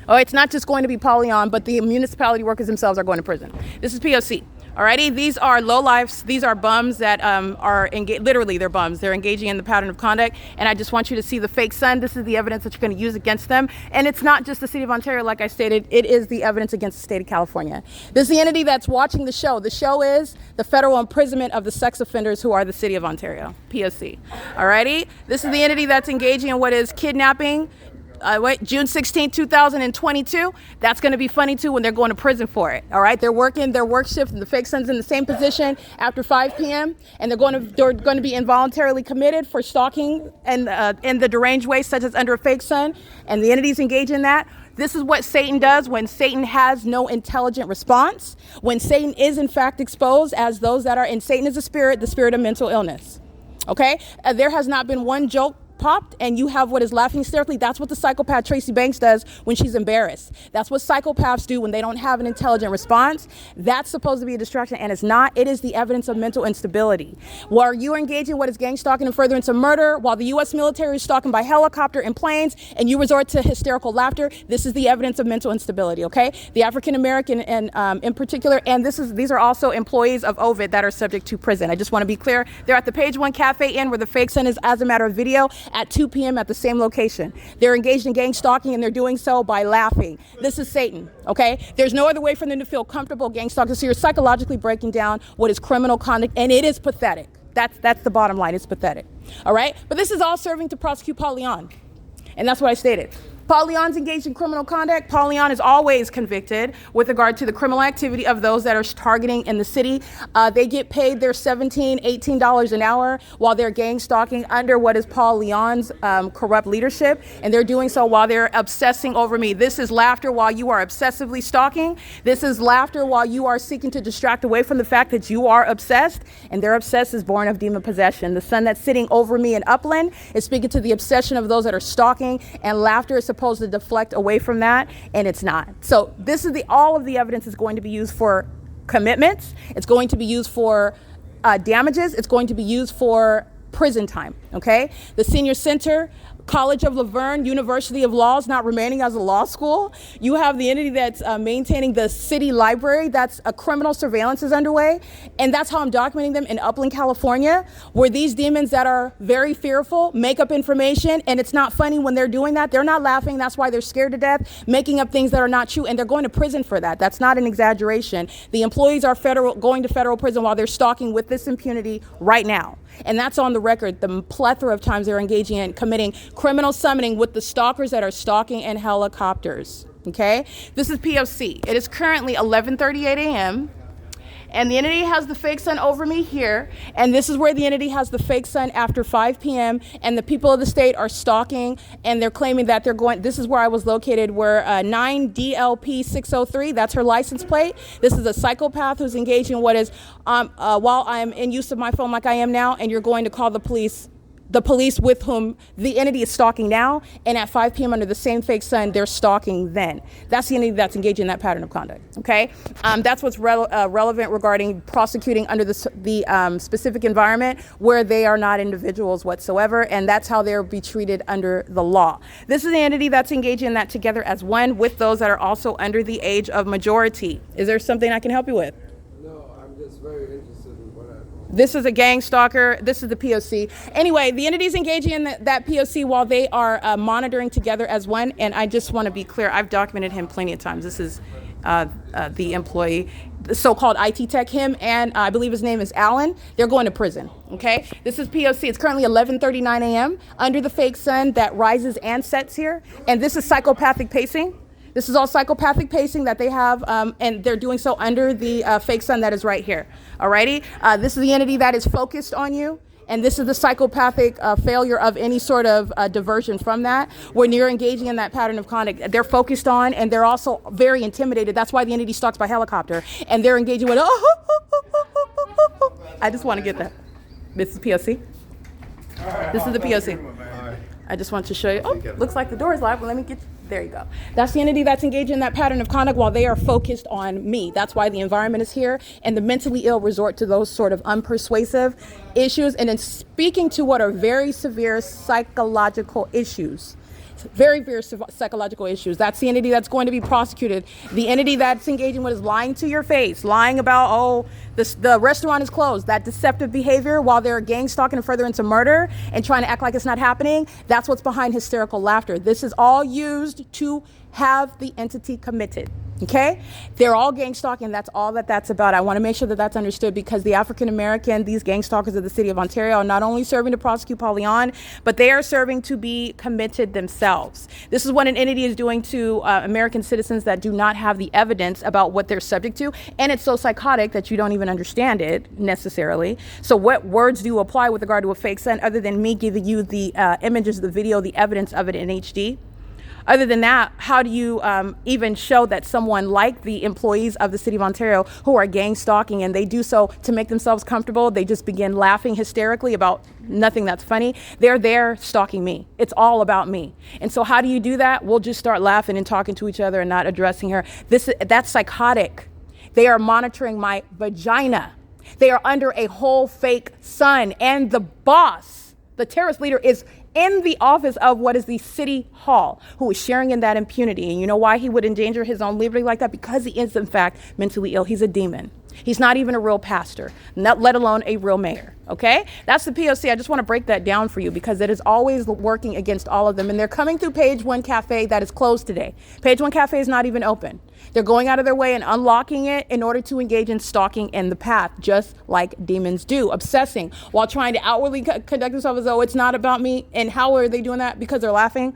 Oh, it's not just going to be Paul Leon, but the municipality workers themselves are going to prison. This is P.O.C. Alrighty, these are lowlifes. These are bums that are literally they're bums. They're engaging in the pattern of conduct, and I just want you to see the fake sun. This is the evidence that you're going to use against them, and it's not just the city of Ontario, like I stated. It is the evidence against the state of California. This is the entity that's watching the show. The show is the federal imprisonment of the sex offenders who are the city of Ontario. P.O.C. Alrighty, this is the entity that's engaging in what is kidnapping. June 16, 2022. That's going to be funny too when they're going to prison for it. All right, they're working their work shift, and the fake son's in the same position after 5 p.m. and they're going to be involuntarily committed for stalking and in the deranged way, such as under a fake son, and the entities engage in that. This is what Satan does when Satan has no intelligent response, when Satan is in fact exposed as those that are, and Satan is a spirit, the spirit of mental illness. Okay, there has not been one joke popped and you have what is laughing hysterically. That's what the psychopath Tracy Banks does when she's embarrassed. That's what psychopaths do when they don't have an intelligent response. That's supposed to be a distraction, and it's not. It is the evidence of mental instability. While you are engaging what is gang stalking and furtherance of murder, while the U.S. military is stalking by helicopter and planes, and you resort to hysterical laughter, this is the evidence of mental instability, okay? The African American and in particular, and these are also employees of OVID that are subject to prison. I just want to be clear. They're at the Page One Cafe Inn where the fake son is, as a matter of video, at 2 p.m. at the same location. They're engaged in gang stalking, and they're doing so by laughing. This is Satan, okay? There's no other way for them to feel comfortable gang stalking. So you're psychologically breaking down what is criminal conduct, and it is pathetic. That's the bottom line. It's pathetic, all right? But this is all serving to prosecute Paul Leon, and that's what I stated. Paul Leon's engaged in criminal conduct. Paul Leon is always convicted with regard to the criminal activity of those that are targeting in the city. They get paid their $17, $18 an hour while they're gang stalking under what is Paul Leon's corrupt leadership, and they're doing so while they're obsessing over me. This is laughter while you are obsessively stalking. This is laughter while you are seeking to distract away from the fact that you are obsessed, and their obsess is born of demon possession. The sun that's sitting over me in Upland is speaking to the obsession of those that are stalking, and laughter is supposed to deflect away from that, and it's not. So this is all of the evidence is going to be used for commitments. It's going to be used for damages. It's going to be used for prison time, okay? The Senior Center, College of Laverne, University of Law is not remaining as a law school. You have the entity that's maintaining the city library. That's a criminal surveillance is underway. And that's how I'm documenting them in Upland, California, where these demons that are very fearful make up information. And it's not funny when they're doing that. They're not laughing. That's why they're scared to death, making up things that are not true. And they're going to prison for that. That's not an exaggeration. The employees are going to federal prison while they're stalking with this impunity right now. And that's on the record, the plethora of times they're engaging in committing criminal summoning with the stalkers that are stalking in helicopters, okay? This is P.O.C. It is currently 11:38 a.m. and the entity has the fake sun over me here, and this is where the entity has the fake sun after 5 p.m. and the people of the state are stalking, and they're claiming that they're going, this is where I was located, where 9DLP 603, that's her license plate. This is a psychopath who's engaged in what is, while I'm in use of my phone like I am now, and you're going to call the police with whom the entity is stalking now, and at 5 p.m. under the same fake sun, they're stalking then. That's the entity that's engaged in that pattern of conduct, okay? That's what's relevant regarding prosecuting under the specific environment where they are not individuals whatsoever, and that's how they'll be treated under the law. This is the entity that's engaged in that together as one with those that are also under the age of majority. Is there something I can help you with? No, I'm just very interested in what I... This is a gang stalker. This is the P.O.C. Anyway, the entity's engaging in that P.O.C. while they are monitoring together as one. And I just want to be clear, I've documented him plenty of times. This is the employee, the so-called IT tech, him, and I believe his name is Alan. They're going to prison, okay? This is P.O.C. It's currently 11:39 a.m. under the fake sun that rises and sets here. And this is psychopathic pacing. This is all psychopathic pacing that they have, and they're doing so under the fake sun that is right here. Alrighty? This is the entity that is focused on you, And this is the psychopathic failure of any sort of diversion from that. When you're engaging in that pattern of conduct, they're focused on, and they're also very intimidated. That's why the entity stalks by helicopter. And they're engaging with, I just want to get that. This is P.O.C. This is the P.O.C. I just want to show you. Oh, looks like the door is locked. Well, let me get, there you go. That's the entity that's engaged in that pattern of conduct while they are focused on me. That's why the environment is here. And the mentally ill resort to those sort of unpersuasive issues. And in speaking to what are very severe psychological issues, very, very psychological issues. That's the entity that's going to be prosecuted. The entity that's engaging with is lying to your face, lying about, oh, the restaurant is closed. That deceptive behavior while they're gang stalking and further into murder and trying to act like it's not happening. That's what's behind hysterical laughter. This is all used to have the entity committed. Okay? They're all gang stalking. That's all that's about. I want to make sure that that's understood because the African American, these gang stalkers of the city of Ontario are not only serving to prosecute Polly, but they are serving to be committed themselves. This is what an entity is doing to American citizens that do not have the evidence about what they're subject to. And it's so psychotic that you don't even understand it necessarily. So what words do you apply with regard to a fake son other than me giving you the images, the video, the evidence of it in HD? Other than that, how do you even show that someone like the employees of the city of Ontario who are gang stalking and they do so to make themselves comfortable, they just begin laughing hysterically about nothing that's funny. They're there stalking me. It's all about me. And so how do you do that? We'll just start laughing and talking to each other and not addressing her. That's psychotic. They are monitoring my vagina. They are under a whole fake sun, and the boss, the terrorist leader, is in the office of what is the city hall, who is sharing in that impunity. And you know why he would endanger his own liberty like that? Because he is, in fact, mentally ill. He's a demon. He's not even a real pastor, not let alone a real mayor. Okay? That's the P.O.C. I just want to break that down for you because it is always working against all of them. And they're coming through Page One Cafe that is closed today. Page One Cafe is not even open. They're going out of their way and unlocking it in order to engage in stalking in the path, just like demons do, obsessing while trying to outwardly conduct themselves as though it's not about me. And how are they doing that? Because they're laughing.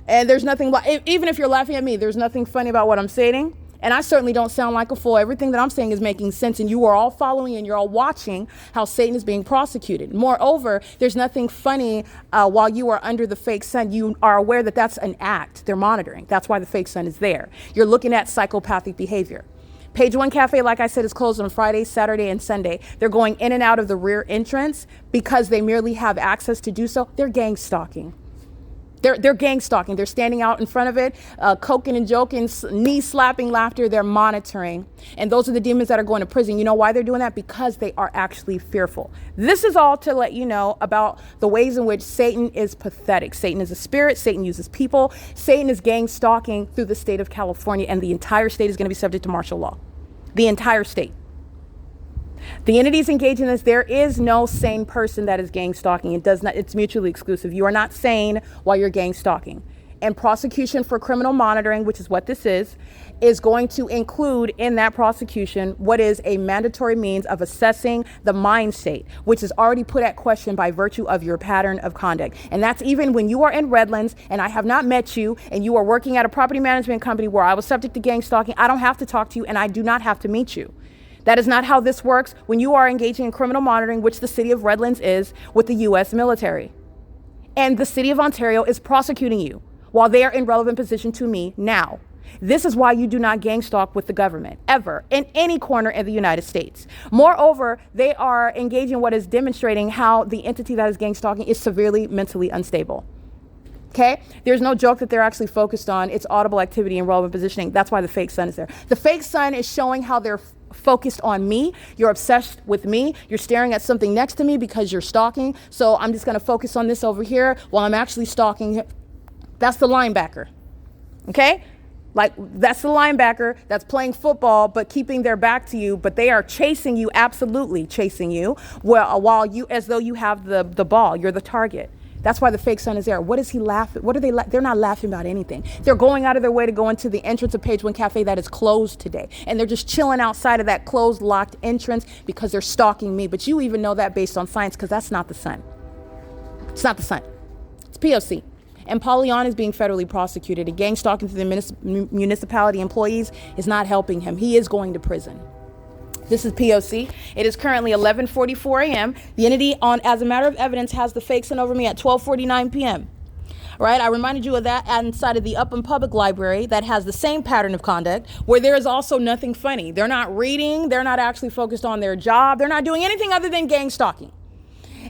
And there's nothing, even if you're laughing at me, there's nothing funny about what I'm saying. And I certainly don't sound like a fool. Everything that I'm saying is making sense. And you are all following and you're all watching how Satan is being prosecuted. Moreover, there's nothing funny while you are under the fake sun. You are aware that that's an act. They're monitoring. That's why the fake sun is there. You're looking at psychopathic behavior. Page One Cafe, like I said, is closed on Friday, Saturday, and Sunday. They're going in and out of the rear entrance because they merely have access to do so. They're gang stalking. They're gang stalking. They're standing out in front of it, coking and joking, knee slapping laughter. They're monitoring. And those are the demons that are going to prison. You know why they're doing that? Because they are actually fearful. This is all to let you know about the ways in which Satan is pathetic. Satan is a spirit. Satan uses people. Satan is gang stalking through the state of California, and the entire state is going to be subject to martial law. The entire state. The entities engaged in this, there is no sane person that is gang stalking. It's mutually exclusive. You are not sane while you're gang stalking. And prosecution for criminal monitoring, which is what this is going to include in that prosecution what is a mandatory means of assessing the mind state, which is already put at question by virtue of your pattern of conduct. And that's even when you are in Redlands and I have not met you and you are working at a property management company where I was subject to gang stalking. I don't have to talk to you and I do not have to meet you. That is not how this works when you are engaging in criminal monitoring, which the city of Redlands is with the U.S. military. And the city of Ontario is prosecuting you while they are in relevant position to me now. This is why you do not gang stalk with the government, ever, in any corner of the United States. Moreover, they are engaging in what is demonstrating how the entity that is gang stalking is severely mentally unstable. Okay? There's no joke that they're actually focused on. It's audible activity and relevant positioning. That's why the fake sun is there. The fake sun is showing how they're focused on me. You're obsessed with me. You're staring at something next to me because you're stalking. So I'm just going to focus on this over here while I'm actually stalking. That's the linebacker. Okay? Like, that's the linebacker that's playing football but keeping their back to you, but they are chasing you, absolutely chasing you, while you, as though you have the ball. You're the target. That's why the fake sun is there. What is he laughing? What are they? They're not laughing about anything. They're going out of their way to go into the entrance of Page One Cafe that is closed today. And they're just chilling outside of that closed, locked entrance because they're stalking me. But you even know that based on science because that's not the sun. It's not the sun. It's P.O.C. And Polly is being federally prosecuted. And gang stalking to the municipality employees is not helping him. He is going to prison. This is P.O.C. It is currently 11:44 a.m. The entity, as a matter of evidence, has the fake sent over me at 12:49 p.m. All right, I reminded you of that inside of the Upland Public Library that has the same pattern of conduct where there is also nothing funny. They're not reading. They're not actually focused on their job. They're not doing anything other than gang stalking.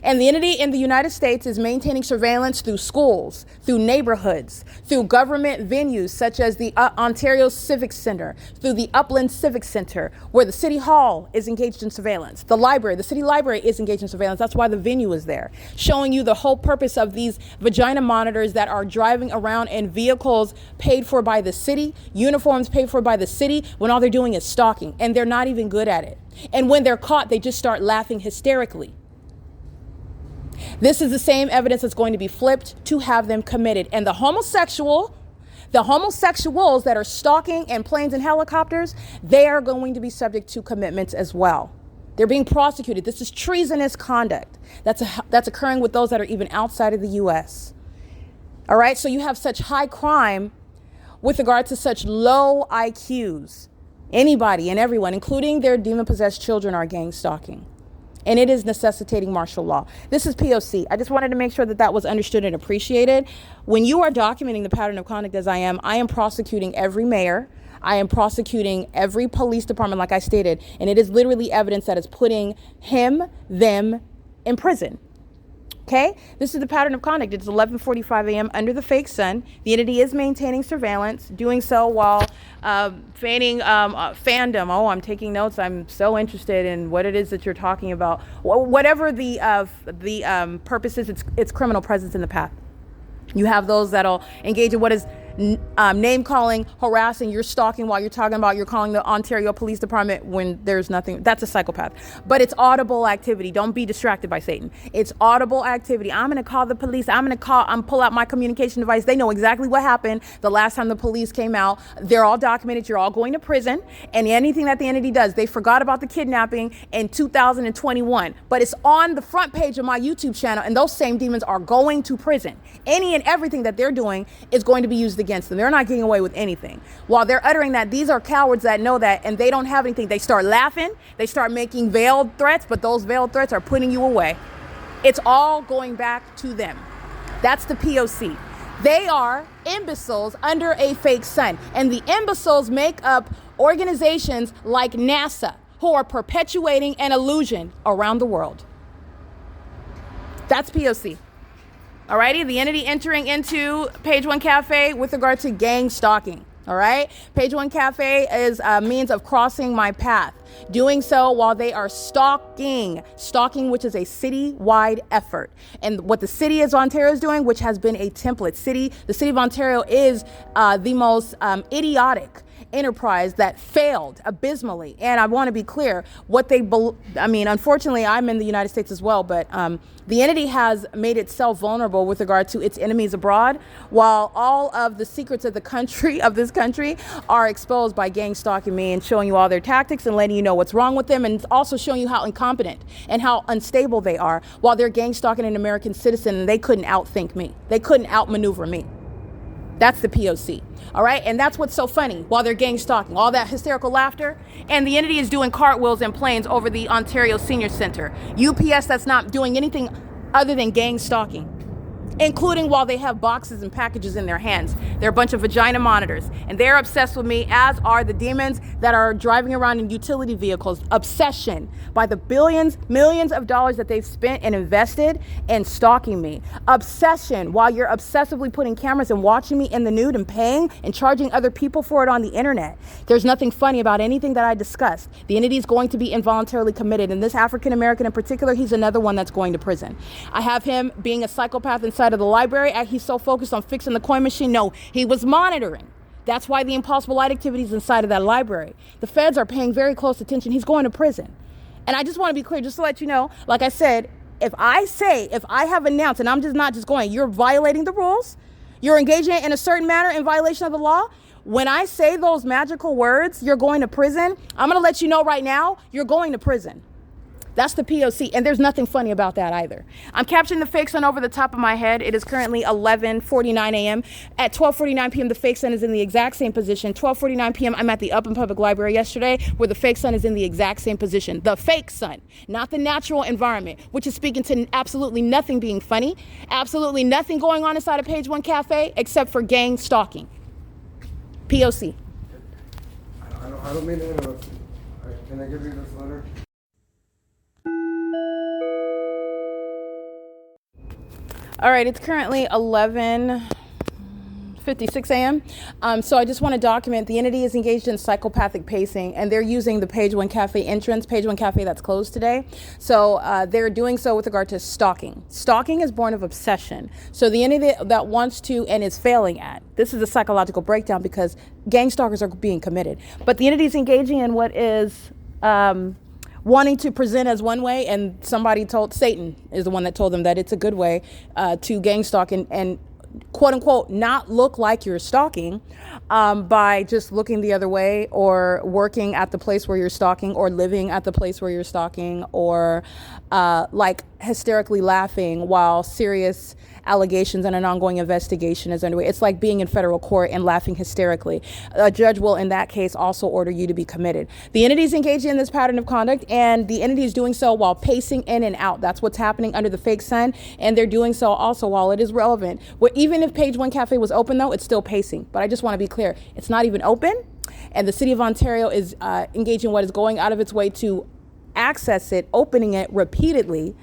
And the entity in the United States is maintaining surveillance through schools, through neighborhoods, through government venues such as the Ontario Civic Center, through the Upland Civic Center, where the City Hall is engaged in surveillance. The library, the city library is engaged in surveillance. That's why the venue is there, showing you the whole purpose of these vagina monitors that are driving around in vehicles paid for by the city, uniforms paid for by the city, when all they're doing is stalking, and they're not even good at it. And when they're caught, they just start laughing hysterically. This is the same evidence that's going to be flipped to have them committed. And the homosexuals that are stalking in planes and helicopters, they are going to be subject to commitments as well. They're being prosecuted. This is treasonous conduct that's occurring with those that are even outside of the U.S. All right, so you have such high crime with regard to such low IQs. Anybody and everyone, including their demon-possessed children, are gang stalking. And it is necessitating martial law. This is P.O.C. I just wanted to make sure that that was understood and appreciated. When you are documenting the pattern of conduct as I am prosecuting every mayor. I am prosecuting every police department, like I stated. And it is literally evidence that is putting them in prison. Okay, this is the pattern of conduct. It's 11:45 a.m. under the fake sun. The entity is maintaining surveillance, doing so while feigning fandom. Oh, I'm taking notes. I'm so interested in what it is that you're talking about. Whatever the purpose is, it's criminal presence in the path. You have those that'll engage in what is name calling, harassing, you're stalking while you're talking about you're calling the Ontario Police Department when there's nothing. That's a psychopath. But it's audible activity. Don't be distracted by Satan. It's audible activity. I'm going to call the police. I'm pull out my communication device. They know exactly what happened the last time the police came out. They're all documented. You're all going to prison. And anything that the entity does, they forgot about the kidnapping in 2021. But it's on the front page of my YouTube channel, and those same demons are going to prison. Any and everything that they're doing is going to be used against them. They're not getting away with anything. While they're uttering that, these are cowards that know that, and they don't have anything. They start laughing. They start making veiled threats, but those veiled threats are putting you away. It's all going back to them. That's the P.O.C. They are imbeciles under a fake sun, and the imbeciles make up organizations like NASA, who are perpetuating an illusion around the world. That's P.O.C. Alrighty, the entity entering into Page One Cafe with regard to gang stalking. All right, Page One Cafe is a means of crossing my path, doing so while they are stalking, which is a city-wide effort. And what the city of Ontario is doing, which has been a template city, the city of Ontario is the most idiotic enterprise that failed abysmally. And I want to be clear, unfortunately, I'm in the United States as well, but the entity has made itself vulnerable with regard to its enemies abroad, while all of the secrets of this country are exposed by gang stalking me and showing you all their tactics and letting you know what's wrong with them, and also showing you how incompetent and how unstable they are, while they're gang stalking an American citizen, and they couldn't outthink me. They couldn't outmaneuver me. That's the P.O.C. All right. And that's what's so funny while they're gang stalking, all that hysterical laughter. And the entity is doing cartwheels and planes over the Ontario Senior Center. UPS that's not doing anything other than gang stalking, including while they have boxes and packages in their hands. They're a bunch of vagina monitors, and they're obsessed with me, as are the demons that are driving around in utility vehicles. Obsession by the millions of dollars that they've spent and invested in stalking me. Obsession while you're obsessively putting cameras and watching me in the nude and paying and charging other people for it on the internet. There's nothing funny about anything that I discussed. The entity is going to be involuntarily committed, and this African American in particular, he's another one that's going to prison. I have him being a psychopath inside of the library. He's so focused on fixing the coin machine. No, he was monitoring. That's why the impossible light activities inside of that library. The feds are paying very close attention. He's going to prison. And I just want to be clear, just to let you know, like I said, if I have announced, and I'm just not just going, you're violating the rules, you're engaging in a certain manner in violation of the law, when I say those magical words, you're going to prison, I'm going to let you know right now, you're going to prison. That's the P.O.C. And there's nothing funny about that either. I'm capturing the fake sun over the top of my head. It is currently 11:49 a.m. At 12:49 p.m., the fake sun is in the exact same position. 12:49 p.m., I'm at the Upland Public Library yesterday where the fake sun is in the exact same position. The fake sun, not the natural environment, which is speaking to absolutely nothing being funny, absolutely nothing going on inside of Page One Cafe except for gang stalking. P.O.C. I don't mean to interrupt you. Can I give you this letter? All right, it's currently 11:56 a.m. So I just want to document the entity is engaged in psychopathic pacing, and they're using the Page One Cafe entrance, Page One Cafe that's closed today. So they're doing so with regard to stalking. Stalking is born of obsession. So the entity that wants to and is failing at, this is a psychological breakdown because gang stalkers are being committed. But the entity is engaging in what is wanting to present as one way, and somebody told, Satan is the one that told them that it's a good way to gang stalk and quote unquote not look like you're stalking by just looking the other way or working at the place where you're stalking or living at the place where you're stalking or like hysterically laughing while serious allegations and an ongoing investigation is underway. It's like being in federal court and laughing hysterically. A judge will, in that case, also order you to be committed. The entity is engaging in this pattern of conduct, and the entity is doing so while pacing in and out. That's what's happening under the fake sun, and they're doing so also while it is relevant. Even if Page One Cafe was open, though, it's still pacing. But I just want to be clear, it's not even open, and the city of Ontario is engaging what is going out of its way to access it, opening it repeatedly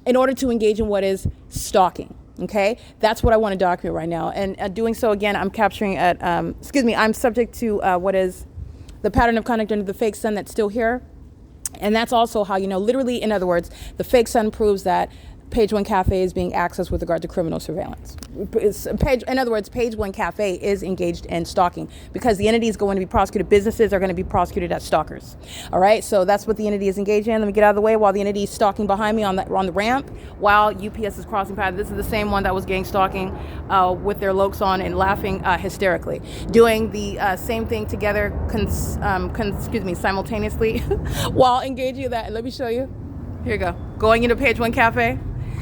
in order to engage in what is stalking. Okay, that's what I want to document right now. And doing so, again, I'm capturing at, I'm subject to what is the pattern of conduct under the fake sun that's still here. And that's also how, literally, in other words, the fake sun proves that Page One Cafe is being accessed with regard to criminal surveillance. In other words, Page One Cafe is engaged in stalking because the entity is going to be prosecuted. Businesses are going to be prosecuted as stalkers. All right, so that's what the entity is engaged in. Let me get out of the way while the entity is stalking behind me on the ramp while UPS is crossing path. This is the same one that was gang stalking with their lokes on and laughing hysterically, doing the same thing together, simultaneously while engaging in that. And let me show you. Here you go. Going into Page One Cafe.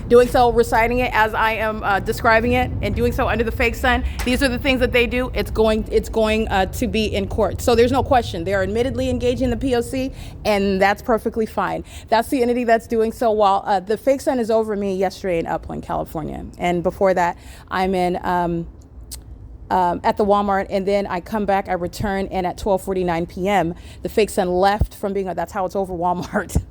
Doing so, reciting it as I am describing it, and doing so under the fake sun. These are the things that they do. It's going to be in court. So there's no question. They are admittedly engaging the P.O.C., and that's perfectly fine. That's the entity that's doing so while the fake sun is over me yesterday in Upland, California. And before that, I'm in at the Walmart, and then I come back, I return, and at 12:49 p.m., the fake sun left from being, that's how it's over Walmart.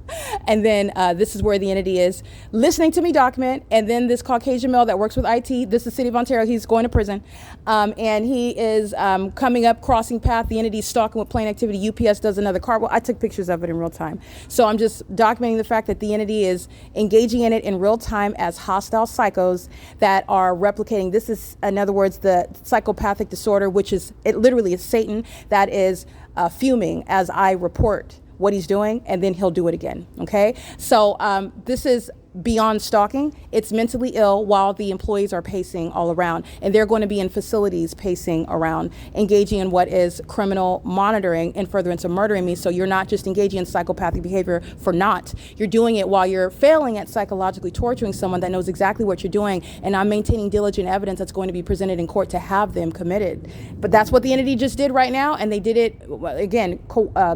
And then this is where the entity is listening to me document, and then this Caucasian male that works with IT, this is the city of Ontario, he's going to prison, and he is coming up, crossing path, the entity is stalking with plain activity, UPS does another car, well, I took pictures of it in real time. So I'm just documenting the fact that the entity is engaging in it in real time as hostile psychos that are replicating, this is, in other words, the psychopathic disorder, which is, it literally is Satan that is fuming as I report what he's doing, and then he'll do it again. Okay, so this is beyond stalking. It's mentally ill while the employees are pacing all around, and they're going to be in facilities pacing around, engaging in what is criminal monitoring in furtherance of murdering me. So you're not just engaging in psychopathic behavior for naught. You're doing it while you're failing at psychologically torturing someone that knows exactly what you're doing, and I'm maintaining diligent evidence that's going to be presented in court to have them committed. But that's what the entity just did right now, and they did it, again,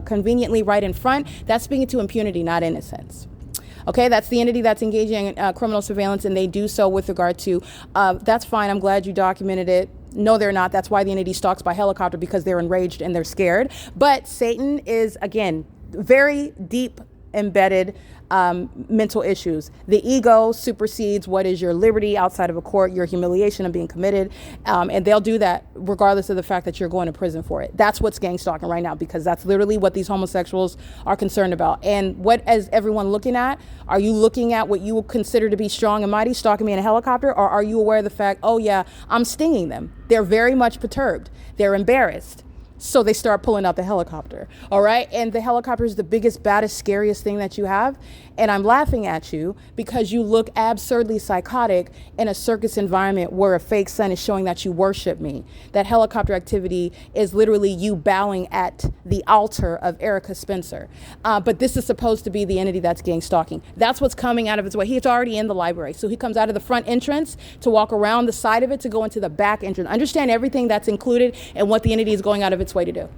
conveniently right in front. That's speaking to impunity, not innocence. Okay, that's the entity that's engaging in criminal surveillance, and they do so with regard to, that's fine, I'm glad you documented it. No, they're not. That's why the entity stalks by helicopter, because they're enraged and they're scared. But Satan is, again, very deep embedded mental issues. The ego supersedes what is your liberty outside of a court, your humiliation of being committed, and they'll do that regardless of the fact that you're going to prison for it. That's what's gang stalking right now, because that's literally what these homosexuals are concerned about. And what is everyone looking at? Are you looking at what you would consider to be strong and mighty, stalking me in a helicopter, or are you aware of the fact, oh yeah, I'm stinging them? They're very much perturbed. They're embarrassed. So they start pulling out the helicopter, all right? And the helicopter is the biggest, baddest, scariest thing that you have. And I'm laughing at you because you look absurdly psychotic in a circus environment where a fake sun is showing that you worship me. That helicopter activity is literally you bowing at the altar of Erica Spencer. But this is supposed to be the entity that's gang stalking. That's what's coming out of its way. He's already in the library. So he comes out of the front entrance to walk around the side of it to go into the back entrance. Understand everything that's included and what the entity is going out of its way to do.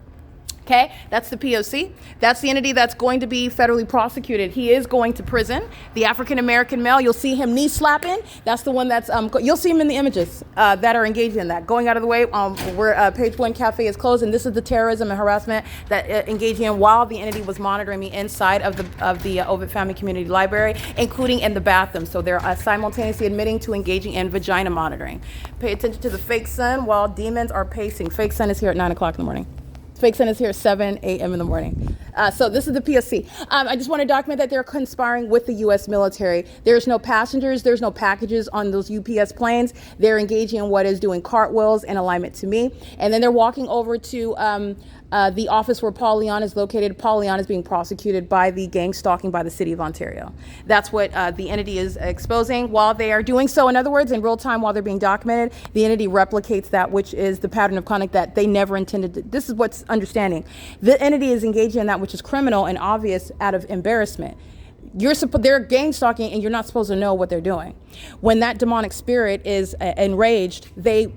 Okay, that's the P.O.C. That's the entity that's going to be federally prosecuted. He is going to prison. The African-American male, you'll see him knee slapping. That's the one that's, you'll see him in the images that are engaged in that. Going out of the way where Page One Cafe is closed, and this is the terrorism and harassment that engaging in while the entity was monitoring me inside of the Ovid Family Community Library, including in the bathroom. So they're simultaneously admitting to engaging in vagina monitoring. Pay attention to the fake sun while demons are pacing. Fake sun is here at 9 o'clock in the morning. Fake sun is here at 7 a.m. in the morning. So this is the P.O.C. I just want to document that they're conspiring with the U.S. military. There's no passengers. There's no packages on those UPS planes. They're engaging in what is doing cartwheels in alignment to me. And then they're walking over to the office where Paul Leon is located. Paul Leon is being prosecuted by the gang stalking by the city of Ontario. That's what the entity is exposing while they are doing so. In other words, in real time while they're being documented, the entity replicates that which is the pattern of conduct that they never intended to. This is what's understanding. The entity is engaging in that which is criminal and obvious out of embarrassment. They're gang stalking and you're not supposed to know what they're doing. When that demonic spirit is enraged, they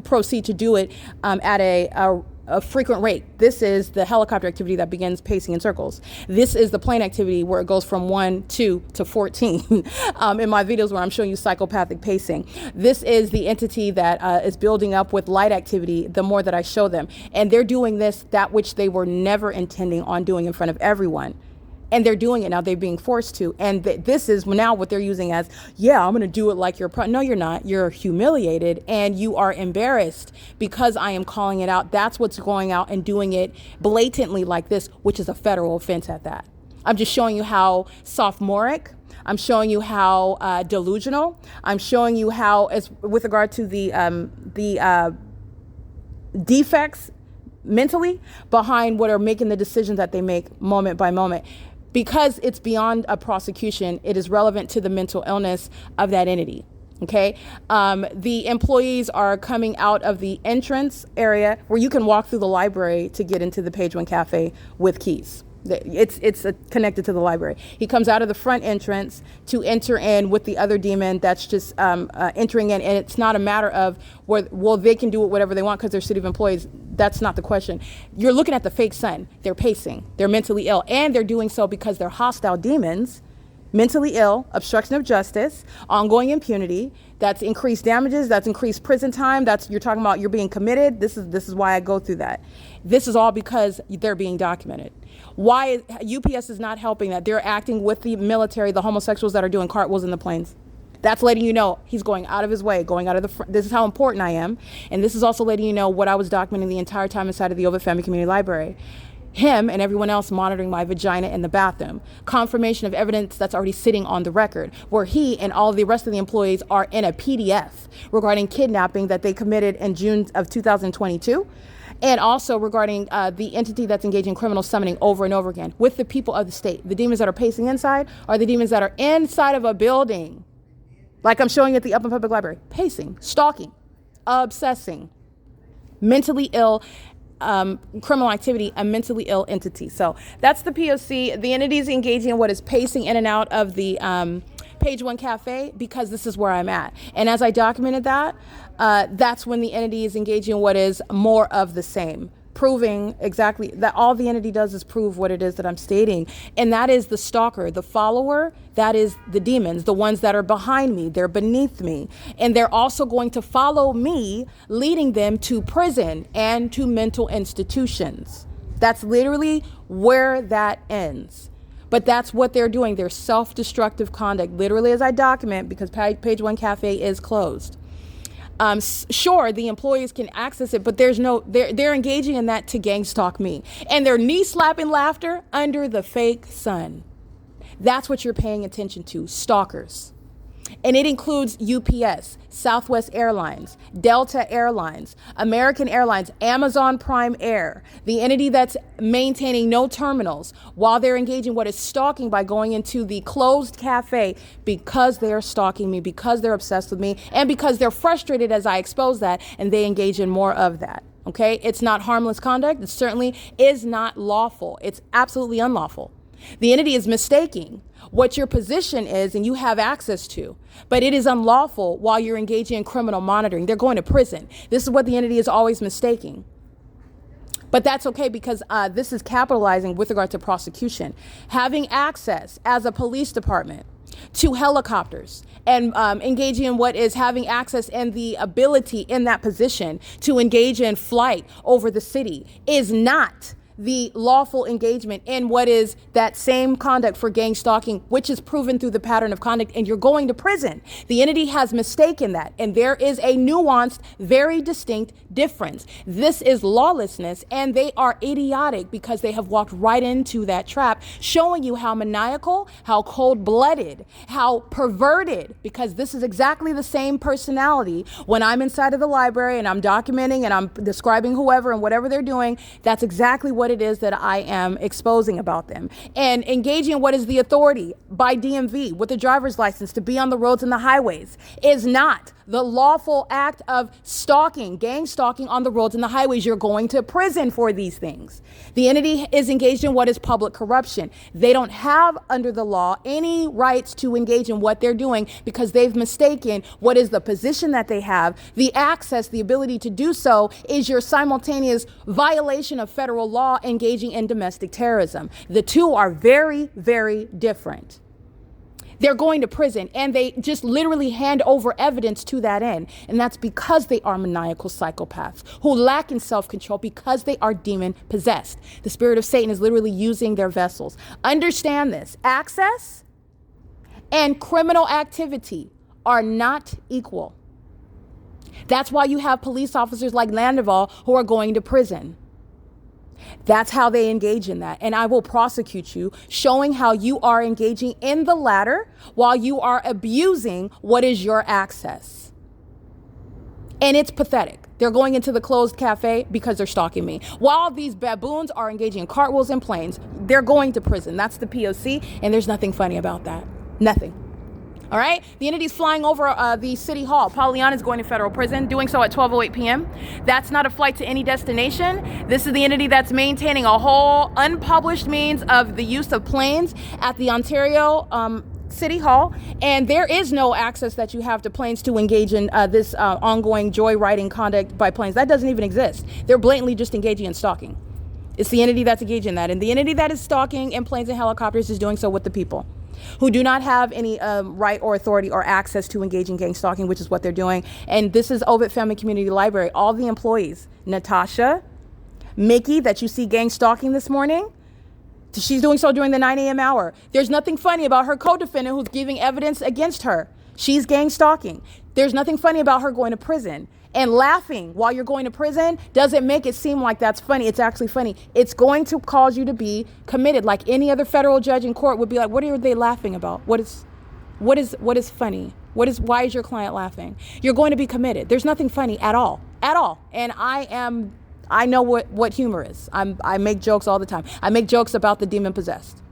proceed to do it at a frequent rate. This is the helicopter activity that begins pacing in circles. This is the plane activity where it goes from 1, 2 to 14 in my videos where I'm showing you psychopathic pacing. This is the entity that is building up with light activity the more that I show them. And they're doing that which they were never intending on doing in front of everyone. And they're doing it now. They're being forced to. And this is now what they're using as, yeah, I'm going to do it like you're no, you're not. You're humiliated and you are embarrassed because I am calling it out. That's what's going out and doing it blatantly like this, which is a federal offense at that. I'm just showing you how sophomoric. I'm showing you how delusional. I'm showing you how, as with regard to the defects mentally behind what are making the decisions that they make moment by moment. Because it's beyond a prosecution, it is relevant to the mental illness of that entity. Okay, the employees are coming out of the entrance area where you can walk through the library to get into the Page One Cafe with keys. It's connected to the library. He comes out of the front entrance to enter in with the other demon that's just entering in, and it's not a matter of they can do whatever they want because they're city of employees. That's not the question. You're looking at the fake sun. They're pacing. They're mentally ill, and they're doing so because they're hostile demons. Mentally ill, obstruction of justice, ongoing impunity, that's increased damages, that's increased prison time, you're talking about you're being committed. This is why I go through that. This is all because they're being documented. Why UPS is not helping that? They're acting with the military, the homosexuals that are doing cartwheels in the planes. That's letting you know he's going out of his way, going out of the front. This is how important I am. And this is also letting you know what I was documenting the entire time inside of the Ovid Family Community Library. Him and everyone else monitoring my vagina in the bathroom. Confirmation of evidence that's already sitting on the record, where he and all of the rest of the employees are in a PDF regarding kidnapping that they committed in June of 2022. And also regarding the entity that's engaged in criminal summoning over and over again with the people of the state. The demons that are pacing inside are the demons that are inside of a building. Like I'm showing you at the Upland Public Library. Pacing, stalking, obsessing, mentally ill, criminal activity, a mentally ill entity. So that's the P.O.C. The entity is engaging in what is pacing in and out of the Page One Cafe because this is where I'm at. And as I documented that, that's when the entity is engaging in what is more of the same, proving exactly that all the entity does is prove what it is that I'm stating. And that is the stalker, the follower, that is the demons, the ones that are behind me, they're beneath me. And they're also going to follow me, leading them to prison and to mental institutions. That's literally where that ends. But that's what they're doing. They're self-destructive conduct, literally as I document, because Page One Cafe is closed. Sure, the employees can access it, but they're engaging in that to gang stalk me. And they're knee-slapping laughter under the fake sun. That's what you're paying attention to, stalkers. And it includes UPS, Southwest Airlines, Delta Airlines, American Airlines, Amazon Prime Air, the entity that's maintaining no terminals while they're engaging what is stalking by going into the closed cafe because they're stalking me, because they're obsessed with me, and because they're frustrated as I expose that, and they engage in more of that. Okay? It's not harmless conduct. It certainly is not lawful. It's absolutely unlawful. The entity is mistaking what your position is and you have access to, but it is unlawful while you're engaging in criminal monitoring. They're going to prison. This is what the entity is always mistaking. But that's okay because this is capitalizing with regard to prosecution. Having access as a police department to helicopters and engaging in what is having access and the ability in that position to engage in flight over the city is not the lawful engagement in what is that same conduct for gang stalking, which is proven through the pattern of conduct, and you're going to prison. The entity has mistaken that, and there is a nuanced, very distinct difference. This is lawlessness, and they are idiotic because they have walked right into that trap, showing you how maniacal, how cold-blooded, how perverted, because this is exactly the same personality when I'm inside of the library and I'm documenting and I'm describing whoever and whatever they're doing. That's exactly what it is that I am exposing about them. And engaging in what is the authority by DMV with a driver's license to be on the roads and the highways is not the lawful act of stalking, gang stalking on the roads and the highways. You're going to prison for these things. The entity is engaged in what is public corruption. They don't have, under the law, any rights to engage in what they're doing because they've mistaken what is the position that they have. The access, the ability to do so is your simultaneous violation of federal law engaging in domestic terrorism. The two are very, very different. They're going to prison, and they just literally hand over evidence to that end. And that's because they are maniacal psychopaths who lack in self-control because they are demon possessed. The spirit of Satan is literally using their vessels. Understand this. Access and criminal activity are not equal. That's why you have police officers like Landerval who are going to prison. That's how they engage in that. And I will prosecute you, showing how you are engaging in the latter while you are abusing what is your access. And it's pathetic. They're going into the closed cafe because they're stalking me. While these baboons are engaging in cartwheels and planes, they're going to prison. That's the P.O.C. And there's nothing funny about that. Nothing. All right. The entity's flying over the city hall. Pollyanna is going to federal prison, doing so at 12:08 p.m. That's not a flight to any destination. This is the entity that's maintaining a whole unpublished means of the use of planes at the Ontario City Hall. And there is no access that you have to planes to engage in this ongoing joyriding conduct by planes. That doesn't even exist. They're blatantly just engaging in stalking. It's the entity that's engaging in that. And the entity that is stalking in planes and helicopters is doing so with the people who do not have any right or authority or access to engage in gang stalking, which is what they're doing. And this is Ovid Family Community Library. All the employees, Natasha, Mickey, that you see gang stalking this morning, she's doing so during the 9 a.m. hour. There's nothing funny about her co-defendant who's giving evidence against her. She's gang stalking. There's nothing funny about her going to prison. And laughing while you're going to prison doesn't make it seem like that's funny. It's actually funny. It's going to cause you to be committed, like any other federal judge in court would be like, what are they laughing about? What is funny? Why is your client laughing? You're going to be committed. There's nothing funny at all. And I know what humor is. I make jokes all the time. I make jokes about the demon possessed.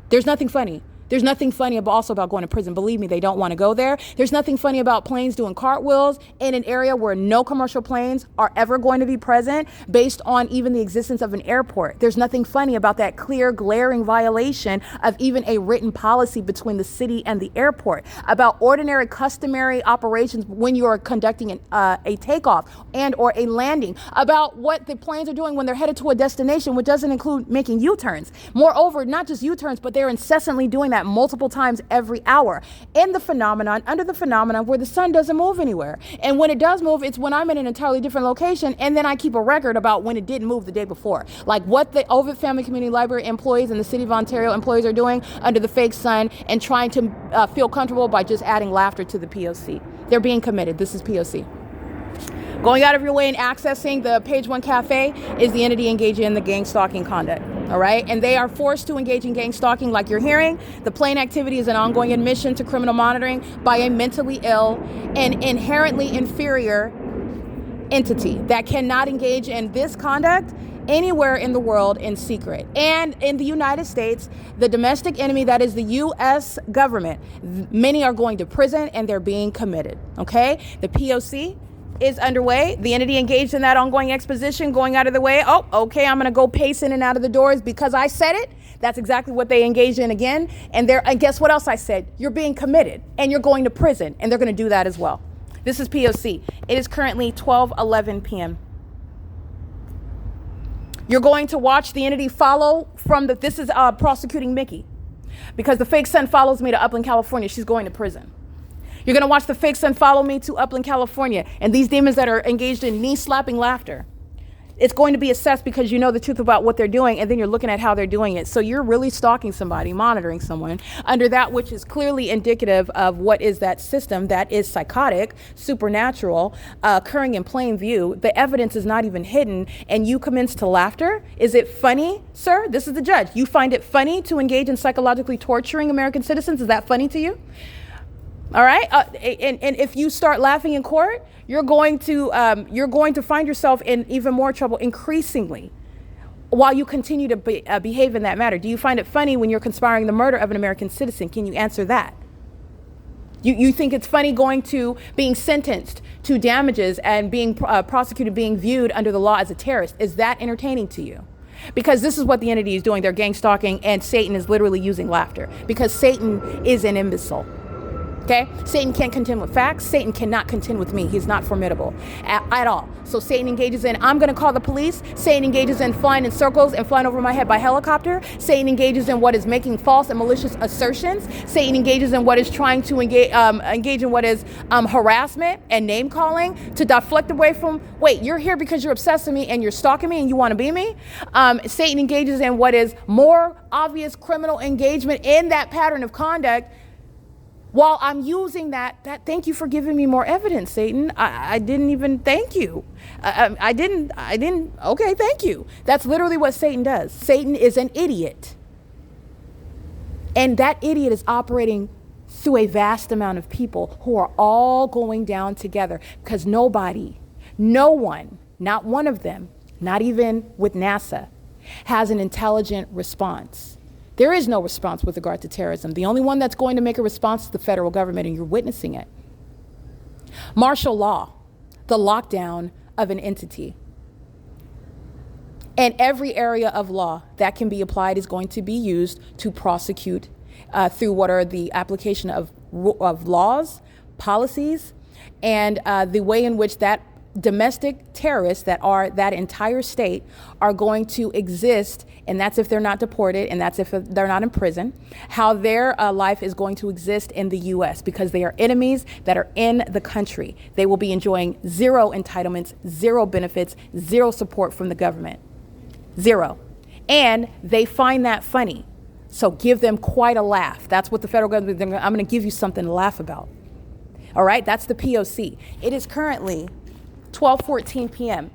There's nothing funny. There's nothing funny also about going to prison. Believe me, they don't want to go there. There's nothing funny about planes doing cartwheels in an area where no commercial planes are ever going to be present based on even the existence of an airport. There's nothing funny about that clear, glaring violation of even a written policy between the city and the airport about ordinary, customary operations when you are conducting a takeoff and or a landing, about what the planes are doing when they're headed to a destination, which doesn't include making U-turns. Moreover, not just U-turns, but they're incessantly doing that multiple times every hour under the phenomenon where the sun doesn't move anywhere. And when it does move, it's when I'm in an entirely different location, and then I keep a record about when it didn't move the day before. Like what the Ovid Family Community Library employees and the City of Ontario employees are doing under the fake sun and trying to feel comfortable by just adding laughter to the P.O.C. They're being committed. This is P.O.C. Going out of your way and accessing the Page One Cafe is the entity engaging in the gang stalking conduct. All right, and they are forced to engage in gang stalking like you're hearing. The plain activity is an ongoing admission to criminal monitoring by a mentally ill and inherently inferior entity that cannot engage in this conduct anywhere in the world in secret. And in the United States, the domestic enemy, that is the U.S. government, many are going to prison and they're being committed, okay? The P.O.C. is underway. The entity engaged in that ongoing exposition, going out of the way. Oh, okay, I'm gonna go pace in and out of the doors because I said it. That's exactly what they engaged in again. And guess what else I said? You're being committed and you're going to prison, and they're gonna do that as well. This is P.O.C. It is currently 12:11 p.m. You're going to watch the entity follow from this is prosecuting Mickey, because the fake son follows me to Upland, California. She's going to prison. You're going to watch the fake son follow me to Upland, California, and these demons that are engaged in knee-slapping laughter. It's going to be assessed because you know the truth about what they're doing, and then you're looking at how they're doing it. So you're really stalking somebody, monitoring someone under that which is clearly indicative of what is that system that is psychotic, supernatural, occurring in plain view. The evidence is not even hidden, and you commence to laughter. Is it funny, sir? This is the judge. You find it funny to engage in psychologically torturing American citizens? Is that funny to you? All right, and if you start laughing in court, you're going to find yourself in even more trouble increasingly while you continue to behave in that manner. Do you find it funny when you're conspiring the murder of an American citizen? Can you answer that? You think it's funny going to being sentenced to damages and being prosecuted, being viewed under the law as a terrorist? Is that entertaining to you? Because this is what the entity is doing. They're gang stalking, and Satan is literally using laughter because Satan is an imbecile. Okay? Satan can't contend with facts. Satan cannot contend with me. He's not formidable at all. So Satan engages in, I'm going to call the police. Satan engages in flying in circles and flying over my head by helicopter. Satan engages in what is making false and malicious assertions. Satan engages in what is trying to engage in what is harassment and name calling to deflect away from, wait, you're here because you're obsessed with me and you're stalking me and you want to be me. Satan engages in what is more obvious criminal engagement in that pattern of conduct. While I'm using that, thank you for giving me more evidence, Satan. I didn't even thank you. I didn't, okay, thank you. That's literally what Satan does. Satan is an idiot. And that idiot is operating through a vast amount of people who are all going down together because no one, not one of them, not even with NASA, has an intelligent response. There is no response with regard to terrorism. The only one that's going to make a response is the federal government, and you're witnessing it. Martial law, the lockdown of an entity. And every area of law that can be applied is going to be used to prosecute through what are the application of laws, policies, and the way in which that domestic terrorists that are that entire state are going to exist, and that's if they're not deported, and that's if they're not in prison, how their life is going to exist in the U.S. because they are enemies that are in the country. They will be enjoying zero entitlements, zero benefits, zero support from the government. Zero. And they find that funny. So give them quite a laugh. That's what the federal government, I'm going to give you something to laugh about. All right, that's the P.O.C. It is currently 12:14 p.m.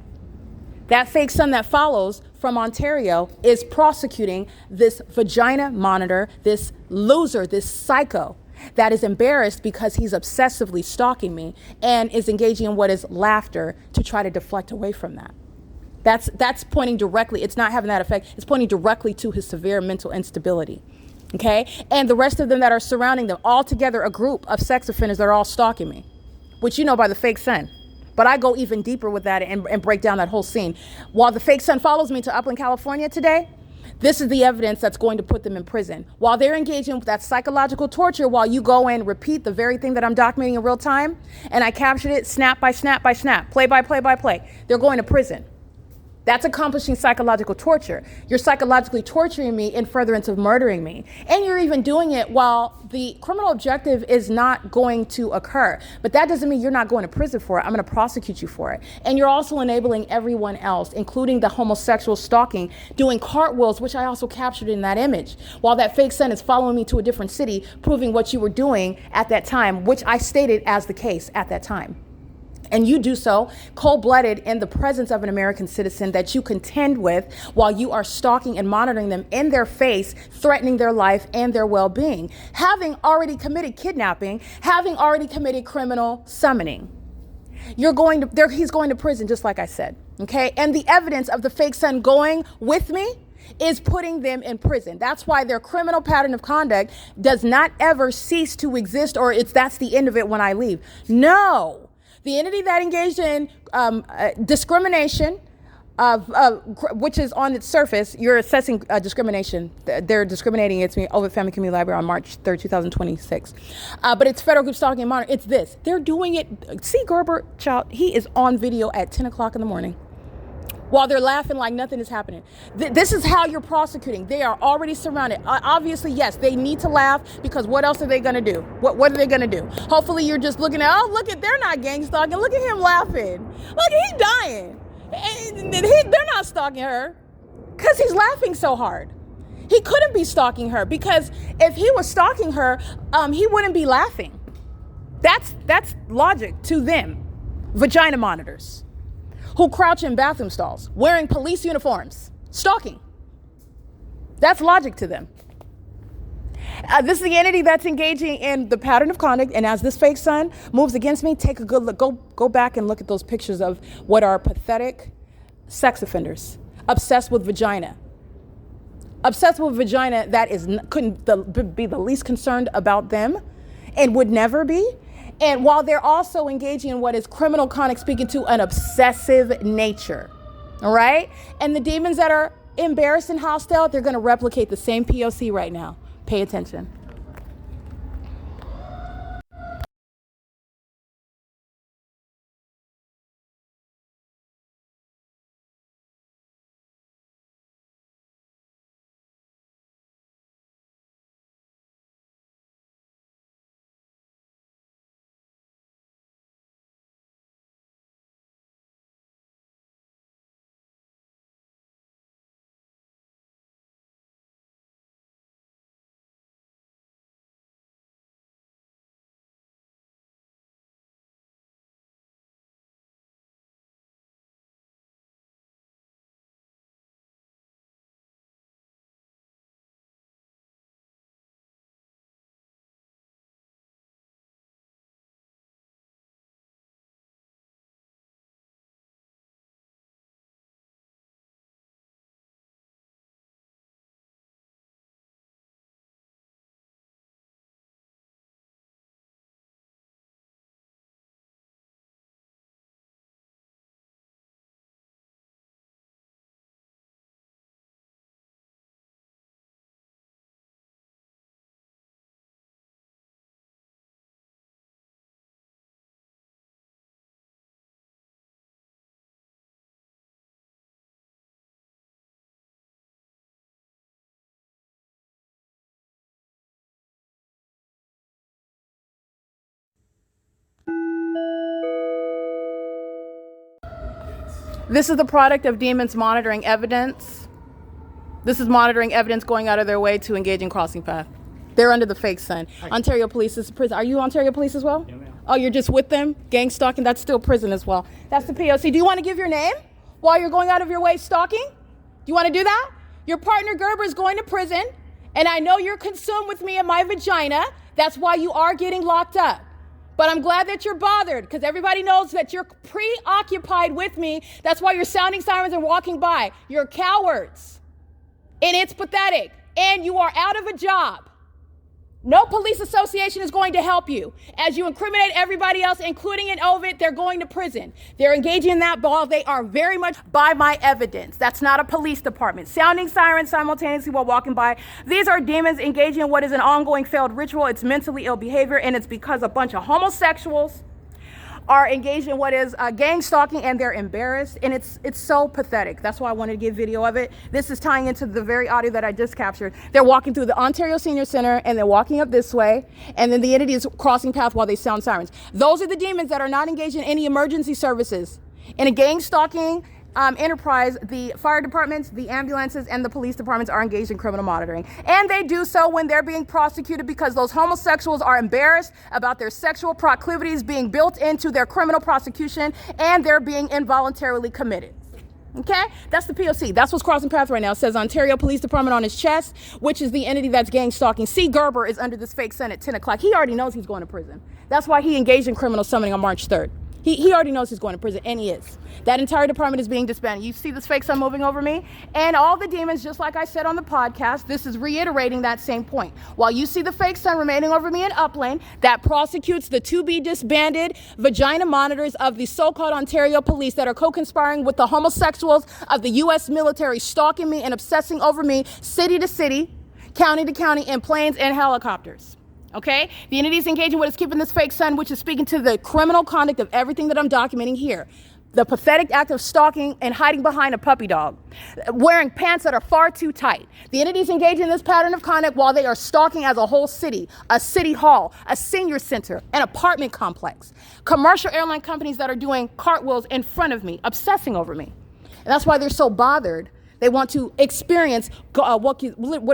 That fake son that follows from Ontario is prosecuting this vagina monitor, this loser, this psycho that is embarrassed because he's obsessively stalking me and is engaging in what is laughter to try to deflect away from that. That's pointing directly, it's not having that effect, it's pointing directly to his severe mental instability. Okay? And the rest of them that are surrounding them, all together a group of sex offenders that are all stalking me, which you know by the fake son. But I go even deeper with that and break down that whole scene. While the fake son follows me to Upland, California today, this is the evidence that's going to put them in prison. While they're engaging with that psychological torture, while you go and repeat the very thing that I'm documenting in real time, and I captured it snap by snap by snap, play by play by play, they're going to prison. That's accomplishing psychological torture. You're psychologically torturing me in furtherance of murdering me. And you're even doing it while the criminal objective is not going to occur. But that doesn't mean you're not going to prison for it. I'm going to prosecute you for it. And you're also enabling everyone else, including the homosexual stalking, doing cartwheels, which I also captured in that image, while that fake son is following me to a different city, proving what you were doing at that time, which I stated as the case at that time. And you do so cold-blooded in the presence of an American citizen that you contend with while you are stalking and monitoring them in their face, threatening their life and their well-being, having already committed kidnapping, having already committed criminal summoning. He's going to prison, just like I said, okay? And the evidence of the fake son going with me is putting them in prison. That's why their criminal pattern of conduct does not ever cease to exist, or that's the end of it when I leave. No. The entity that engaged in discrimination, which is on its surface, you're assessing discrimination. They're discriminating against me over at Family Community Library on March 3rd, 2026. But it's federal group stalking and monitoring. It's this. They're doing it. See Gerber, child, he is on video at 10 o'clock in the morning while they're laughing like nothing is happening. This is how you're prosecuting. They are already surrounded. Obviously, yes, they need to laugh because what else are they going to do? What are they going to do? Hopefully you're just looking at, oh, look at, they're not gang stalking. Look at him laughing. Look, he's dying. And they're not stalking her because he's laughing so hard. He couldn't be stalking her because if he was stalking her, he wouldn't be laughing. That's logic to them. Vagina monitors who crouch in bathroom stalls, wearing police uniforms, stalking. That's logic to them. This is the entity that's engaging in the pattern of conduct, and as this fake son moves against me, take a good look. Go back and look at those pictures of what are pathetic sex offenders, obsessed with vagina. Obsessed with vagina that couldn't be the least concerned about them and would never be. And while they're also engaging in what is criminal conduct, speaking to an obsessive nature, all right? And the demons that are embarrassed and hostile, they're going to replicate the same P.O.C. right now. Pay attention. This is the product of demons monitoring evidence. This is monitoring evidence going out of their way to engage in crossing path. They're under the fake sun. Ontario Police is prison. Are you Ontario Police as well? Yeah, ma'am. Oh, you're just with them? Gang stalking? That's still prison as well. That's the P.O.C. Do you want to give your name while you're going out of your way stalking? Do you want to do that? Your partner Gerber is going to prison, and I know you're consumed with me and my vagina. That's why you are getting locked up. But I'm glad that you're bothered because everybody knows that you're preoccupied with me. That's why you're sounding sirens and walking by. You're cowards. And it's pathetic. And you are out of a job. No police association is going to help you. As you incriminate everybody else, including in Ovid, they're going to prison. They're engaging in that ball. They are very much by my evidence. That's not a police department. Sounding sirens simultaneously while walking by. These are demons engaging in what is an ongoing failed ritual. It's mentally ill behavior, and it's because a bunch of homosexuals are engaged in what is gang stalking, and they're embarrassed, and it's so pathetic. That's why I wanted to give video of it. This is tying into the very audio that I just captured. They're walking through the Ontario Senior Center, and they're walking up this way, and then the entity is crossing path while they sound sirens. Those are the demons that are not engaged in any emergency services. In a gang stalking enterprise, the fire departments, the ambulances, and the police departments are engaged in criminal monitoring. And they do so when they're being prosecuted because those homosexuals are embarrassed about their sexual proclivities being built into their criminal prosecution, and they're being involuntarily committed. Okay, that's the P.O.C. That's what's crossing paths right now. It says Ontario Police Department on his chest, which is the entity that's gang stalking. C. Gerber is under this fake sun at 10 o'clock. He already knows he's going to prison. That's why he engaged in criminal summoning on March 3rd. He already knows he's going to prison, and he is. That entire department is being disbanded. You see this fake sun moving over me? And all the demons, just like I said on the podcast, this is reiterating that same point. While you see the fake sun remaining over me in Upland, that prosecutes the to-be disbanded vagina monitors of the so-called Ontario police that are co-conspiring with the homosexuals of the U.S. military, stalking me and obsessing over me city to city, county to county, in planes and helicopters. Okay? The entity is engaging what is keeping this fake sun, which is speaking to the criminal conduct of everything that I'm documenting here. The pathetic act of stalking and hiding behind a puppy dog, wearing pants that are far too tight. The entity is engaging in this pattern of conduct while they are stalking as a whole city, a city hall, a senior center, an apartment complex, commercial airline companies that are doing cartwheels in front of me, obsessing over me. And that's why they're so bothered. They want to experience what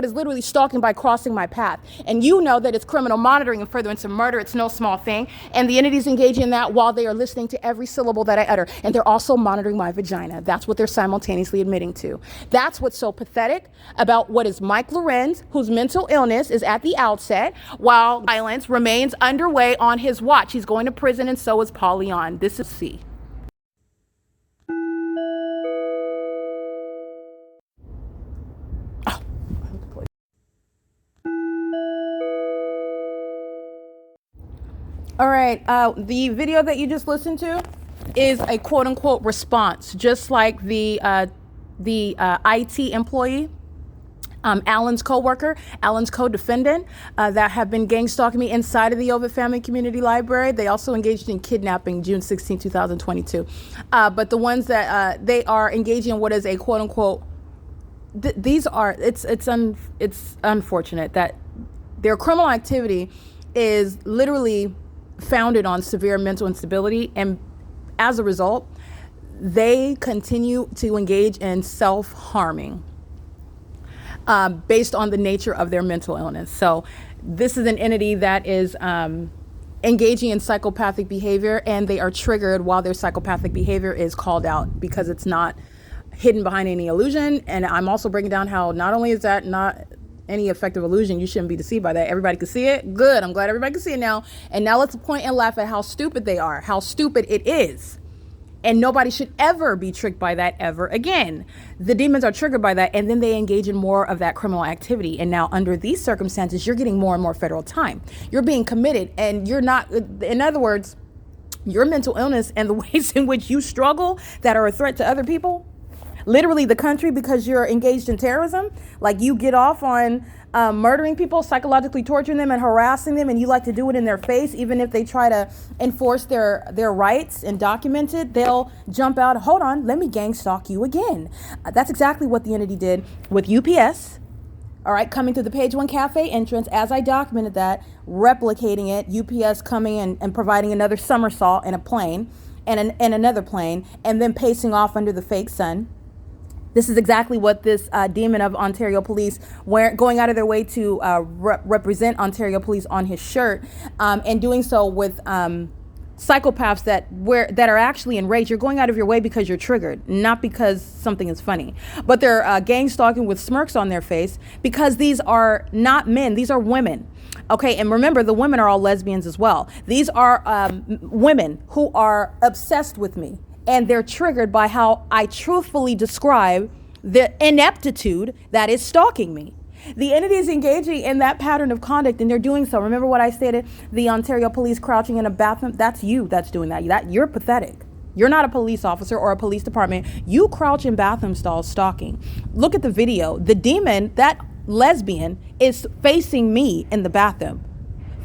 is literally stalking by crossing my path. And you know that it's criminal monitoring and furtherance of murder. It's no small thing. And the entities engaging in that while they are listening to every syllable that I utter. And they're also monitoring my vagina. That's what they're simultaneously admitting to. That's what's so pathetic about what is Mike Lorenz, whose mental illness is at the outset, while violence remains underway on his watch. He's going to prison, and so is Paul Leon. This is C. All right, the video that you just listened to is a quote-unquote response, just like the IT employee, Alan's co-worker, Alan's co-defendant, that have been gang stalking me inside of the Ovid Family Community Library. They also engaged in kidnapping June 16, 2022. But the ones that they are engaging in what is a quote-unquote, it's unfortunate that their criminal activity is literally founded on severe mental instability, and as a result, they continue to engage in self-harming based on the nature of their mental illness. So this is an entity that is engaging in psychopathic behavior, and they are triggered while their psychopathic behavior is called out because it's not hidden behind any illusion. And I'm also breaking down how not only is that not any effective illusion, you shouldn't be deceived by that. Everybody can see it. Good. I'm glad everybody can see it now. And now let's point and laugh at how stupid they are, how stupid it is. And nobody should ever be tricked by that ever again. The demons are triggered by that, and then they engage in more of that criminal activity. And now under these circumstances, you're getting more and more federal time. You're being committed, and you're not, in other words, your mental illness and the ways in which you struggle that are a threat to other people, literally the country, because you're engaged in terrorism, like you get off on murdering people, psychologically torturing them and harassing them, and you like to do it in their face. Even if they try to enforce their rights and document it, they'll jump out, hold on, let me gang stalk you again. That's exactly what the entity did with UPS. All right, coming through the Page One Cafe entrance, as I documented that, replicating it, UPS coming and providing another somersault in a plane and another plane, and then pacing off under the fake sun. This is exactly what this demon of Ontario Police, going out of their way to represent Ontario Police on his shirt, and doing so with psychopaths that are actually enraged. You're going out of your way because you're triggered, not because something is funny. But they're gang stalking with smirks on their face because these are not men, these are women. Okay, and remember, the women are all lesbians as well. These are women who are obsessed with me. And they're triggered by how I truthfully describe the ineptitude that is stalking me. The entity is engaging in that pattern of conduct, and they're doing so. Remember what I stated, the Ontario Police crouching in a bathroom? That's you that's doing that. You're pathetic. You're not a police officer or a police department. You crouch in bathroom stalls stalking. Look at the video. The demon, that lesbian, is facing me in the bathroom,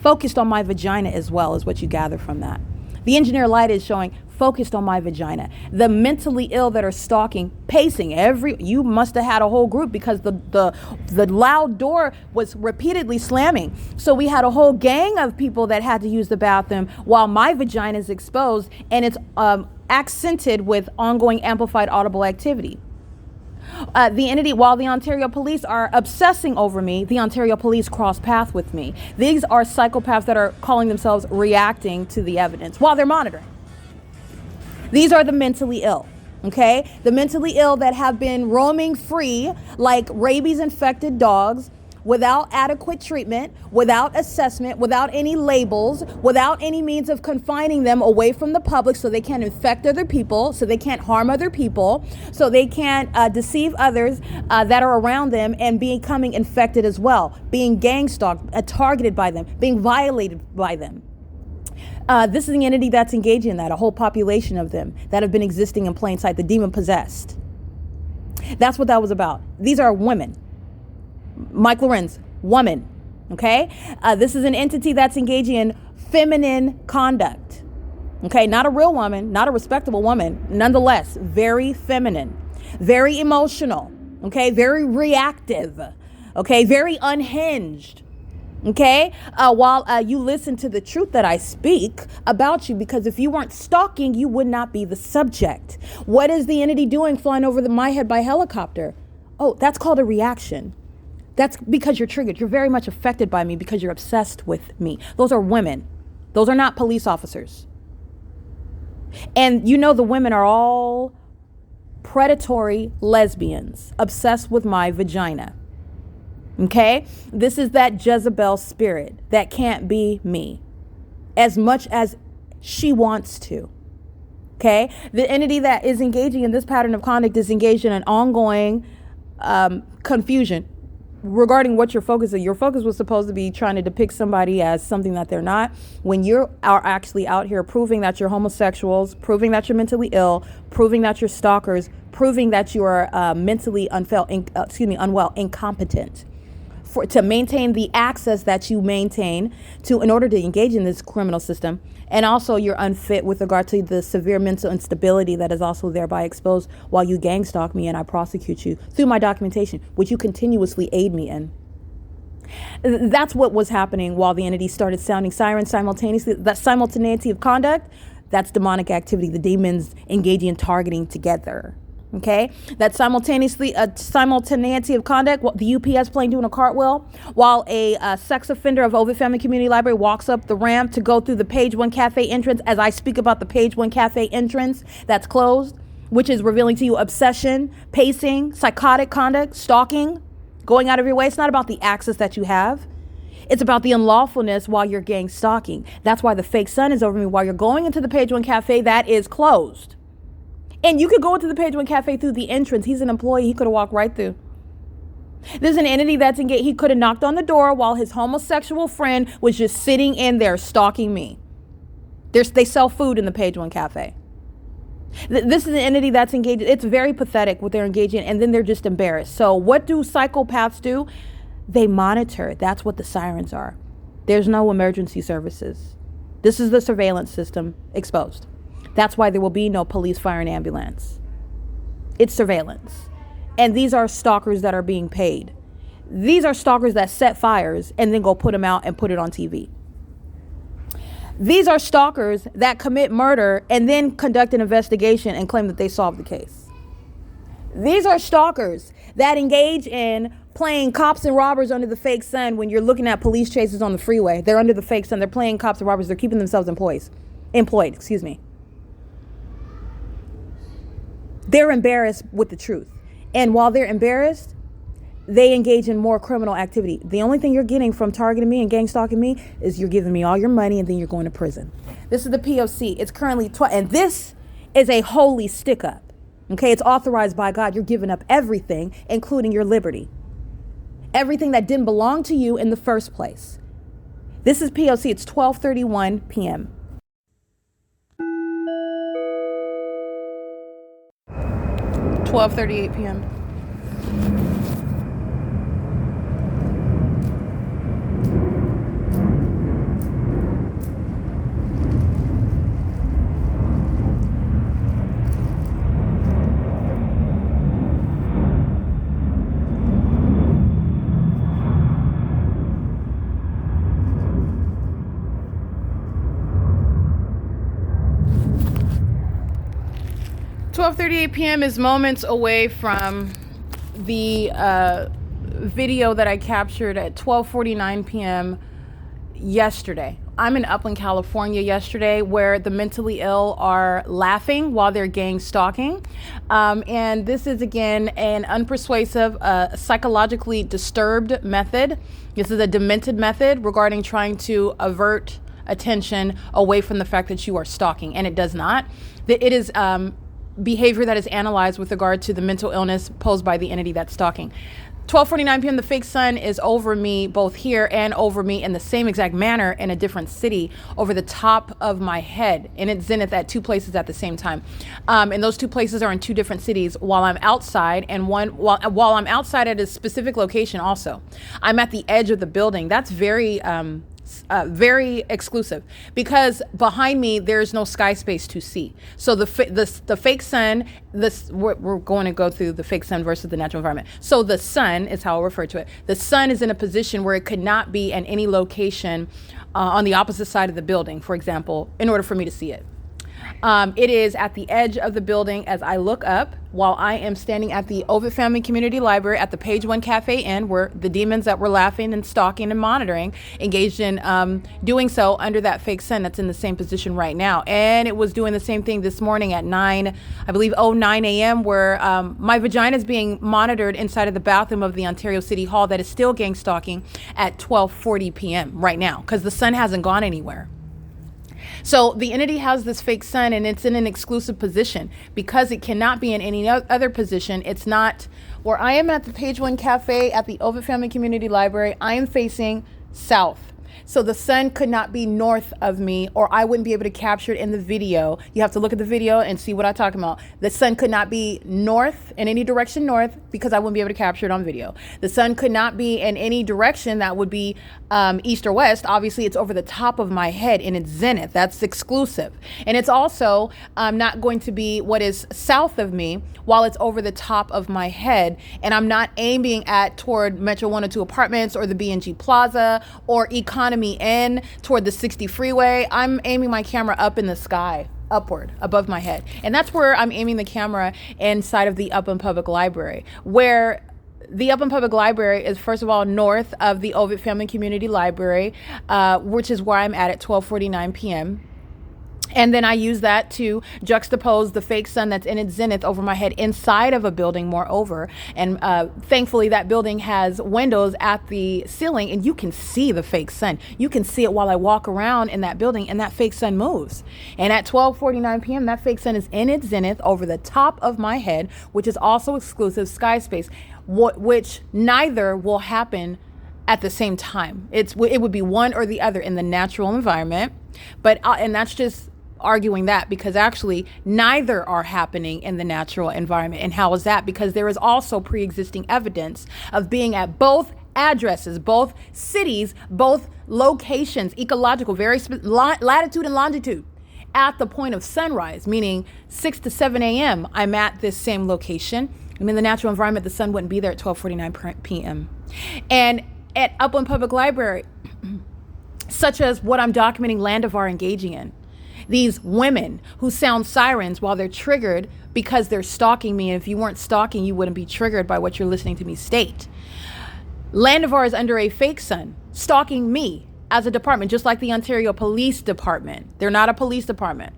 focused on my vagina as well, is what you gather from that. The engineer light is showing focused on my vagina. The mentally ill that are stalking, pacing you must have had a whole group because the loud door was repeatedly slamming. So we had a whole gang of people that had to use the bathroom while my vagina is exposed, and it's accented with ongoing amplified audible activity. The entity, while the Ontario police are obsessing over me, the Ontario police cross path with me. These are psychopaths that are calling themselves reacting to the evidence while they're monitoring. These are the mentally ill, okay? The mentally ill that have been roaming free like rabies infected dogs, without adequate treatment, without assessment, without any labels, without any means of confining them away from the public so they can't infect other people, so they can't harm other people, so they can't deceive others that are around them and becoming infected as well, being gang stalked, targeted by them, being violated by them. This is the entity that's engaging in that, a whole population of them that have been existing in plain sight, the demon possessed. That's what that was about. These are women. Mike Lorenz, woman, okay? This is an entity that's engaging in feminine conduct, okay? Not a real woman, not a respectable woman, nonetheless, very feminine, very emotional, okay? Very reactive, okay? Very unhinged, okay? While you listen to the truth that I speak about you, because if you weren't stalking, you would not be the subject. What is the entity doing flying over my head by helicopter? Oh, that's called a reaction. That's because you're triggered. You're very much affected by me because you're obsessed with me. Those are women. Those are not police officers. And you know the women are all predatory lesbians, obsessed with my vagina. Okay? This is that Jezebel spirit that can't be me as much as she wants to. Okay? The entity that is engaging in this pattern of conduct is engaged in an ongoing confusion regarding what your focus is. Your focus was supposed to be trying to depict somebody as something that they're not, when you are actually out here proving that you're homosexuals, proving that you're mentally ill, proving that you're stalkers, proving that you are mentally unwell, incompetent to maintain the access that you maintain to in order to engage in this criminal system. And also you're unfit with regard to the severe mental instability that is also thereby exposed while you gang stalk me and I prosecute you through my documentation, which you continuously aid me in. That's what was happening while the entity started sounding sirens simultaneously. That simultaneity of conduct, that's demonic activity, the demons engaging in targeting together. Okay, that simultaneity of conduct, the UPS plane doing a cartwheel while a sex offender of Ovid Family Community Library walks up the ramp to go through the Page 1 Cafe entrance as I speak about the Page 1 Cafe entrance that's closed, which is revealing to you obsession, pacing, psychotic conduct, stalking, going out of your way. It's not about the access that you have. It's about the unlawfulness while you're gang stalking. That's why the fake sun is over me while you're going into the Page 1 Cafe that is closed. And you could go into the Page 1 Cafe through the entrance. He's an employee. He could have walked right through. There's an entity that's engaged. He could have knocked on the door while his homosexual friend was just sitting in there stalking me. They sell food in the Page 1 Cafe. This is an entity that's engaged. It's very pathetic what they're engaged in, and then they're just embarrassed. So what do psychopaths do? They monitor. That's what the sirens are. There's no emergency services. This is the surveillance system exposed. That's why there will be no police, fire, and ambulance. It's surveillance. And these are stalkers that are being paid. These are stalkers that set fires and then go put them out and put it on TV. These are stalkers that commit murder and then conduct an investigation and claim that they solved the case. These are stalkers that engage in playing cops and robbers under the fake sun when you're looking at police chases on the freeway. They're under the fake sun. They're playing cops and robbers. They're keeping themselves employed. They're embarrassed with the truth. And while they're embarrassed, they engage in more criminal activity. The only thing you're getting from targeting me and gang stalking me is you're giving me all your money and then you're going to prison. This is the P.O.C. It's currently, and this is a holy stick up. Okay, it's authorized by God. You're giving up everything, including your liberty. Everything that didn't belong to you in the first place. This is P.O.C. It's 12:31 p.m. 12:38 p.m. 12:38 p.m. is moments away from the video that I captured at 12:49 p.m. yesterday. I'm in Upland, California yesterday, where the mentally ill are laughing while they're gang stalking. And this is, again, an unpersuasive, psychologically disturbed method. This is a demented method regarding trying to avert attention away from the fact that you are stalking, and it does not. It is behavior that is analyzed with regard to the mental illness posed by the entity that's stalking. 12:49 p.m. the fake sun is over me, both here and over me in the same exact manner in a different city, over the top of my head, and it's zenith at two places at the same time. And those two places are in two different cities while I'm outside, and while I'm outside at a specific location also. I'm at the edge of the building. That's very exclusive, because behind me there's no sky space to see. So the fake sun, we're going to go through the fake sun versus the natural environment. So the sun is how I refer to it. The sun is in a position where it could not be in any location on the opposite side of the building, for example, in order for me to see it. It is at the edge of the building as I look up, while I am standing at the Ovid Family Community Library at the Page One Cafe Inn, where the demons that were laughing and stalking and monitoring engaged in doing so under that fake sun that's in the same position right now. And it was doing the same thing this morning at 9 a.m., where my vagina is being monitored inside of the bathroom of the Ontario City Hall that is still gang stalking at 12:40 p.m. right now, because the sun hasn't gone anywhere. So the entity has this fake sun, and it's in an exclusive position because it cannot be in any other position. It's not where I am at the Page One Cafe at the Ovid Family Community Library. I am facing south. So the sun could not be north of me, or I wouldn't be able to capture it in the video. You have to look at the video and see what I'm talking about. The sun could not be north, in any direction north, because I wouldn't be able to capture it on video. The sun could not be in any direction that would be east or west. Obviously, it's over the top of my head in its zenith. That's exclusive. And it's also not going to be what is south of me while it's over the top of my head. And I'm not aiming toward Metro 102 Apartments or the B&G Plaza or Economy N toward the 60 freeway. I'm aiming my camera up in the sky, upward, above my head. And that's where I'm aiming the camera inside of the Upland Public Library, where the Upland Public Library is, first of all, north of the Ovid Family Community Library, which is where I'm at 12:49 p.m. And then I use that to juxtapose the fake sun that's in its zenith over my head inside of a building, moreover. And thankfully, that building has windows at the ceiling, and you can see the fake sun. You can see it while I walk around in that building, and that fake sun moves. And at 12:49 p.m., that fake sun is in its zenith over the top of my head, which is also exclusive sky space, which neither will happen at the same time. It would be one or the other in the natural environment, and that's just arguing that, because actually neither are happening in the natural environment. And how is that? Because there is also pre-existing evidence of being at both addresses, both cities, both locations, ecological, latitude and longitude, at the point of sunrise, meaning 6 to 7 a.m. I'm at this same location. I'm in the natural environment. The sun wouldn't be there at 12:49 p.m. And at Upland Public Library, such as what I'm documenting Land are engaging in, these women who sound sirens while they're triggered because they're stalking me. And if you weren't stalking, you wouldn't be triggered by what you're listening to me state. Landivar is under a fake sun, stalking me as a department, just like the Ontario Police Department. They're not a police department,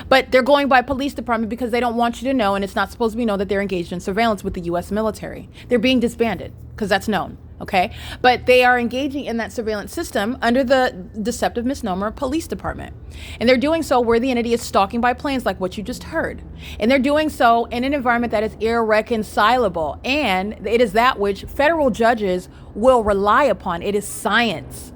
but they're going by police department because they don't want you to know, and it's not supposed to be known, that they're engaged in surveillance with the U.S. military. They're being disbanded because that's known. Okay, but they are engaging in that surveillance system under the deceptive misnomer police department. And they're doing so where the entity is stalking by planes, like what you just heard. And they're doing so in an environment that is irreconcilable. And it is that which federal judges will rely upon. It is science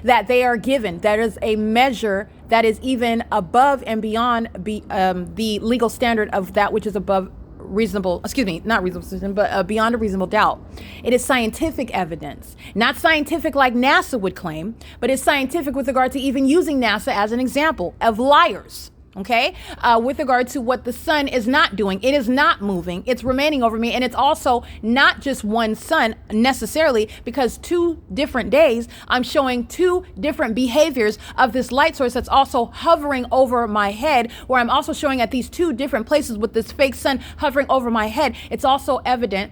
that they are given. That is a measure that is even above and beyond the legal standard of that which is above beyond a reasonable doubt. It is scientific evidence, not scientific like NASA would claim, but it's scientific with regard to even using NASA as an example of liars. Okay, with regard to what the sun is not doing. It is not moving. It's remaining over me. And it's also not just one sun necessarily, because 2 different days, I'm showing 2 different behaviors of this light source that's also hovering over my head, where I'm also showing at these 2 different places with this fake sun hovering over my head. It's also evident,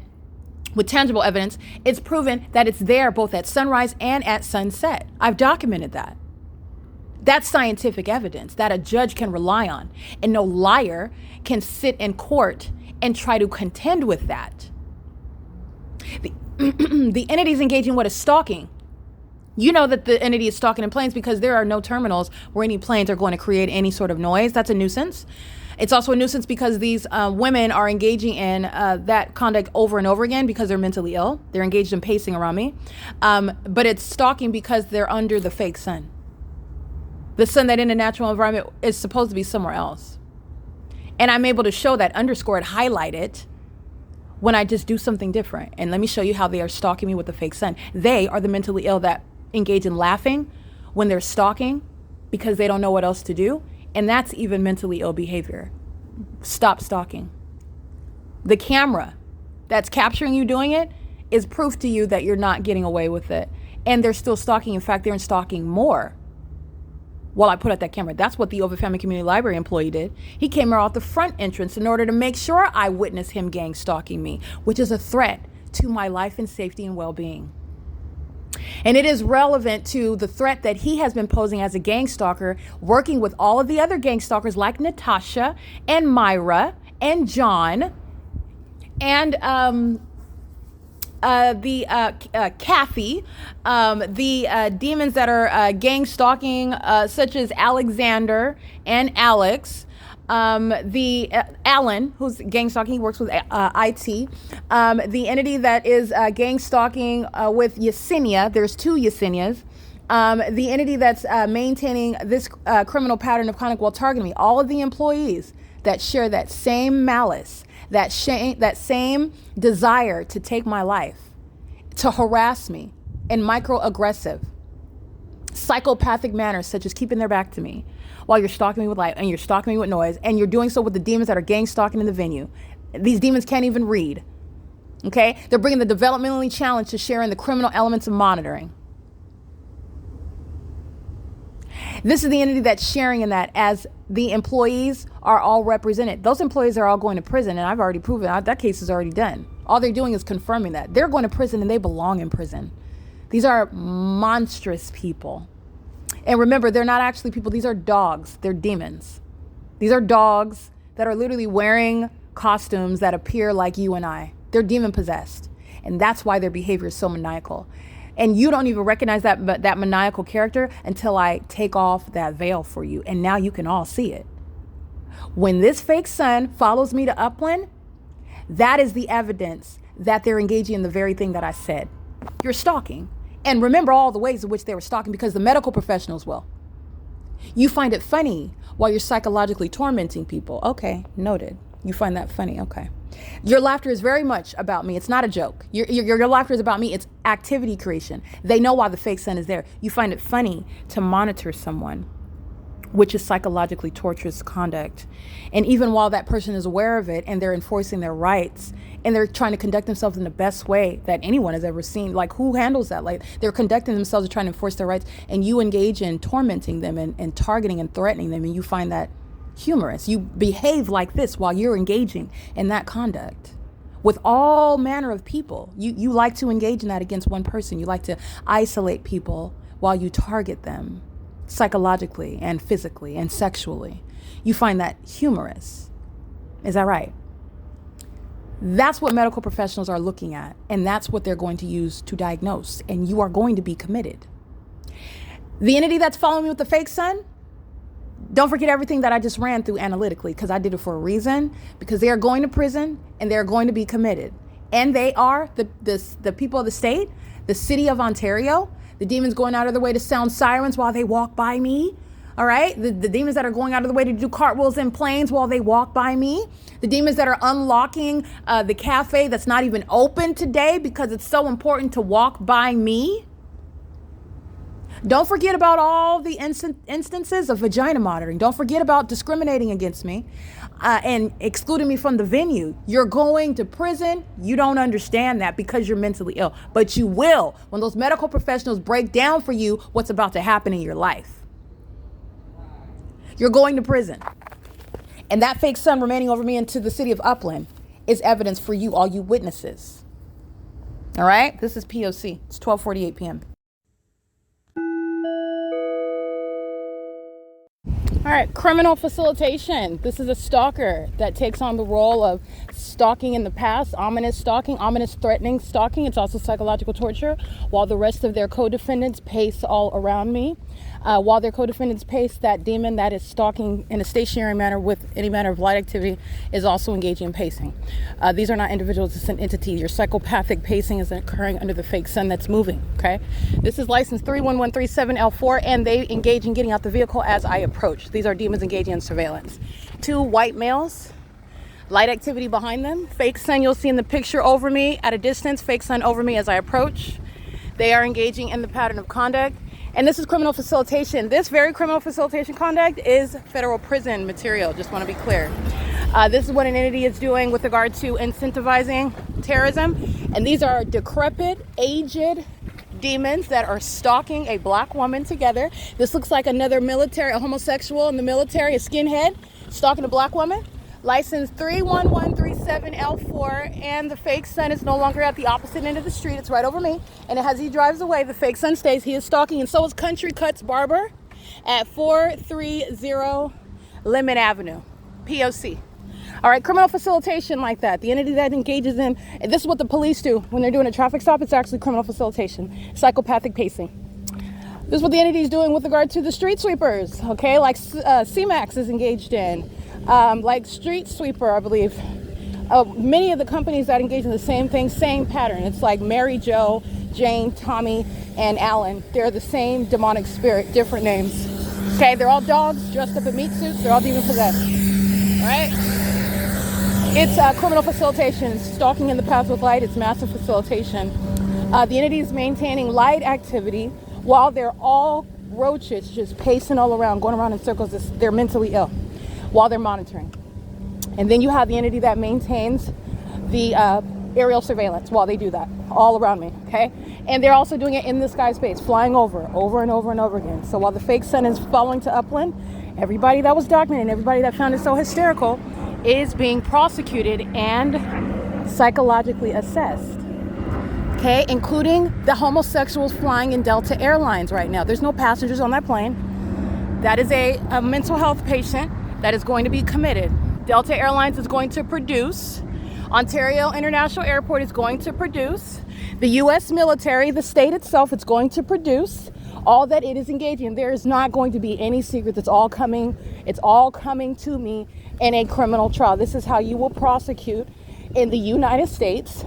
with tangible evidence, it's proven that it's there both at sunrise and at sunset. I've documented that. That's scientific evidence that a judge can rely on, and no liar can sit in court and try to contend with that. The entity is engaging what is stalking. You know that the entity is stalking in planes because there are no terminals where any planes are going to create any sort of noise. That's a nuisance. It's also a nuisance because these women are engaging in that conduct over and over again because they're mentally ill. They're engaged in pacing around me. But it's stalking because they're under the fake sun. The sun that in a natural environment is supposed to be somewhere else. And I'm able to show that, underscore it, highlight it when I just do something different. And let me show you how they are stalking me with the fake sun. They are the mentally ill that engage in laughing when they're stalking because they don't know what else to do. And that's even mentally ill behavior. Stop stalking. The camera that's capturing you doing it is proof to you that you're not getting away with it. And they're still stalking. In fact, they're stalking more. While I put out that camera. That's what the Ovid Family Community Library employee did. He came out the front entrance in order to make sure I witnessed him gang stalking me, which is a threat to my life and safety and well-being. And it is relevant to the threat that he has been posing as a gang stalker, working with all of the other gang stalkers like Natasha and Myra and John and Kathy, the demons that are gang stalking, such as Alexander and Alex, the Alan, who's gang stalking, he works with IT, the entity that is gang stalking with Yesenia. There's 2 Yesenias. The entity that's maintaining this criminal pattern of conduct while targeting me. All of the employees that share that same malice, that same desire to take my life, to harass me in microaggressive, psychopathic manners, such as keeping their back to me while you're stalking me with light and you're stalking me with noise, and you're doing so with the demons that are gang stalking in the venue. These demons can't even read. Okay? They're bringing the developmentally challenged to share in the criminal elements of monitoring. This is the entity that's sharing in that, as the employees are all represented. Those employees are all going to prison, and I've already proven that case is already done. All they're doing is confirming that. They're going to prison and they belong in prison. These are monstrous people. And remember, they're not actually people. These are dogs. They're demons. These are dogs that are literally wearing costumes that appear like you and I. They're demon possessed. And that's why their behavior is so maniacal. And you don't even recognize that maniacal character until I take off that veil for you. And now you can all see it. When this fake sun follows me to Upland, that is the evidence that they're engaging in the very thing that I said. You're stalking. And remember all the ways in which they were stalking, because the medical professionals will. You find it funny while you're psychologically tormenting people. Okay, noted. You find that funny. Okay. Your laughter is very much about me. It's not a joke. Your laughter is about me. It's activity creation. They know why the fake sun is there. You find it funny to monitor someone, which is psychologically torturous conduct. And even while that person is aware of it and they're enforcing their rights and they're trying to conduct themselves in the best way that anyone has ever seen, like who handles that? Like they're conducting themselves and trying to enforce their rights, and you engage in tormenting them and targeting and threatening them, and you find that humorous. You behave like this while you're engaging in that conduct with all manner of people. You like to engage in that against one person. You like to isolate people while you target them psychologically and physically and sexually. You find that humorous. Is that right? That's what medical professionals are looking at, and that's what they're going to use to diagnose, and you are going to be committed. The entity that's following me with the fake sun, don't forget everything that I just ran through analytically, because I did it for a reason, because they are going to prison and they're going to be committed. And they are the people of the state, the city of Ontario, the demons going out of their way to sound sirens while they walk by me. All right. The demons that are going out of the way to do cartwheels in planes while they walk by me. The demons that are unlocking the cafe that's not even open today because it's so important to walk by me. Don't forget about all the instances of vagina monitoring. Don't forget about discriminating against me and excluding me from the venue. You're going to prison. You don't understand that because you're mentally ill. But you will when those medical professionals break down for you what's about to happen in your life. You're going to prison. And that fake sun remaining over me into the city of Upland is evidence for you, all you witnesses. All right? This is P.O.C. It's 12:48 p.m. All right, criminal facilitation. This is a stalker that takes on the role of stalking in the past, ominous stalking, ominous threatening stalking. It's also psychological torture, while the rest of their co-defendants pace all around me. While their co-defendants pace, that demon that is stalking in a stationary manner with any manner of light activity is also engaging in pacing. These are not individuals, it's an entity. Your psychopathic pacing is occurring under the fake sun that's moving, okay? This is license 31137L4, and they engage in getting out the vehicle as I approach. These are demons engaging in surveillance. 2 white males, light activity behind them. Fake sun you'll see in the picture over me at a distance, fake sun over me as I approach. They are engaging in the pattern of conduct. And this is criminal facilitation. This very criminal facilitation conduct is federal prison material. Just want to be clear. This is what an entity is doing with regard to incentivizing terrorism. And these are decrepit, aged demons that are stalking a black woman together. This looks like another military, a homosexual in the military, a skinhead, stalking a black woman. License 31137L4, and the fake son is no longer at the opposite end of the street. It's right over me, and as he drives away, the fake son stays. He is stalking, and so is Country Cuts Barber at 430 Lemon Avenue, P.O.C. All right, criminal facilitation like that. The entity that engages in, and this is what the police do when they're doing a traffic stop. It's actually criminal facilitation, psychopathic pacing. This is what the entity is doing with regard to the street sweepers, okay, like CMAX is engaged in. Like Street Sweeper, I believe. Many of the companies that engage in the same thing, same pattern. It's like Mary Jo, Jane, Tommy, and Alan. They're the same demonic spirit, different names. Okay, they're all dogs dressed up in meat suits. They're all demon possessed. All right? It's criminal facilitation. It's stalking in the path with light. It's massive facilitation. The entity is maintaining light activity while they're all roaches just pacing all around, going around in circles. They're mentally ill while they're monitoring. And then you have the entity that maintains the aerial surveillance while they do that all around me, okay? And they're also doing it in the sky space, flying over and over and over again. So while the fake sun is following to Upland, everybody that was documented, everybody that found it so hysterical is being prosecuted and psychologically assessed, okay? Including the homosexuals flying in Delta Airlines right now. There's no passengers on that plane. That is a mental health patient that is going to be committed. Delta Airlines is going to produce. Ontario International Airport is going to produce. The U.S. military, the state itself, it's going to produce all that it is engaging in. There is not going to be any secrets. It's all coming to me in a criminal trial. This is how you will prosecute in the United States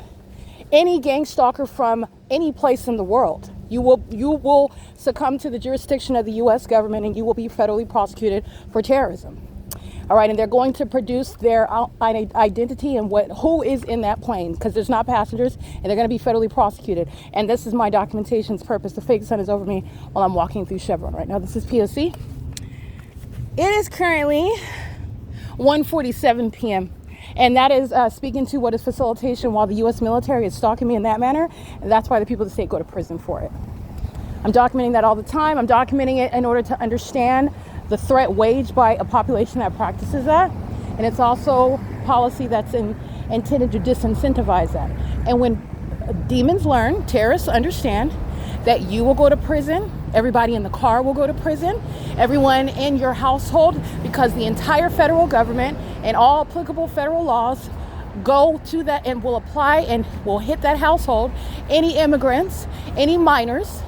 any gang stalker from any place in the world. You will succumb to the jurisdiction of the U.S. government, and you will be federally prosecuted for terrorism. All right, and they're going to produce their identity and who is in that plane, because there's not passengers, and they're going to be federally prosecuted. And this is my documentation's purpose. The fake sun is over me while I'm walking through Chevron right now. This is P.O.C. It is currently 1:47 p.m. And that is speaking to what is facilitation while the U.S. military is stalking me in that manner. And that's why the people of the state go to prison for it. I'm documenting that all the time. I'm documenting it in order to understand the threat waged by a population that practices that. And it's also policy that's intended to disincentivize that. And when demons learn, terrorists understand that you will go to prison, everybody in the car will go to prison, everyone in your household, because the entire federal government and all applicable federal laws go to that and will apply and will hit that household. Any immigrants, any minors,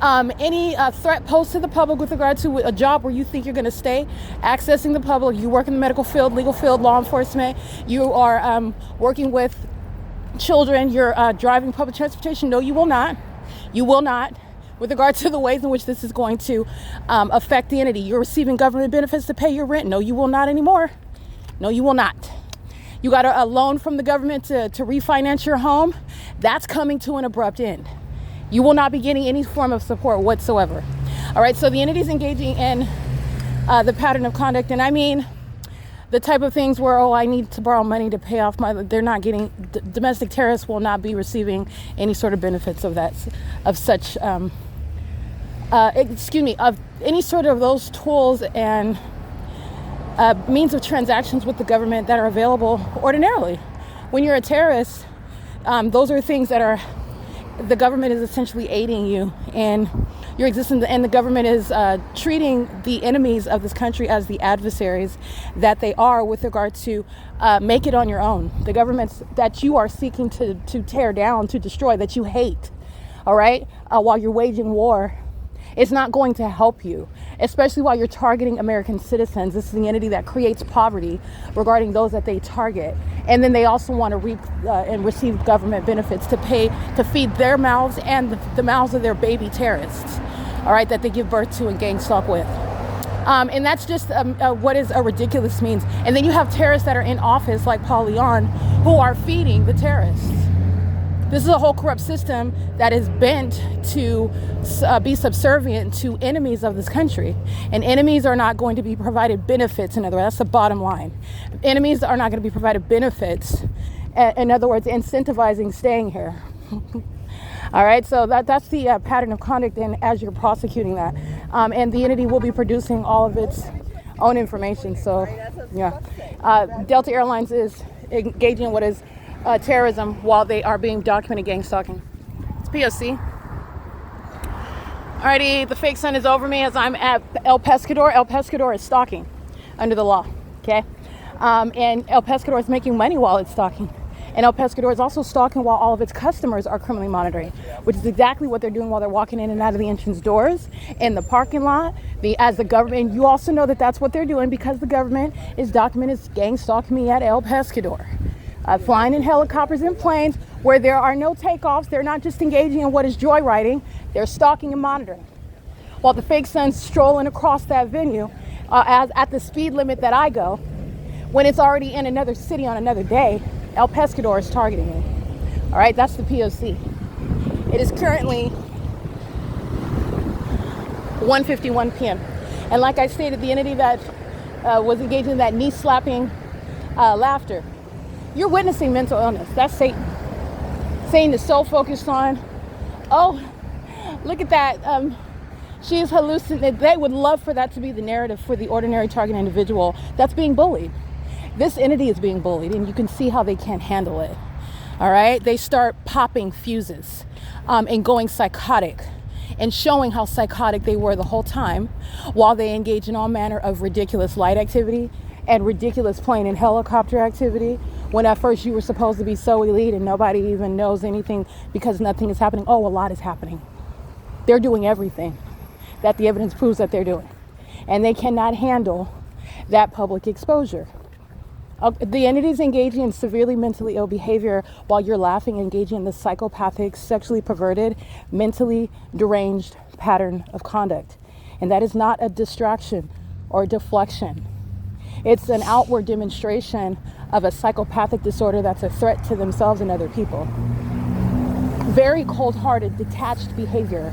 any threat posed to the public with regard to a job where you think you're going to stay, accessing the public, you work in the medical field, legal field, law enforcement, you are working with children, you're driving public transportation. No, you will not. You will not. With regard to the ways in which this is going to affect the entity. You're receiving government benefits to pay your rent. No, you will not anymore. No, you will not. You got a loan from the government to refinance your home. That's coming to an abrupt end. You will not be getting any form of support whatsoever. All right, so the entity's engaging in the pattern of conduct, and I mean the type of things where, oh, I need to borrow money to pay off they're not getting, domestic terrorists will not be receiving any sort of benefits of that, of such, of any sort of those tools and means of transactions with the government that are available ordinarily. When you're a terrorist, those are things that are, the government is essentially aiding you in your existence, and the government is treating the enemies of this country as the adversaries that they are with regard to make it on your own. The governments that you are seeking to tear down, to destroy, that you hate, all right, while you're waging war, it's not going to help you, especially while you're targeting American citizens. This is the entity that creates poverty regarding those that they target. And then they also want to reap and receive government benefits to pay to feed their mouths and the mouths of their baby terrorists, all right, that they give birth to and gang stalk with. And that's just what is a ridiculous means. And then you have terrorists that are in office like Paul Leon who are feeding the terrorists. This is a whole corrupt system that is bent to be subservient to enemies of this country. And enemies are not going to be provided benefits, in other words, that's the bottom line. Enemies are not going to be provided benefits, in other words, incentivizing staying here. All right, so that's the pattern of conduct, and as you're prosecuting that. And the entity will be producing all of its own information, so yeah. Delta Airlines is engaging in what is terrorism while they are being documented gang stalking. It's P.O.C. Alrighty, the fake sun is over me as I'm at El Pescador. El Pescador is stalking under the law, okay? And El Pescador is making money while it's stalking. And El Pescador is also stalking while all of its customers are criminally monitoring, which is exactly what they're doing while they're walking in and out of the entrance doors, in the parking lot, as the government. You also know that that's what they're doing because the government is documented gang stalking me at El Pescador. Flying in helicopters and planes where there are no takeoffs. They're not just engaging in what is joyriding, they're stalking and monitoring. While the fake sun's strolling across that venue as at the speed limit that I go, when it's already in another city on another day, El Pescador is targeting me. All right, that's the P.O.C. It is currently 1:51 p.m. And like I stated, the entity that was engaging in that knee-slapping laughter, you're witnessing mental illness. That's Satan. Satan is so focused on, oh, look at that. She's hallucinating. They would love for that to be the narrative for the ordinary target individual that's being bullied. This entity is being bullied, and you can see how they can't handle it. All right? They start popping fuses and going psychotic and showing how psychotic they were the whole time while they engage in all manner of ridiculous light activity and ridiculous plane and helicopter activity, when at first you were supposed to be so elite and nobody even knows anything because nothing is happening. Oh, a lot is happening. They're doing everything that the evidence proves that they're doing. And they cannot handle that public exposure. The entity is engaging in severely mentally ill behavior while you're laughing, engaging in this psychopathic, sexually perverted, mentally deranged pattern of conduct. And that is not a distraction or deflection. It's an outward demonstration of a psychopathic disorder that's a threat to themselves and other people. Very cold-hearted, detached behavior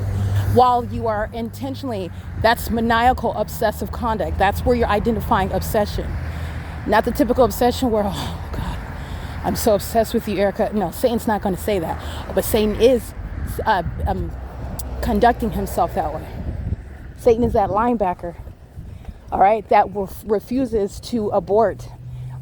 while you are intentionally, that's maniacal obsessive conduct. That's where you're identifying obsession. Not the typical obsession where, oh God, I'm so obsessed with you, Erica. No, Satan's not going to say that. But Satan is conducting himself that way. Satan is that linebacker, all right, that refuses to abort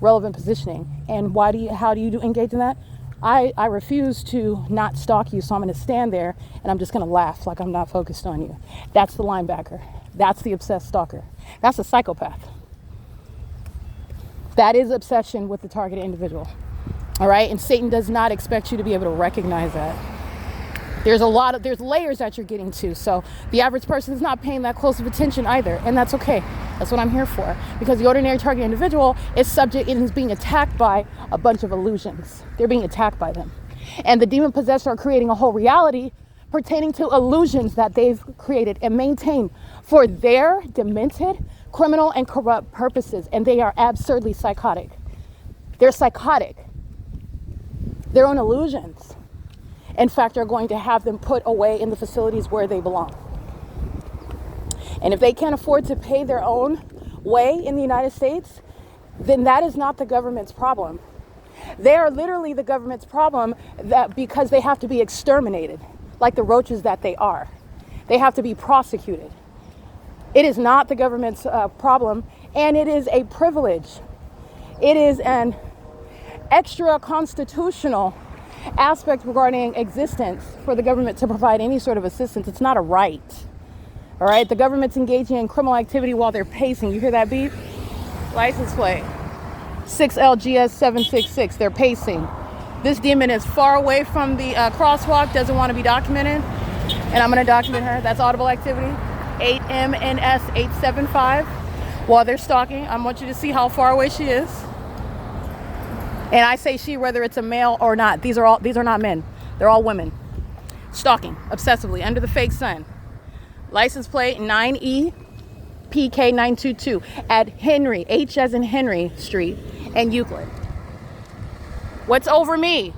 relevant positioning. And how do you engage in that? I refuse to not stalk you, so I'm going to stand there and I'm just going to laugh like I'm not focused on you. That's the linebacker. That's the obsessed stalker. That's a psychopath. That is obsession with the targeted individual. All right? And Satan does not expect you to be able to recognize that. There's layers that you're getting to. So the average person is not paying that close of attention either. And that's okay. That's what I'm here for. Because the ordinary target individual is subject and is being attacked by a bunch of illusions. They're being attacked by them. And the demon possessors are creating a whole reality pertaining to illusions that they've created and maintained for their demented, criminal, and corrupt purposes. And they are absurdly psychotic. They're psychotic. Their own illusions. In fact, are going to have them put away in the facilities where they belong. And if they can't afford to pay their own way in the United States, then that is not the government's problem. They are literally the government's problem that because they have to be exterminated, like the roaches that they are. They have to be prosecuted. It is not the government's problem, and it is a privilege. It is an extra constitutional aspect regarding existence for the government to provide any sort of assistance. It's not a right. All right, the government's engaging in criminal activity while they're pacing. You hear that beep? License plate 6LGS766. They're pacing. This demon is far away from the crosswalk, doesn't want to be documented, and I'm going to document her. That's audible activity. 8MNS875. While they're stalking, I want you to see how far away she is. And I say she, whether it's a male or not. These are not men. They're all women. Stalking obsessively under the fake sun. License plate 9EPK922 at Henry, H as in Henry Street and Euclid. What's over me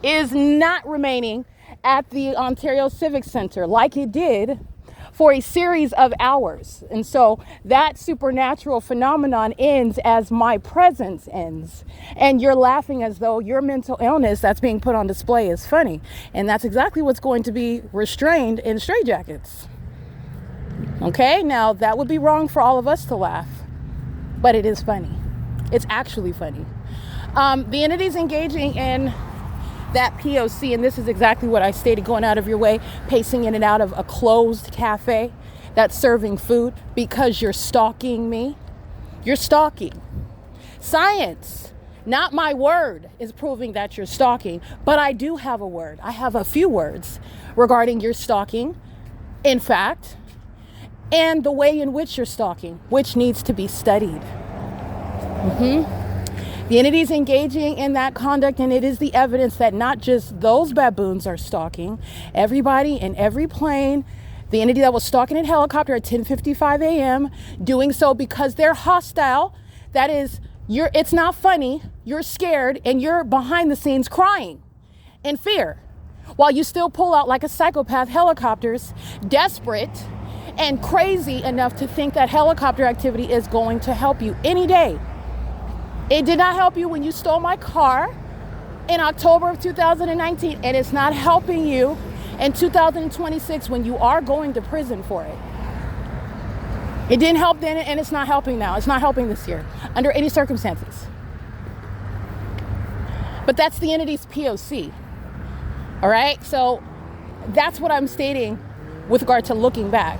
is not remaining at the Ontario Civic Center like it did for a series of hours. And so that supernatural phenomenon ends as my presence ends. And you're laughing as though your mental illness that's being put on display is funny. And that's exactly what's going to be restrained in straitjackets. Okay, now that would be wrong for all of us to laugh, but it is funny. It's actually funny. The entities engaging in that P.O.C, and this is exactly what I stated, going out of your way, pacing in and out of a closed cafe that's serving food because you're stalking me. You're stalking. Science, not my word, is proving that you're stalking, but I do have a word. I have a few words regarding your stalking, in fact, and the way in which you're stalking, which needs to be studied. The entities engaging in that conduct, and it is the evidence that not just those baboons are stalking, everybody in every plane, the entity that was stalking in helicopter at 10:55 a.m., doing so because they're hostile. That is, it's not funny, you're scared, and you're behind the scenes crying in fear, while you still pull out like a psychopath helicopters, desperate and crazy enough to think that helicopter activity is going to help you any day. It did not help you when you stole my car in October of 2019, and it's not helping you in 2026 when you are going to prison for it. It didn't help then, and it's not helping now. It's not helping this year under any circumstances. But that's the entity's P.O.C. All right, so that's what I'm stating with regard to looking back.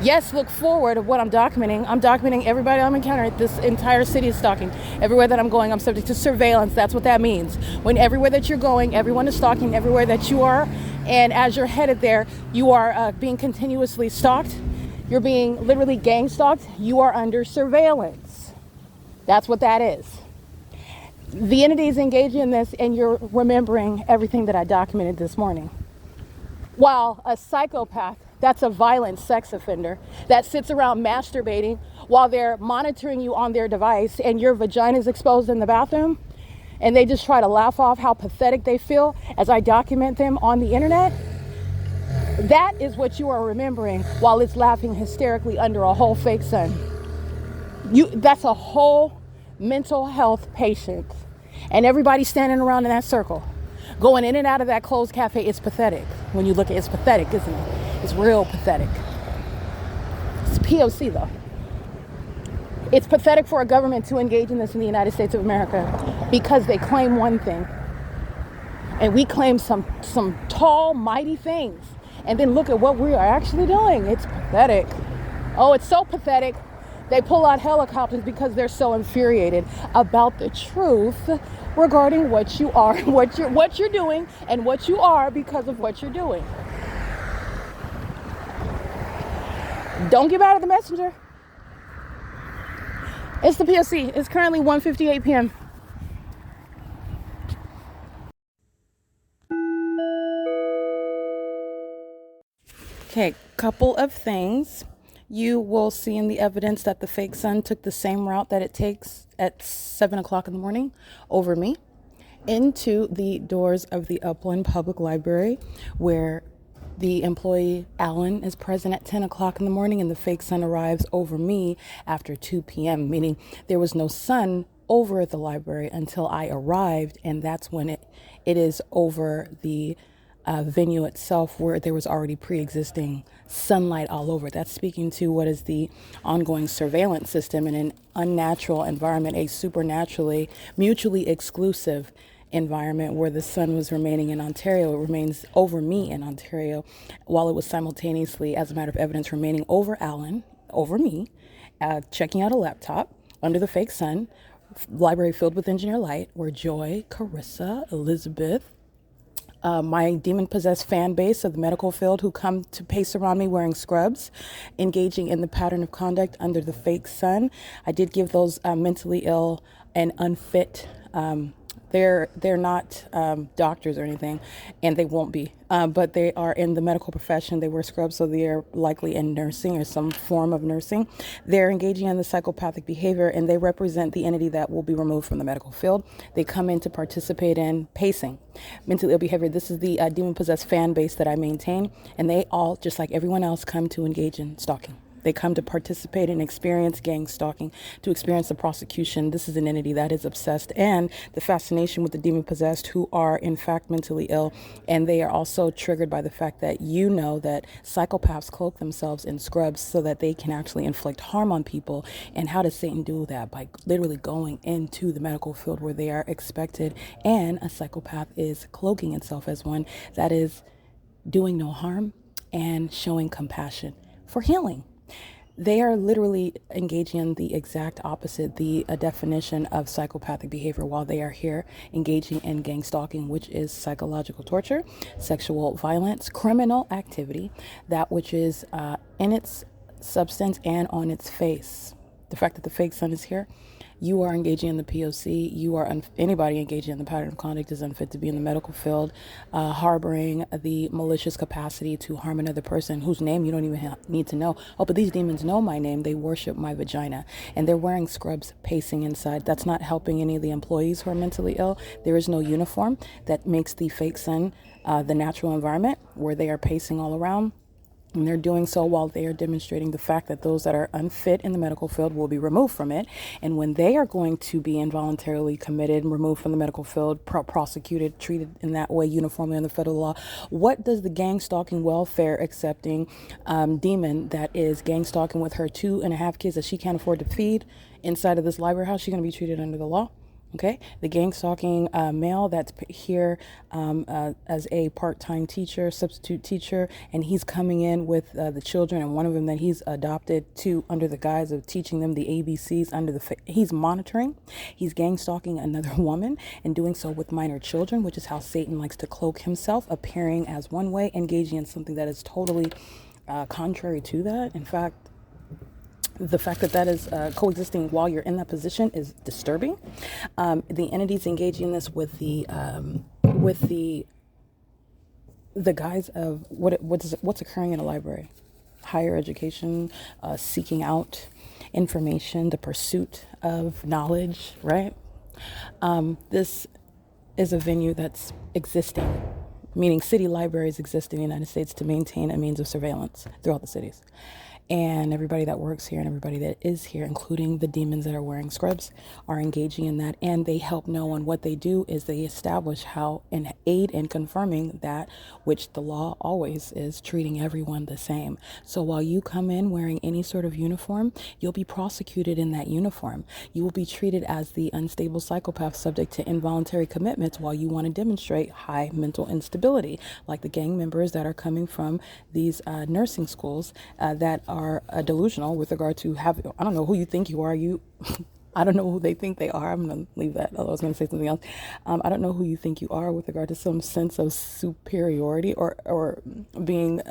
Yes, look forward of what I'm documenting. I'm documenting everybody I'm encountering. This entire city is stalking. Everywhere that I'm going, I'm subject to surveillance. That's what that means. When everywhere that you're going, everyone is stalking everywhere that you are. And as you're headed there, you are being continuously stalked. You're being literally gang stalked. You are under surveillance. That's what that is. The entity is engaging in this, and you're remembering everything that I documented this morning. While a psychopath, that's a violent sex offender that sits around masturbating while they're monitoring you on their device and your vagina is exposed in the bathroom, and they just try to laugh off how pathetic they feel as I document them on the internet. That is what you are remembering while it's laughing hysterically under a whole fake sun. That's a whole mental health patient, and everybody standing around in that circle going in and out of that closed cafe is pathetic. When you look at it, it's pathetic, isn't it? It's real pathetic. It's P.O.C. though. It's pathetic for a government to engage in this in the United States of America because they claim one thing and we claim some tall, mighty things. And then look at what we are actually doing. It's pathetic. Oh, it's so pathetic. They pull out helicopters because they're so infuriated about the truth regarding what you are, what you're doing, and what you are because of what you're doing. Don't get out of the messenger. It's the P.O.C. It's currently 1:58 p.m. Okay, couple of things. You will see in the evidence that the fake sun took the same route that it takes at 7 o'clock in the morning over me. into the doors of the Upland Public Library, where the employee Alan is present at 10 o'clock in the morning, and the fake sun arrives over me after 2 p.m., meaning there was no sun over at the library until I arrived, and that's when it is over the venue itself, where there was already pre-existing sunlight all over. That's speaking to what is the ongoing surveillance system in an unnatural environment, a supernaturally mutually exclusive environment where the sun was remaining in Ontario. It remains over me in Ontario, while it was simultaneously, as a matter of evidence, remaining over Alan, over me, checking out a laptop under the fake sun, library filled with engineer light, where Joy, Carissa, Elizabeth, my demon-possessed fan base of the medical field who come to pace around me wearing scrubs, engaging in the pattern of conduct under the fake sun. I did give those mentally ill and unfit. They're not doctors or anything, and they won't be. But they are in the medical profession. They wear scrubs, so they are likely in nursing or some form of nursing. They're engaging in the psychopathic behavior, and they represent the entity that will be removed from the medical field. They come in to participate in pacing, mentally ill behavior. This is the demon-possessed fan base that I maintain, and they all, just like everyone else, come to engage in stalking. They come to participate and experience gang stalking, to experience the prosecution. This is an entity that is obsessed, and the fascination with the demon-possessed, who are in fact mentally ill. And they are also triggered by the fact that you know that psychopaths cloak themselves in scrubs so that they can actually inflict harm on people. And how does Satan do that? By literally going into the medical field where they are expected, and a psychopath is cloaking itself as one that is doing no harm and showing compassion for healing. They are literally engaging in the exact opposite, the definition of psychopathic behavior, while they are here engaging in gang stalking, which is psychological torture, sexual violence, criminal activity, that which is in its substance and on its face. The fact that the fake sun is here, you are engaging in the P.O.C. You are anybody engaging in the pattern of conduct is unfit to be in the medical field, harboring the malicious capacity to harm another person whose name you don't even need to know. Oh, but these demons know my name. They worship my vagina, and they're wearing scrubs, pacing inside. That's not helping any of the employees who are mentally ill. There is no uniform that makes the fake sun the natural environment where they are pacing all around. And they're doing so while they are demonstrating the fact that those that are unfit in the medical field will be removed from it. And when they are going to be involuntarily committed, removed from the medical field, prosecuted, treated in that way uniformly under federal law, what does the gang stalking, welfare accepting demon that is gang stalking with her 2.5 kids that she can't afford to feed inside of this library house, she's going to be treated under the law? Okay, the gang stalking male that's here as a part-time teacher, substitute teacher, and he's coming in with the children, and one of them that he's adopted to under the guise of teaching them the ABCs under the he's monitoring. He's gang stalking another woman and doing so with minor children, which is how Satan likes to cloak himself, appearing as one way, engaging in something that is totally contrary to that. In fact, the fact that that is coexisting while you're in that position is disturbing. The entities engaging in this with the guise of what's occurring in a library, higher education, seeking out information, the pursuit of knowledge, right? This is a venue that's existing, meaning city libraries exist in the United States to maintain a means of surveillance throughout the cities. And everybody that works here and everybody that is here, including the demons that are wearing scrubs, are engaging in that. And they help no one. What they do is they establish how and aid in confirming that which the law always is, treating everyone the same. So while you come in wearing any sort of uniform, you'll be prosecuted in that uniform. You will be treated as the unstable psychopath subject to involuntary commitments while you want to demonstrate high mental instability, like the gang members that are coming from these nursing schools that are delusional with regard to I don't know who you think you are. I don't know who they think they are. I'm going to leave that. I was going to say something else. I don't know who you think you are with regard to some sense of superiority or being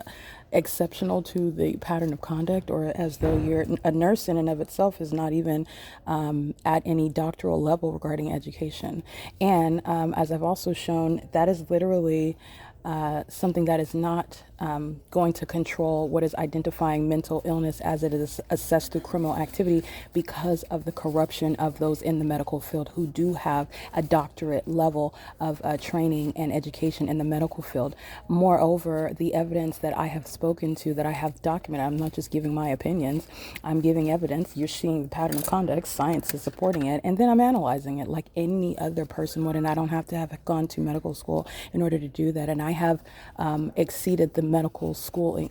exceptional to the pattern of conduct, or as though you're a nurse in and of itself is not even at any doctoral level regarding education. And as I've also shown, that is literally something that is not going to control what is identifying mental illness as it is assessed through criminal activity because of the corruption of those in the medical field who do have a doctorate level of training and education in the medical field. Moreover, the evidence that I have spoken to, that I have documented, I'm not just giving my opinions, I'm giving evidence. You're seeing the pattern of conduct, science is supporting it, and then I'm analyzing it like any other person would, and I don't have to have gone to medical school in order to do that. And I have exceeded the medical schooling,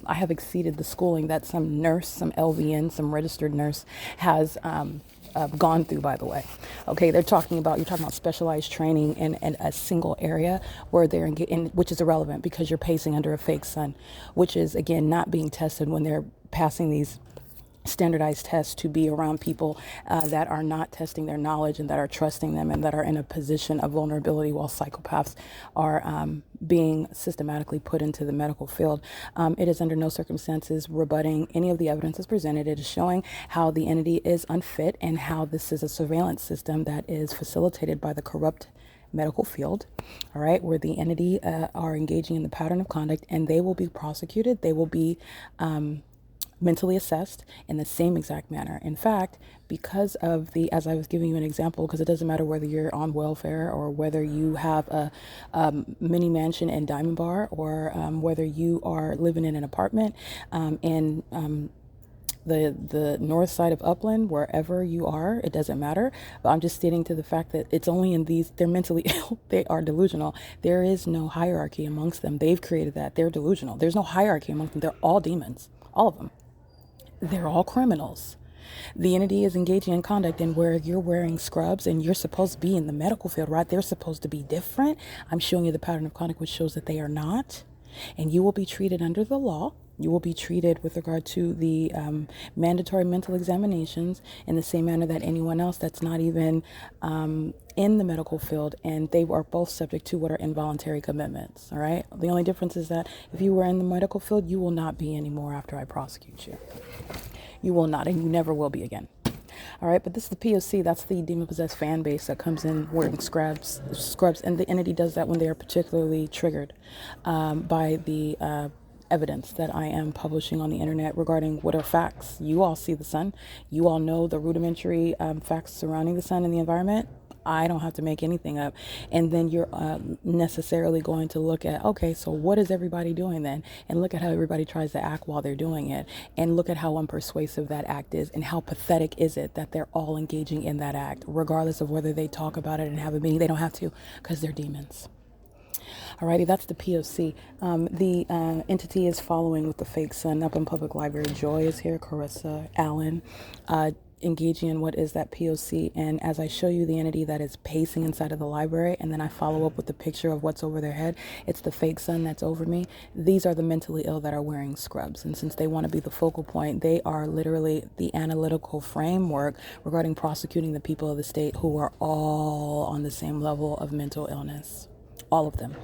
I have exceeded the schooling that some nurse, some LVN, some registered nurse has gone through, by the way. Okay, you're talking about specialized training in a single area where they're in, which is irrelevant because you're pacing under a fake sun, which is, again, not being tested when they're passing these standardized tests to be around people that are not testing their knowledge and that are trusting them and that are in a position of vulnerability while psychopaths are being systematically put into the medical field. It is under no circumstances rebutting any of the evidence that's presented. It is showing how the entity is unfit and how this is a surveillance system that is facilitated by the corrupt medical field, all right, where the entity are engaging in the pattern of conduct, and they will be prosecuted. They will be mentally assessed in the same exact manner. In fact, because of as I was giving you an example, because it doesn't matter whether you're on welfare or whether you have a mini mansion in Diamond Bar or whether you are living in an apartment in the north side of Upland, wherever you are, it doesn't matter. But I'm just stating to the fact that it's only in these, they're mentally ill, they are delusional. There is no hierarchy amongst them. They've created that. They're delusional. There's no hierarchy amongst them. They're all demons, all of them. They're all criminals. The entity is engaging in conduct, and where you're wearing scrubs and you're supposed to be in the medical field, right? They're supposed to be different. I'm showing you the pattern of conduct, which shows that they are not. And you will be treated under the law. You will be treated with regard to the mandatory mental examinations in the same manner that anyone else that's not even in the medical field, and they are both subject to what are involuntary commitments, all right? The only difference is that if you were in the medical field, you will not be anymore after I prosecute you. You will not, and you never will be again. All right, but this is the P.O.C. That's the demon-possessed fan base that comes in wearing scrubs, and the entity does that when they are particularly triggered by the evidence that I am publishing on the internet regarding what are facts. You all see the sun. You all know the rudimentary facts surrounding the sun and the environment. I don't have to make anything up. And then you're necessarily going to look at, okay, so what is everybody doing then? And look at how everybody tries to act while they're doing it. And look at how unpersuasive that act is and how pathetic is it that they're all engaging in that act, regardless of whether they talk about it and have a meeting. They don't have to because they're demons. Alrighty, that's the P.O.C. The entity is following with the fake sun up in public library. Joy is here, Carissa, Allen, engaging in what is that P.O.C. And as I show you the entity that is pacing inside of the library, and then I follow up with the picture of what's over their head, it's the fake sun that's over me. These are the mentally ill that are wearing scrubs. And since they want to be the focal point, they are literally the analytical framework regarding prosecuting the people of the state who are all on the same level of mental illness. All of them.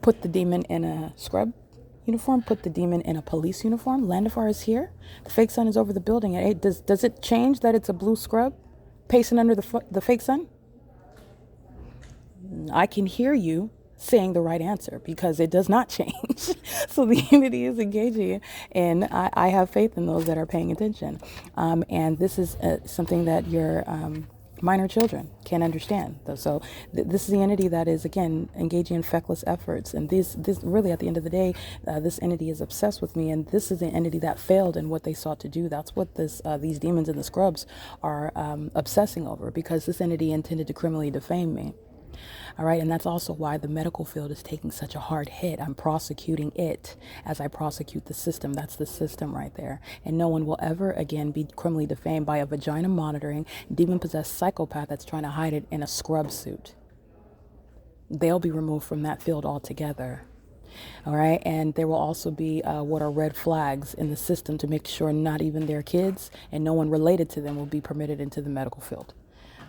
Put the demon in a scrub uniform, put the demon in a police uniform. Landafar is here. The fake sun is over the building. Hey, does it change that it's a blue scrub pacing under the fake sun? I can hear you saying the right answer because it does not change. So the entity is engaging, and I have faith in those that are paying attention. And this is something that your minor children can understand. So this is the entity that is, again, engaging in feckless efforts. And this really, at the end of the day, this entity is obsessed with me. And this is an entity that failed in what they sought to do. That's what these demons in the scrubs are obsessing over, because this entity intended to criminally defame me. All right, and that's also why the medical field is taking such a hard hit. I'm prosecuting it as I prosecute the system. That's the system right there. And no one will ever again be criminally defamed by a vagina monitoring, demon-possessed psychopath that's trying to hide it in a scrub suit. They'll be removed from that field altogether. All right, and there will also be what are red flags in the system to make sure not even their kids and no one related to them will be permitted into the medical field.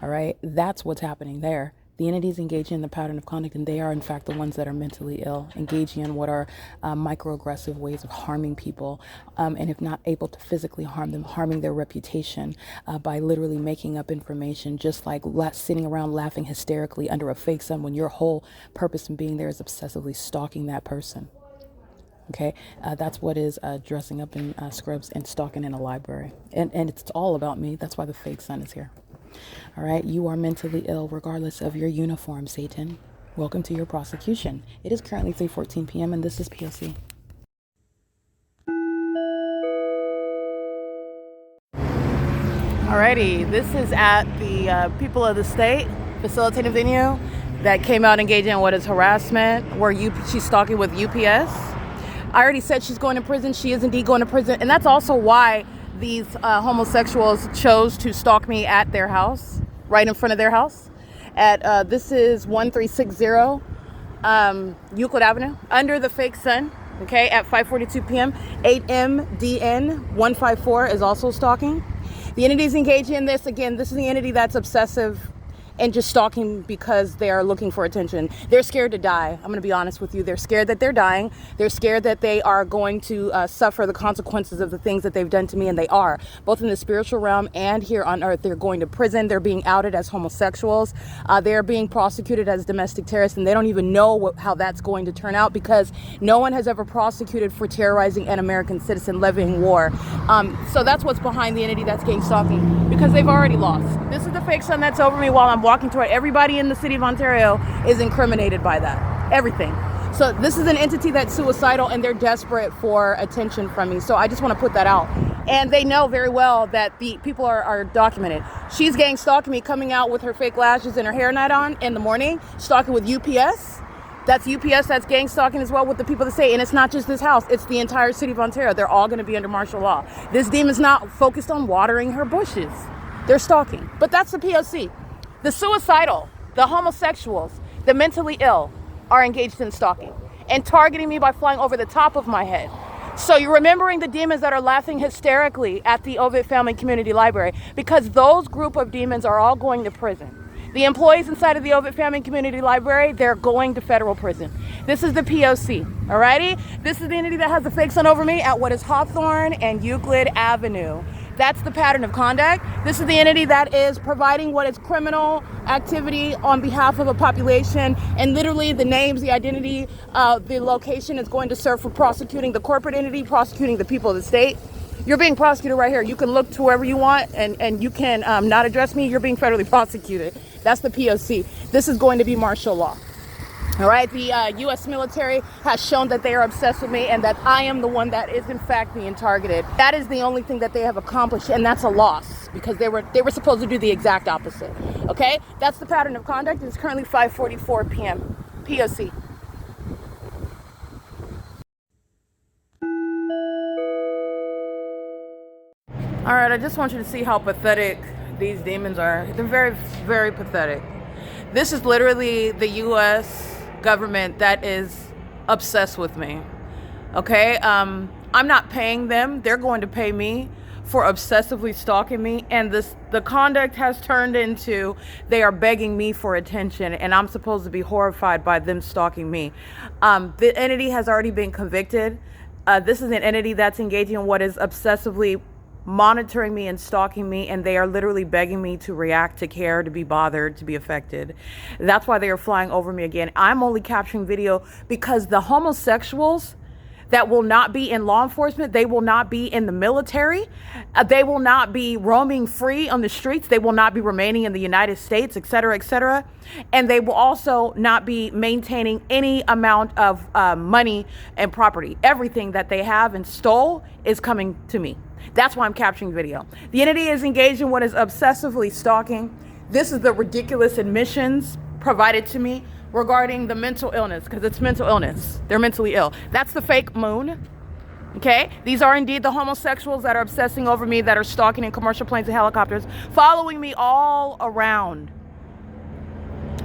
All right, that's what's happening there. The entities engaging in the pattern of conduct, and they are in fact the ones that are mentally ill, engaging in what are microaggressive ways of harming people, and if not able to physically harm them, harming their reputation by literally making up information, just like sitting around laughing hysterically under a fake sun when your whole purpose in being there is obsessively stalking that person. Okay, that's what is dressing up in scrubs and stalking in a library. And it's all about me. That's why the fake sun is here. All right, you are mentally ill regardless of your uniform, Satan. Welcome to your prosecution. It is currently 3:14 p.m. and this is P.O.C. Alrighty, this is at the People of the State facilitative venue that came out engaging in what is harassment, where she's stalking with UPS. I already said she's going to prison. She is indeed going to prison. And that's also why these homosexuals chose to stalk me at their house, right in front of their house. This is 1360 Euclid Avenue, under the fake sun, okay, at 5:42 p.m. 8MDN 154 is also stalking. The entities engaging in this, again, this is the entity that's obsessive and just stalking because they are looking for attention. They're scared to die. I'm going to be honest with you. They're scared that they're dying. They're scared that they are going to suffer the consequences of the things that they've done to me, and they are. Both in the spiritual realm and here on earth, they're going to prison. They're being outed as homosexuals. They're being prosecuted as domestic terrorists, and they don't even know how that's going to turn out because no one has ever prosecuted for terrorizing an American citizen levying war. So that's what's behind the entity that's gang stalking, because they've already lost. This is the fake sun that's over me while I'm walking toward. Everybody in the city of Ontario is incriminated by that. Everything. So this is an entity that's suicidal, and they're desperate for attention from me. So I just want to put that out. And they know very well that the people are documented. She's gang stalking me, coming out with her fake lashes and her hairnet on in the morning, stalking with UPS. That's UPS, that's gang stalking as well with the people that say, and it's not just this house, it's the entire city of Ontario. They're all going to be under martial law. This demon's not focused on watering her bushes. They're stalking. But that's the P.O.C. The suicidal, the homosexuals, the mentally ill are engaged in stalking and targeting me by flying over the top of my head. So you're remembering the demons that are laughing hysterically at the Ovid Family Community Library, because those group of demons are all going to prison. The employees inside of the Ovid Family Community Library, they're going to federal prison. This is the P.O.C. Alrighty? This is the entity that has the fake sun over me at what is Hawthorne and Euclid Avenue. That's the pattern of conduct. This is the entity that is providing what is criminal activity on behalf of a population, and literally the names, the identity, the location is going to serve for prosecuting the corporate entity, prosecuting the people of the state. You're being prosecuted right here. You can look to whoever you want, and you can not address me. You're being federally prosecuted. That's the P.O.C. This is going to be martial law. All right, the U.S. military has shown that they are obsessed with me and that I am the one that is in fact being targeted. That is the only thing that they have accomplished, and that's a loss, because they were supposed to do the exact opposite. Okay, that's the pattern of conduct. It's currently 5:44 p.m. P.O.C. All right, I just want you to see how pathetic these demons are. They're very, very pathetic. This is literally the U.S. government that is obsessed with me. Okay, I'm not paying them. They're going to pay me for obsessively stalking me, and the conduct has turned into they are begging me for attention, and I'm supposed to be horrified by them stalking me. The entity has already been convicted. This is an entity that's engaging in what is obsessively monitoring me and stalking me, and they are literally begging me to react, to care, to be bothered, to be affected. That's why they are flying over me again. I'm only capturing video because the homosexuals that will not be in law enforcement, they will not be in the military, they will not be roaming free on the streets, they will not be remaining in the United States, etc., etc., and they will also not be maintaining any amount of money and property. Everything that they have and stole is coming to me. That's why I'm capturing video. The entity is engaged in what is obsessively stalking. This is the ridiculous admissions provided to me regarding the mental illness, because it's mental illness. They're mentally ill. That's the fake moon. Okay? These are indeed the homosexuals that are obsessing over me, that are stalking in commercial planes and helicopters, following me all around.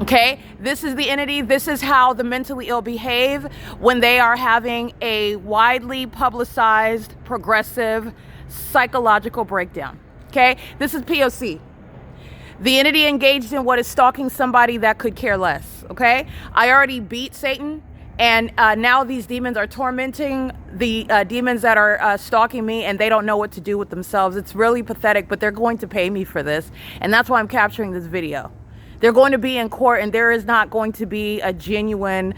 Okay? This is the entity. This is how the mentally ill behave when they are having a widely publicized, progressive, psychological breakdown. Okay? This is P.O.C. The entity engaged in what is stalking somebody that could care less, okay? I already beat Satan, and now these demons are tormenting the demons that are stalking me, and they don't know what to do with themselves. It's really pathetic, but they're going to pay me for this, and that's why I'm capturing this video. They're going to be in court, and there is not going to be a genuine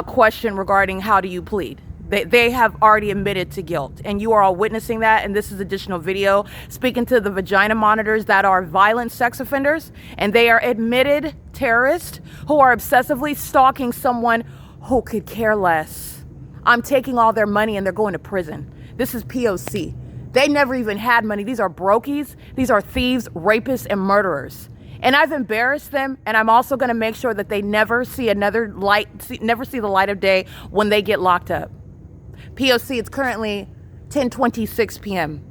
question regarding how do you plead. They have already admitted to guilt, and you are all witnessing that, and this is additional video speaking to the vagina monitors that are violent sex offenders, and they are admitted terrorists who are obsessively stalking someone who could care less. I'm taking all their money, and they're going to prison. This is P.O.C. They never even had money. These are brokies. These are thieves, rapists, and murderers. And I've embarrassed them, and I'm also going to make sure that they never see never see the light of day when they get locked up. P.O.C. It's currently 10:26 p.m.